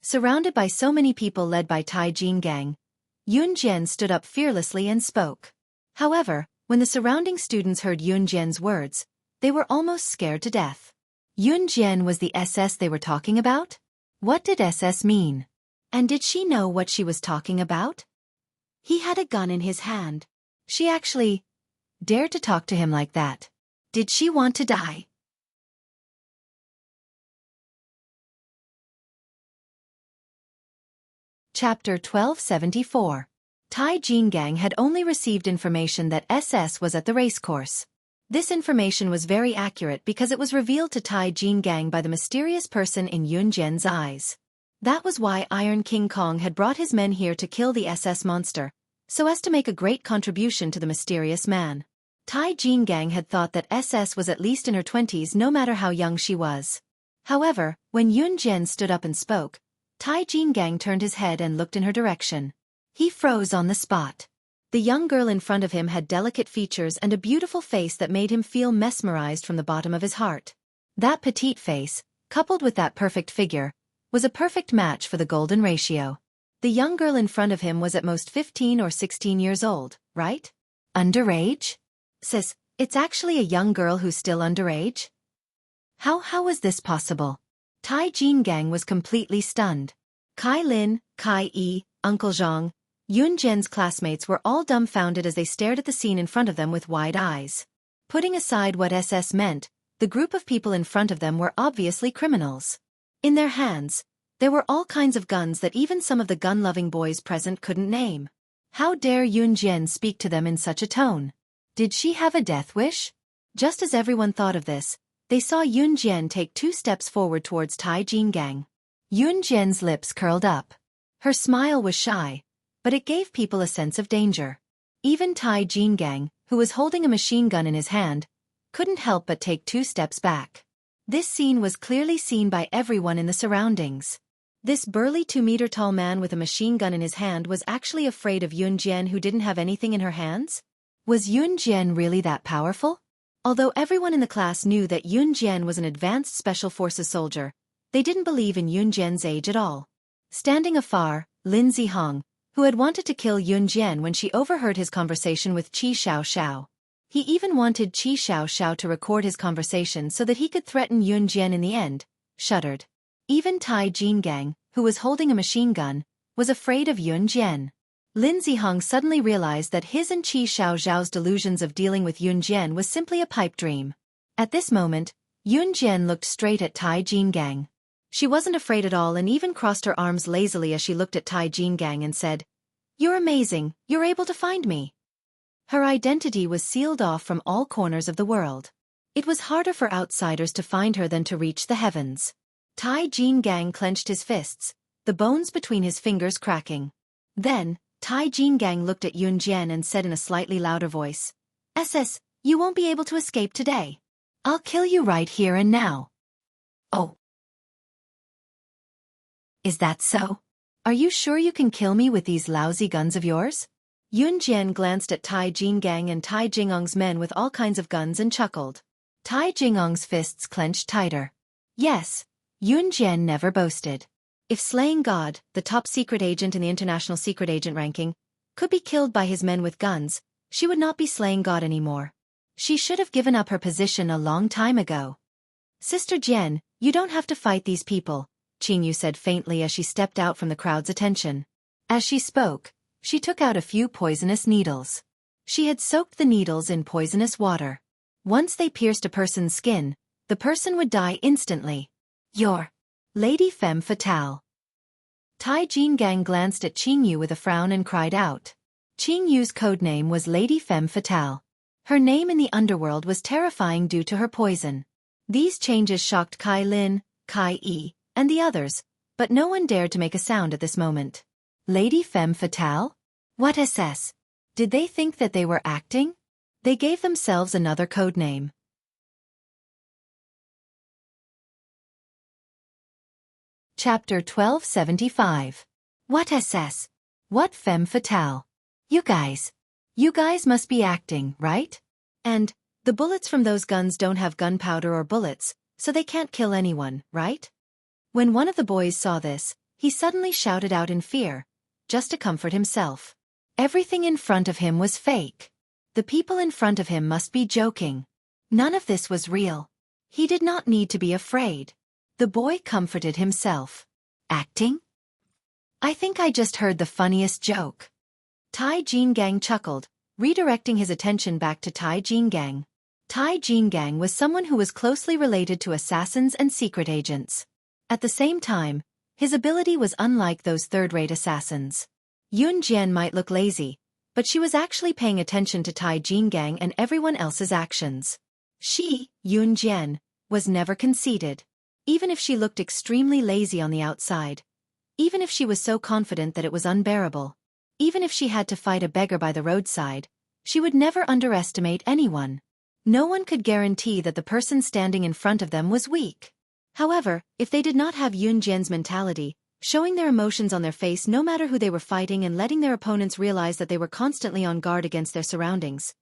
Surrounded by so many people led by Tai Jin Gang, Yun Jian stood up fearlessly and spoke. However, when the surrounding students heard Yun Jian's words, they were almost scared to death. Yun Jian was the SS they were talking about? What did SS mean? And did she know what she was talking about? He had a gun in his hand. She actually dared to talk to him like that. Did she want to die? Chapter 1274. Tai Jin Gang had only received information that SS was at the racecourse. This information was very accurate because it was revealed to Tai Jin Gang by the mysterious person in Yun Jian's eyes. That was why Iron King Kong had brought his men here to kill the SS monster, so as to make a great contribution to the mysterious man. Tai Jin Gang had thought that SS was at least in her 20s no matter how young she was. However, when Yun Jian stood up and spoke, Tai Jin Gang turned his head and looked in her direction. He froze on the spot. The young girl in front of him had delicate features and a beautiful face that made him feel mesmerized from the bottom of his heart. That petite face, coupled with that perfect figure, was a perfect match for the golden ratio. The young girl in front of him was at most 15 or 16 years old, right? Underage? Sis, it's actually a young girl who's still underage? How was this possible? Tai Jin Gang was completely stunned. Kai Lin, Kai Yi, Uncle Zhang, Yun Jian's classmates were all dumbfounded as they stared at the scene in front of them with wide eyes. Putting aside what SS meant, the group of people in front of them were obviously criminals. In their hands, there were all kinds of guns that even some of the gun-loving boys present couldn't name. How dare Yun Jian speak to them in such a tone? Did she have a death wish? Just as everyone thought of this, they saw Yun Jian take 2 steps forward towards Tai Jin Gang. Yun Jian's lips curled up. Her smile was shy, but it gave people a sense of danger. Even Tai Jin Gang, who was holding a machine gun in his hand, couldn't help but take 2 steps back. This scene was clearly seen by everyone in the surroundings. This burly 2-meter-tall man with a machine gun in his hand was actually afraid of Yun Jian, who didn't have anything in her hands? Was Yun Jian really that powerful? Although everyone in the class knew that Yun Jian was an advanced special forces soldier, they didn't believe in Yun Jian's age at all. Standing afar, Lin Zihong, who had wanted to kill Yun Jian when she overheard his conversation with Qi Xiao. He even wanted Qi Xiao to record his conversation so that he could threaten Yun Jian in the end, shuddered. Even Tai Jin Gang, who was holding a machine gun, was afraid of Yun Jian. Lin Zihong suddenly realized that his and Qi Xiao's delusions of dealing with Yun Jian was simply a pipe dream. At this moment, Yun Jian looked straight at Tai Jin Gang. She wasn't afraid at all and even crossed her arms lazily as she looked at Tai Jin Gang and said, "You're amazing, you're able to find me." Her identity was sealed off from all corners of the world. It was harder for outsiders to find her than to reach the heavens. Tai Jin Gang clenched his fists, the bones between his fingers cracking. Then, Tai Jin Gang looked at Yun Jian and said in a slightly louder voice, "SS, you won't be able to escape today. I'll kill you right here and now." "Oh. Is that so? Are you sure you can kill me with these lousy guns of yours?" Yun Jian glanced at Tai Jin Gang and Tai Jingong's men with all kinds of guns and chuckled. Tai Jingong's fists clenched tighter. Yes, Yun Jian never boasted. If slaying God, the top secret agent in the international secret agent ranking, could be killed by his men with guns, she would not be slaying God anymore. She should have given up her position a long time ago. "Sister Jian, you don't have to fight these people," Qingyu said faintly as she stepped out from the crowd's attention. As she spoke, she took out a few poisonous needles. She had soaked the needles in poisonous water. Once they pierced a person's skin, the person would die instantly. "You're Lady Femme Fatale." Tai Jin Gang glanced at Qingyu with a frown and cried out. Qingyu's codename was Lady Femme Fatale. Her name in the underworld was terrifying due to her poison. These changes shocked Kai Lin, Kai Yi, and the others, but no one dared to make a sound at this moment. Lady Femme Fatale? What SS? Did they think that they were acting? They gave themselves another codename. Chapter 1275. What SS? What Femme Fatale? You guys must be acting, right? And the bullets from those guns don't have gunpowder or bullets, so they can't kill anyone, right? When one of the boys saw this, he suddenly shouted out in fear, just to comfort himself. Everything in front of him was fake. The people in front of him must be joking. None of this was real. He did not need to be afraid. The boy comforted himself. Acting? I think I just heard the funniest joke. Tai Jingang chuckled, redirecting his attention back to Tai Jingang. Tai Jingang was someone who was closely related to assassins and secret agents. At the same time, his ability was unlike those third-rate assassins. Yun Jian might look lazy, but she was actually paying attention to Tai Jingang and everyone else's actions. She, Yun Jian, was never conceited. Even if she looked extremely lazy on the outside. Even if she was so confident that it was unbearable. Even if she had to fight a beggar by the roadside, she would never underestimate anyone. No one could guarantee that the person standing in front of them was weak. However, if they did not have Yun Jian's mentality, showing their emotions on their face no matter who they were fighting and letting their opponents realize that they were constantly on guard against their surroundings,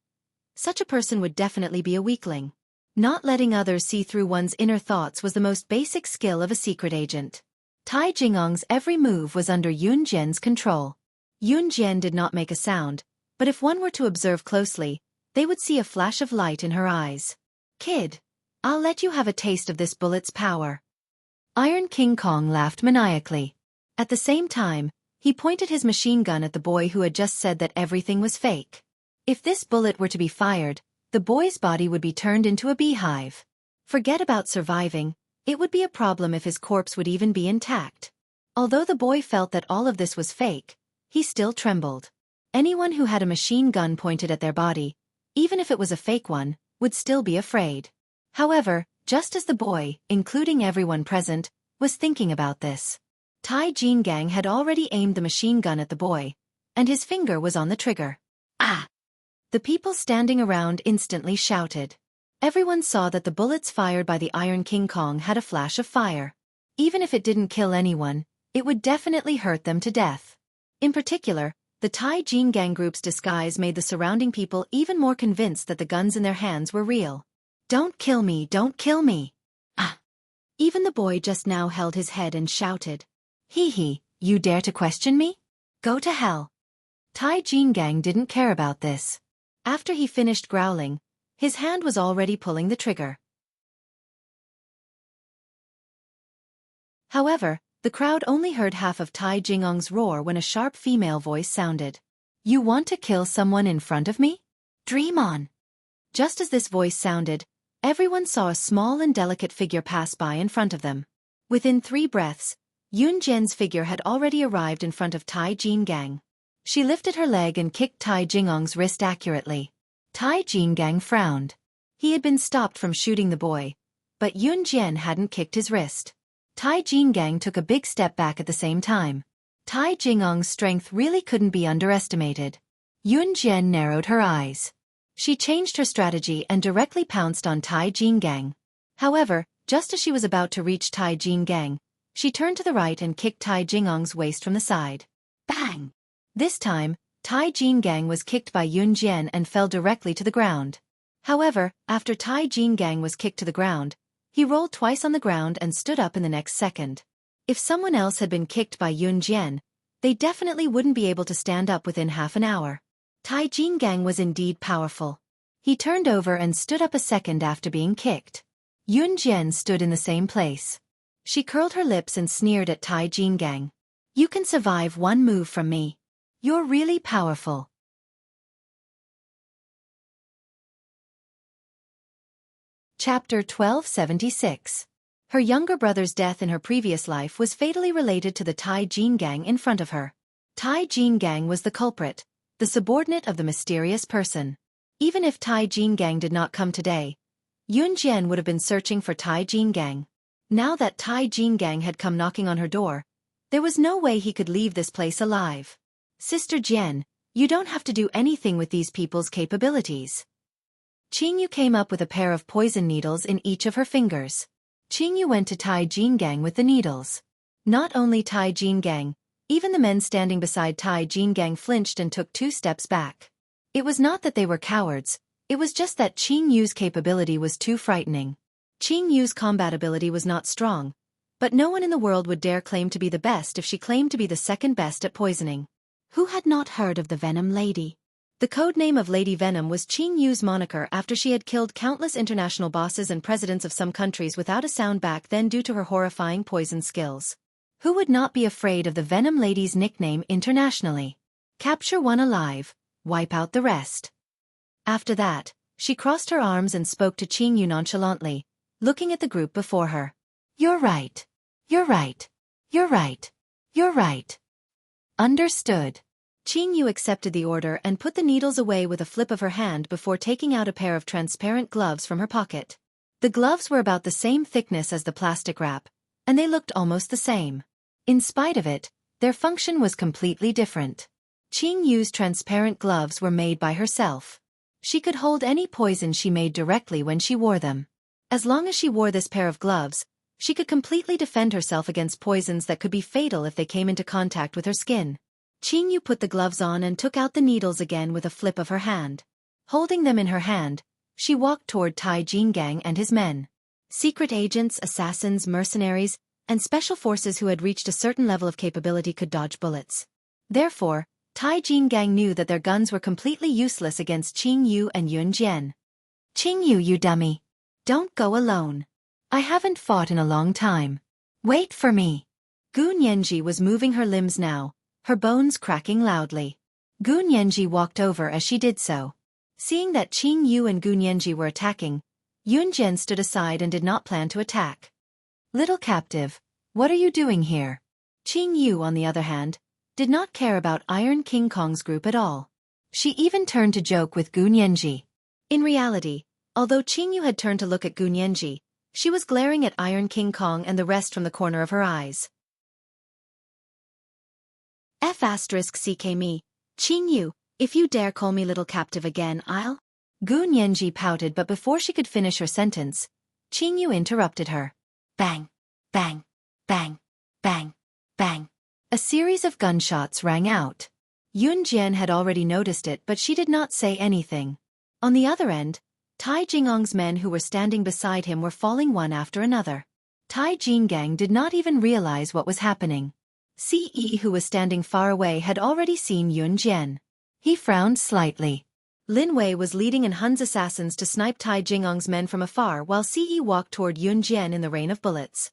such a person would definitely be a weakling. Not letting others see through one's inner thoughts was the most basic skill of a secret agent. Tai Jingong's every move was under Yun Jian's control. Yun Jian did not make a sound, but if one were to observe closely, they would see a flash of light in her eyes. Kid, I'll let you have a taste of this bullet's power. Iron King Kong laughed maniacally. At the same time, he pointed his machine gun at the boy who had just said that everything was fake. If this bullet were to be fired, the boy's body would be turned into a beehive. Forget about surviving, it would be a problem if his corpse would even be intact. Although the boy felt that all of this was fake, he still trembled. Anyone who had a machine gun pointed at their body, even if it was a fake one, would still be afraid. However, just as the boy, including everyone present, was thinking about this, Tai Jingang had already aimed the machine gun at the boy, and his finger was on the trigger. Ah! The people standing around instantly shouted. Everyone saw that the bullets fired by the Iron King Kong had a flash of fire. Even if it didn't kill anyone, it would definitely hurt them to death. In particular, the Tai Jingang group's disguise made the surrounding people even more convinced that the guns in their hands were real. Don't kill me, don't kill me. Ah! Even the boy just now held his head and shouted. Hee hee, you dare to question me? Go to hell. Tai Jingang didn't care about this. After he finished growling, his hand was already pulling the trigger. However, the crowd only heard half of Tai Jingong's roar when a sharp female voice sounded. You want to kill someone in front of me? Dream on. Just as this voice sounded, everyone saw a small and delicate figure pass by in front of them. Within 3 breaths, Yun Jian's figure had already arrived in front of Tai Jingang. She lifted her leg and kicked Tai Jingong's wrist accurately. Tai Jingang frowned. He had been stopped from shooting the boy, but Yun Jian hadn't kicked his wrist. Tai Jingang took a big step back at the same time. Tai Jingong's strength really couldn't be underestimated. Yun Jian narrowed her eyes. She changed her strategy and directly pounced on Tai Jingang. However, just as she was about to reach Tai Jingang, she turned to the right and kicked Tai Jingong's waist from the side. Bang! This time, Tai Jingang was kicked by Yun Jian and fell directly to the ground. However, after Tai Jingang was kicked to the ground, he rolled twice on the ground and stood up in the next second. If someone else had been kicked by Yun Jian, they definitely wouldn't be able to stand up within half an hour. Tai Jingang was indeed powerful. He turned over and stood up a second after being kicked. Yun Jian stood in the same place. She curled her lips and sneered at Tai Jingang. You can survive one move from me. You're really powerful. Chapter 1276. Her younger brother's death in her previous life was fatally related to the Tai Jingang in front of her. Tai Jingang was the culprit, the subordinate of the mysterious person. Even if Tai Jingang did not come today, Yun Jian would have been searching for Tai Jingang. Now that Tai Jingang had come knocking on her door, there was no way he could leave this place alive. Sister Jian, you don't have to do anything with these people's capabilities. Qingyu came up with a pair of poison needles in each of her fingers. Qingyu went to Tai Jingang with the needles. Not only Tai Jingang, Even the men standing beside Tai Jingang flinched and took 2 steps back. It was not that they were cowards, it was just that Qing Yu's capability was too frightening. Qing Yu's combat ability was not strong, but no one in the world would dare claim to be the best if she claimed to be the second best at poisoning. Who had not heard of the Venom Lady? The codename of Lady Venom was Qing Yu's moniker after she had killed countless international bosses and presidents of some countries without a sound back then due to her horrifying poison skills. Who would not be afraid of the Venom Lady's nickname internationally? Capture one alive, wipe out the rest. After that, she crossed her arms and spoke to Qing Yu nonchalantly, looking at the group before her. You're right. You're right. You're right. You're right. Understood. Qing Yu accepted the order and put the needles away with a flip of her hand before taking out a pair of transparent gloves from her pocket. The gloves were about the same thickness as the plastic wrap, and they looked almost the same. In spite of it, their function was completely different. Qing Yu's transparent gloves were made by herself. She could hold any poison she made directly when she wore them. As long as she wore this pair of gloves, she could completely defend herself against poisons that could be fatal if they came into contact with her skin. Qing Yu put the gloves on and took out the needles again with a flip of her hand. Holding them in her hand, she walked toward Tai Jingang and his men. Secret agents, assassins, mercenaries, and special forces who had reached a certain level of capability could dodge bullets. Therefore, Tai Jingang knew that their guns were completely useless against Qing Yu and Yun Jian. Qing Yu, you dummy. Don't go alone. I haven't fought in a long time. Wait for me. Gu Nianji was moving her limbs now, her bones cracking loudly. Gu Nianji walked over as she did so. Seeing that Qing Yu and Gu Nianji were attacking, Yun Jian stood aside and did not plan to attack. Little captive, what are you doing here? Qing Yu, on the other hand, did not care about Iron King Kong's group at all. She even turned to joke with Gu Nianji. In reality, although Qing Yu had turned to look at Gu Nianji, she was glaring at Iron King Kong and the rest from the corner of her eyes. F***ck me, Qing Yu, if you dare call me little captive again, I'll... Gu Nianji pouted, but before she could finish her sentence, Qing Yu interrupted her. Bang, bang, bang, bang, bang. A series of gunshots rang out. Yun Jian had already noticed it, but she did not say anything. On the other end, Tai Jingong's men who were standing beside him were falling one after another. Tai Jingang did not even realize what was happening. Ce, who was standing far away, had already seen Yun Jian. He frowned slightly. Lin Wei was leading in Hun's assassins to snipe Tai Jingong's men from afar while Ce walked toward Yun Jian in the rain of bullets.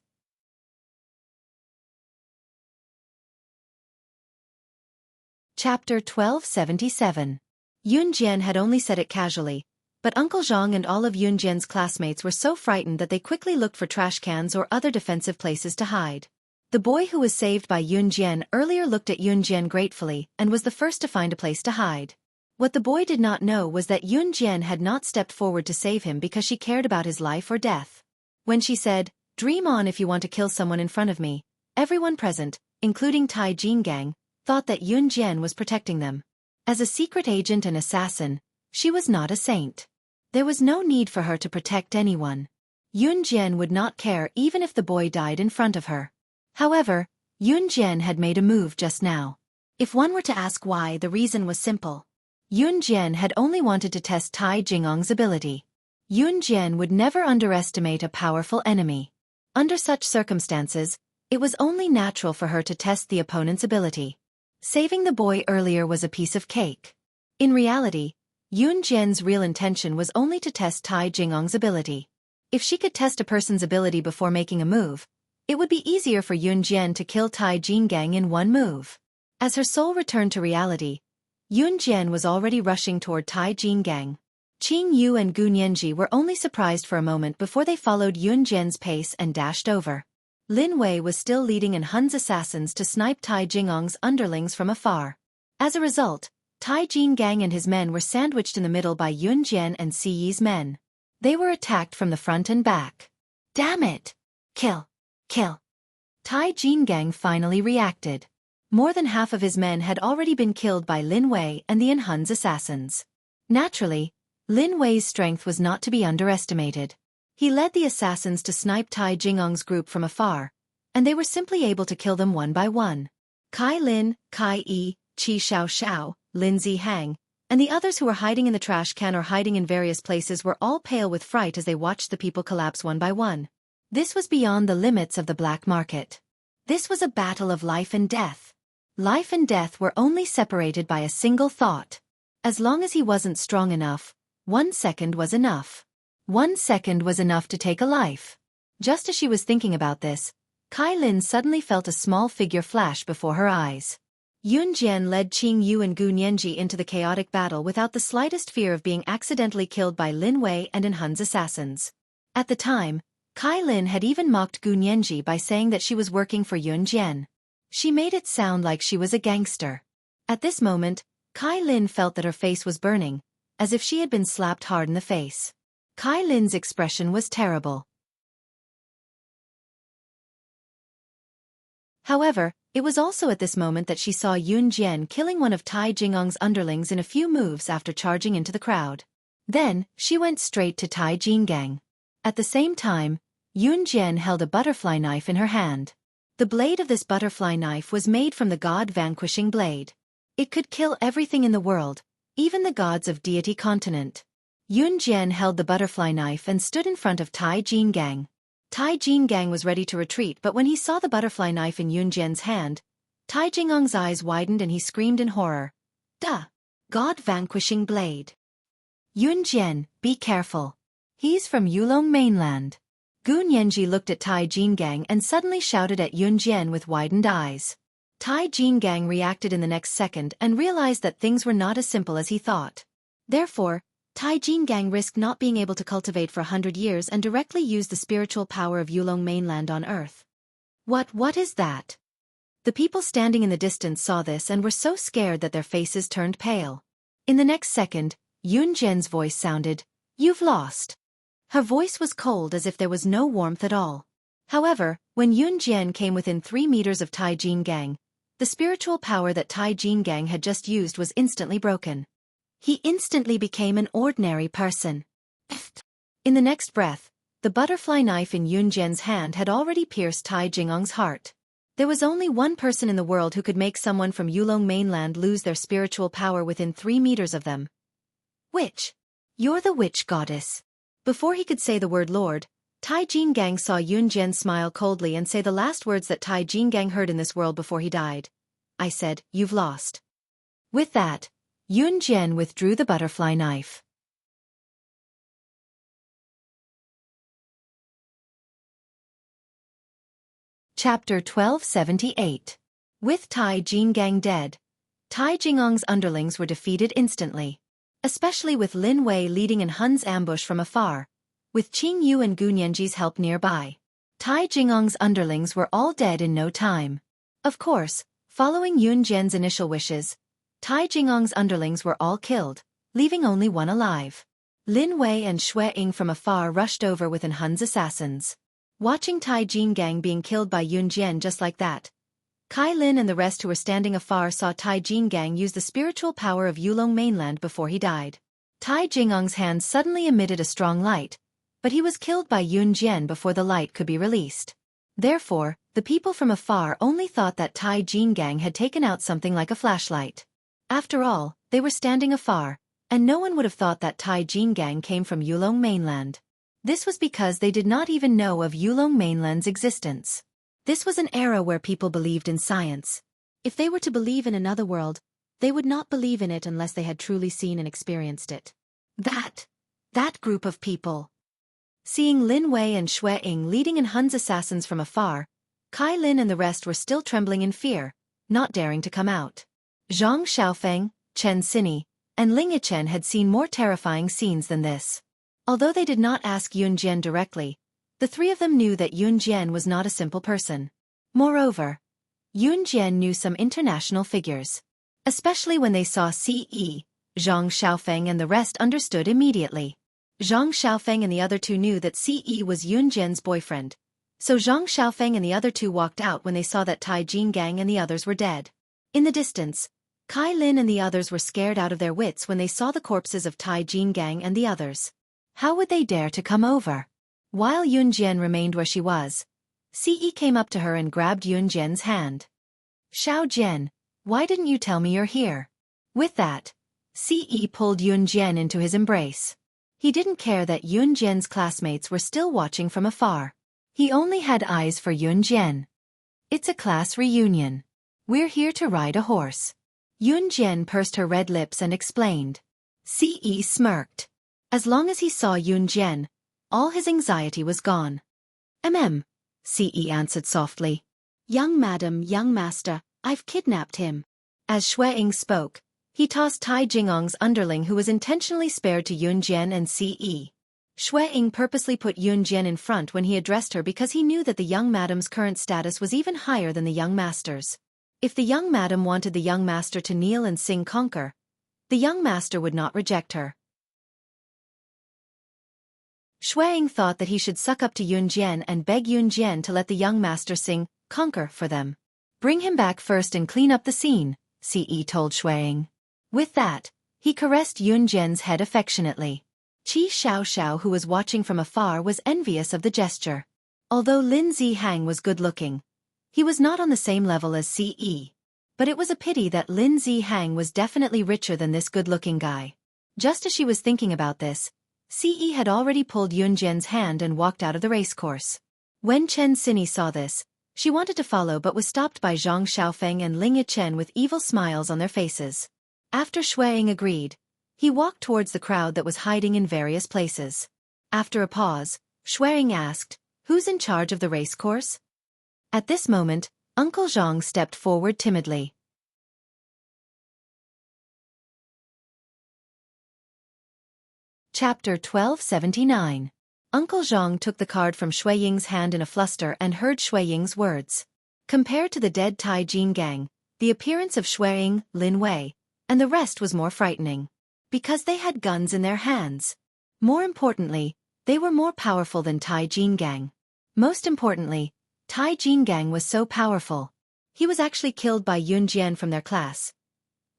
Chapter 1277. Yun Jian had only said it casually, but Uncle Zhang and all of Yun Jian's classmates were so frightened that they quickly looked for trash cans or other defensive places to hide. The boy who was saved by Yun Jian earlier looked at Yun Jian gratefully and was the first to find a place to hide. What the boy did not know was that Yun Jian had not stepped forward to save him because she cared about his life or death. When she said, "Dream on if you want to kill someone in front of me," everyone present, including Tai Jingang, thought that Yun Jian was protecting them. As a secret agent and assassin, she was not a saint. There was no need for her to protect anyone. Yun Jian would not care even if the boy died in front of her. However, Yun Jian had made a move just now. If one were to ask why, the reason was simple. Yun Jian had only wanted to test Tai Jingong's ability. Yun Jian would never underestimate a powerful enemy. Under such circumstances, it was only natural for her to test the opponent's ability. Saving the boy earlier was a piece of cake. In reality, Yun Jian's real intention was only to test Tai Jingong's ability. If she could test a person's ability before making a move, it would be easier for Yun Jian to kill Tai Jingang in one move. As her soul returned to reality, Yun Jian was already rushing toward Tai Jingang. Qing Yu and Gu Nianji were only surprised for a moment before they followed Yun Jian's pace and dashed over. Lin Wei was still leading in Hun's assassins to snipe Tai Jingong's underlings from afar. As a result, Tai Jingang and his men were sandwiched in the middle by Yun Jian and Ce's men. They were attacked from the front and back. Damn it! Kill! Kill! Tai Jingang finally reacted. More than half of his men had already been killed by Lin Wei and the Hun's assassins. Naturally, Lin Wei's strength was not to be underestimated. He led the assassins to snipe Tai Jingong's group from afar, and they were simply able to kill them one by one. Kai Lin, Kai Yi, Qi Xiao Xiao, Lin Zihang, and the others who were hiding in the trash can or hiding in various places were all pale with fright as they watched the people collapse one by one. This was beyond the limits of the black market. This was a battle of life and death. Life and death were only separated by a single thought. As long as he wasn't strong enough, 1 second was enough. 1 second was enough to take a life. Just as she was thinking about this, Kai Lin suddenly felt a small figure flash before her eyes. Yun Jian led Qing Yu and Gu Nianji into the chaotic battle without the slightest fear of being accidentally killed by Lin Wei and In Hun's assassins. At the time, Kai Lin had even mocked Gu Nianji by saying that she was working for Yun Jian. She made it sound like she was a gangster. At this moment, Kai Lin felt that her face was burning, as if she had been slapped hard in the face. Kai Lin's expression was terrible. However, it was also at this moment that she saw Yun Jian killing one of Tai Jingong's underlings in a few moves after charging into the crowd. Then, she went straight to Tai Jinggang. At the same time, Yun Jian held a butterfly knife in her hand. The blade of this butterfly knife was made from the god-vanquishing blade. It could kill everything in the world, even the gods of deity continent. Yun Jian held the butterfly knife and stood in front of Tai Jinggang. Tai Jinggang was ready to retreat, but when he saw the butterfly knife in Yun Jian's hand, Tai Jingong's eyes widened and he screamed in horror. Duh! God-vanquishing blade. Yun Jian, be careful. He's from Yulong mainland. Gu Nianji looked at Tai Jinggang and suddenly shouted at Yun Jian with widened eyes. Tai Jinggang reacted in the next second and realized that things were not as simple as he thought. Therefore, Tai Jinggang risked not being able to cultivate for 100 years and directly used the spiritual power of Yulong mainland on earth. What is that? The people standing in the distance saw this and were so scared that their faces turned pale. In the next second, Yun Jian's voice sounded, "You've lost." Her voice was cold as if there was no warmth at all. However, when Yun Jian came within 3 meters of Tai Jinggang, the spiritual power that Tai Jinggang had just used was instantly broken. He instantly became an ordinary person. In the next breath, the butterfly knife in Yun Jian's hand had already pierced Tai Jingong's heart. There was only one person in the world who could make someone from Yulong mainland lose their spiritual power within 3 meters of them. Witch. You're the witch goddess. Before he could say the word Lord, Tai Jinggang saw Yun Jian smile coldly and say the last words that Tai Jinggang heard in this world before he died. I said, "You've lost." With that, Yun Jian withdrew the butterfly knife. Chapter 1278. With Tai Jinggang dead, Tai Jingong's underlings were defeated instantly. Especially with Lin Wei leading In Hun's ambush from afar, with Qing Yu and Gu Nianji's help nearby. Tai Jingong's underlings were all dead in no time. Of course, following Yun Jian's initial wishes, Tai Jingong's underlings were all killed, leaving only one alive. Lin Wei and Xueqi from afar rushed over with In Hun's assassins. Watching Tai Jinggang being killed by Yun Jian just like that, Kai Lin and the rest who were standing afar saw Tai Jinggang use the spiritual power of Yulong mainland before he died. Tai Jingong's hand suddenly emitted a strong light, but he was killed by Yun Jian before the light could be released. Therefore, the people from afar only thought that Tai Jinggang had taken out something like a flashlight. After all, they were standing afar, and no one would have thought that Tai Jinggang came from Yulong mainland. This was because they did not even know of Yulong mainland's existence. This was an era where people believed in science. If they were to believe in another world, they would not believe in it unless they had truly seen and experienced it. That group of people. Seeing Lin Wei and Xueqi leading In Hun's assassins from afar, Kai Lin and the rest were still trembling in fear, not daring to come out. Zhang Xiaofeng, Chen Xinyi, and Ling Yichen had seen more terrifying scenes than this. Although they did not ask Yun Jian directly, the three of them knew that Yun Jian was not a simple person. Moreover, Yun Jian knew some international figures. Especially when they saw Ce, Zhang Xiaofeng and the rest understood immediately. Zhang Xiaofeng and the other two knew that Ce was Yun Jian's boyfriend. So Zhang Xiaofeng and the other two walked out when they saw that Tai Jinggang and the others were dead. In the distance, Kai Lin and the others were scared out of their wits when they saw the corpses of Tai Jinggang and the others. How would they dare to come over? While Yun Jian remained where she was, Ce came up to her and grabbed Yun Jian's hand. Xiao Jian, why didn't you tell me you're here? With that, Ce pulled Yun Jian into his embrace. He didn't care that Yun Jian's classmates were still watching from afar. He only had eyes for Yun Jian. It's a class reunion. We're here to ride a horse. Yun Jian pursed her red lips and explained. Ce smirked. As long as he saw Yun Jian, all his anxiety was gone. Ce answered softly. Young madam, young master, I've kidnapped him. As Xueqi spoke, he tossed Tai Jingong's underling who was intentionally spared to Yun Jian and Ce. Xueqi purposely put Yun Jian in front when he addressed her because he knew that the young madam's current status was even higher than the young master's. If the young madam wanted the young master to kneel and sing conquer, the young master would not reject her. Xueqi thought that he should suck up to Yun Jian and beg Yun Jian to let the young master sing conquer for them. Bring him back first and clean up the scene, Ce told Xueqi. With that, he caressed Yun Jian's head affectionately. Qi Xiaoxiao, who was watching from afar, was envious of the gesture. Although Lin Zihang was good-looking, he was not on the same level as Ce. But it was a pity that Lin Zihang was definitely richer than this good-looking guy. Just as she was thinking about this, Ce had already pulled Yun Jian's hand and walked out of the racecourse. When Chen Sini saw this, she wanted to follow but was stopped by Zhang Xiaofeng and Ling Yichen with evil smiles on their faces. After Xueqi agreed, he walked towards the crowd that was hiding in various places. After a pause, Xueqi asked, "Who's in charge of the racecourse?" At this moment, Uncle Zhang stepped forward timidly. Chapter 1279. Uncle Zhang took the card from Xueqing's hand in a fluster and heard Xueqing's words. Compared to the dead Tai Jin gang, the appearance of Xueqing, Lin Wei, and the rest was more frightening. Because they had guns in their hands. More importantly, they were more powerful than Tai Jin gang. Most importantly, Tai Jin gang was so powerful. He was actually killed by Yun Jian from their class.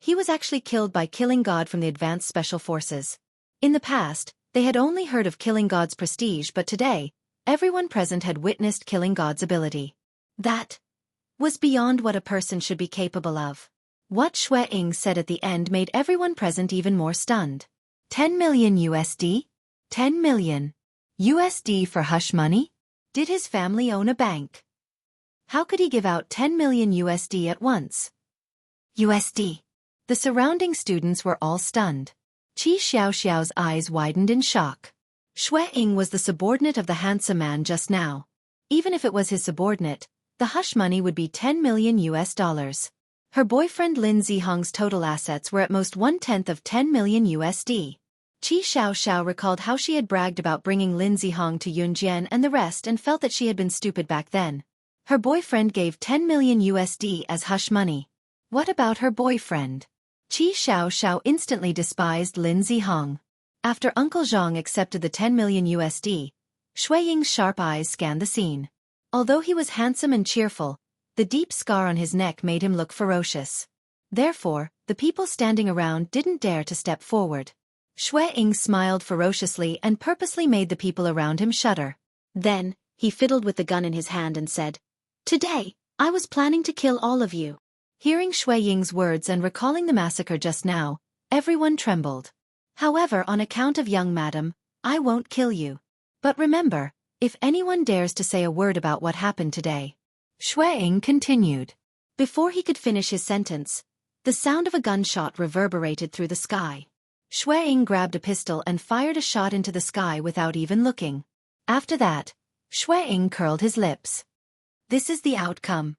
He was actually killed by Killing God from the Advanced Special Forces. In the past, they had only heard of Killing God's prestige, but today, everyone present had witnessed Killing God's ability. That was beyond what a person should be capable of. What Xueqing said at the end made everyone present even more stunned. 10 million USD? 10 million USD for hush money? Did his family own a bank? How could he give out 10 million USD at once? USD. The surrounding students were all stunned. Qi Xiaoxiao's eyes widened in shock. Xueqing was the subordinate of the handsome man just now. Even if it was his subordinate, the hush money would be 10 million US dollars. Her boyfriend Lin Zihang's total assets were at most 1/10 of 10 million USD. Qi Xiaoxiao recalled how she had bragged about bringing Lin Zihang to Yun Jian and the rest and felt that she had been stupid back then. Her boyfriend gave 10 million USD as hush money. What about her boyfriend? Qi Xiaoxiao instantly despised Lin Zihang. After Uncle Zhang accepted the 10 million USD, Xueqing's sharp eyes scanned the scene. Although he was handsome and cheerful, the deep scar on his neck made him look ferocious. Therefore, the people standing around didn't dare to step forward. Xueqing smiled ferociously and purposely made the people around him shudder. Then, he fiddled with the gun in his hand and said, "Today, I was planning to kill all of you." Hearing Xueqing's words and recalling the massacre just now, everyone trembled. "However, on account of young madam, I won't kill you. But remember, if anyone dares to say a word about what happened today." Xueqing continued. Before he could finish his sentence, the sound of a gunshot reverberated through the sky. Xueqing grabbed a pistol and fired a shot into the sky without even looking. After that, Xueqing curled his lips. This is the outcome.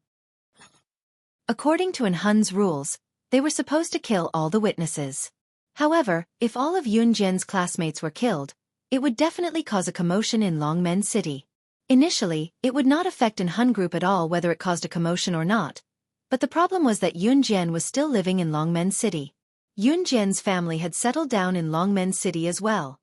According to Hun's rules, they were supposed to kill all the witnesses. However, if all of Yun Jian's classmates were killed, it would definitely cause a commotion in Longmen City. Initially, it would not affect Hun group at all whether it caused a commotion or not, but the problem was that Yun Jian was still living in Longmen City. Yun Jian's family had settled down in Longmen City as well.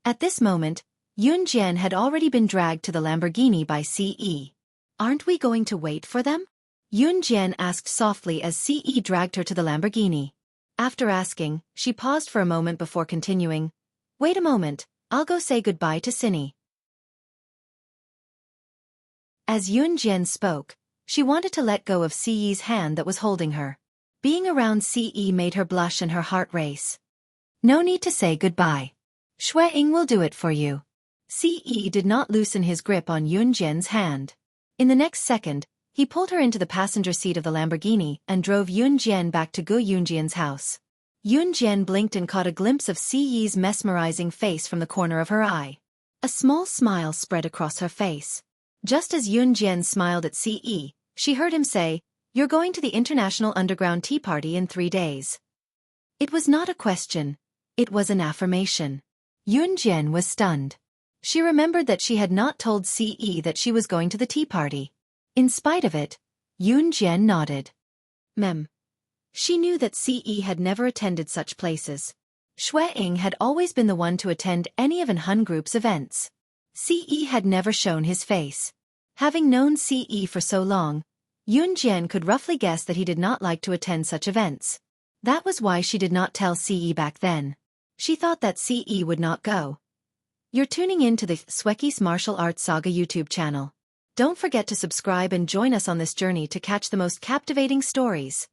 At this moment, Yun Jian had already been dragged to the Lamborghini by Ce. "Aren't we going to wait for them?" Yun Jian asked softly as Ce dragged her to the Lamborghini. After asking, she paused for a moment before continuing, "Wait a moment, I'll go say goodbye to Cindy." As Yun Jian spoke, She wanted to let go of Ce hand that was holding her. Being around Ce made her blush and her heart race. No need to say goodbye. Xueqi will do it for you. Ce did not loosen his grip on Yunjian's hand. In the next second, he pulled her into the passenger seat of the Lamborghini and drove Yunjian back to Gu Yunjian's house. Yunjian blinked and caught a glimpse of Ce's mesmerizing face from the corner of her eye. A small smile spread across her face. Just as Yunjian smiled at Ce, she heard him say, "You're going to the International Underground Tea Party in 3 days." It was not a question. It was an affirmation. Yunjian was stunned. She remembered that she had not told Ce that she was going to the tea party. In spite of it, Yunjian nodded. Mem. She knew that Ce had never attended such places. Xueqi had always been the one to attend any of Han Group's events. Ce had never shown his face. Having known Ce for so long, Yunjian could roughly guess that he did not like to attend such events. That was why she did not tell Ce back then. She thought that Ce would not go. You're tuning in to the Xueqi's Martial Arts Saga YouTube channel. Don't forget to subscribe and join us on this journey to catch the most captivating stories.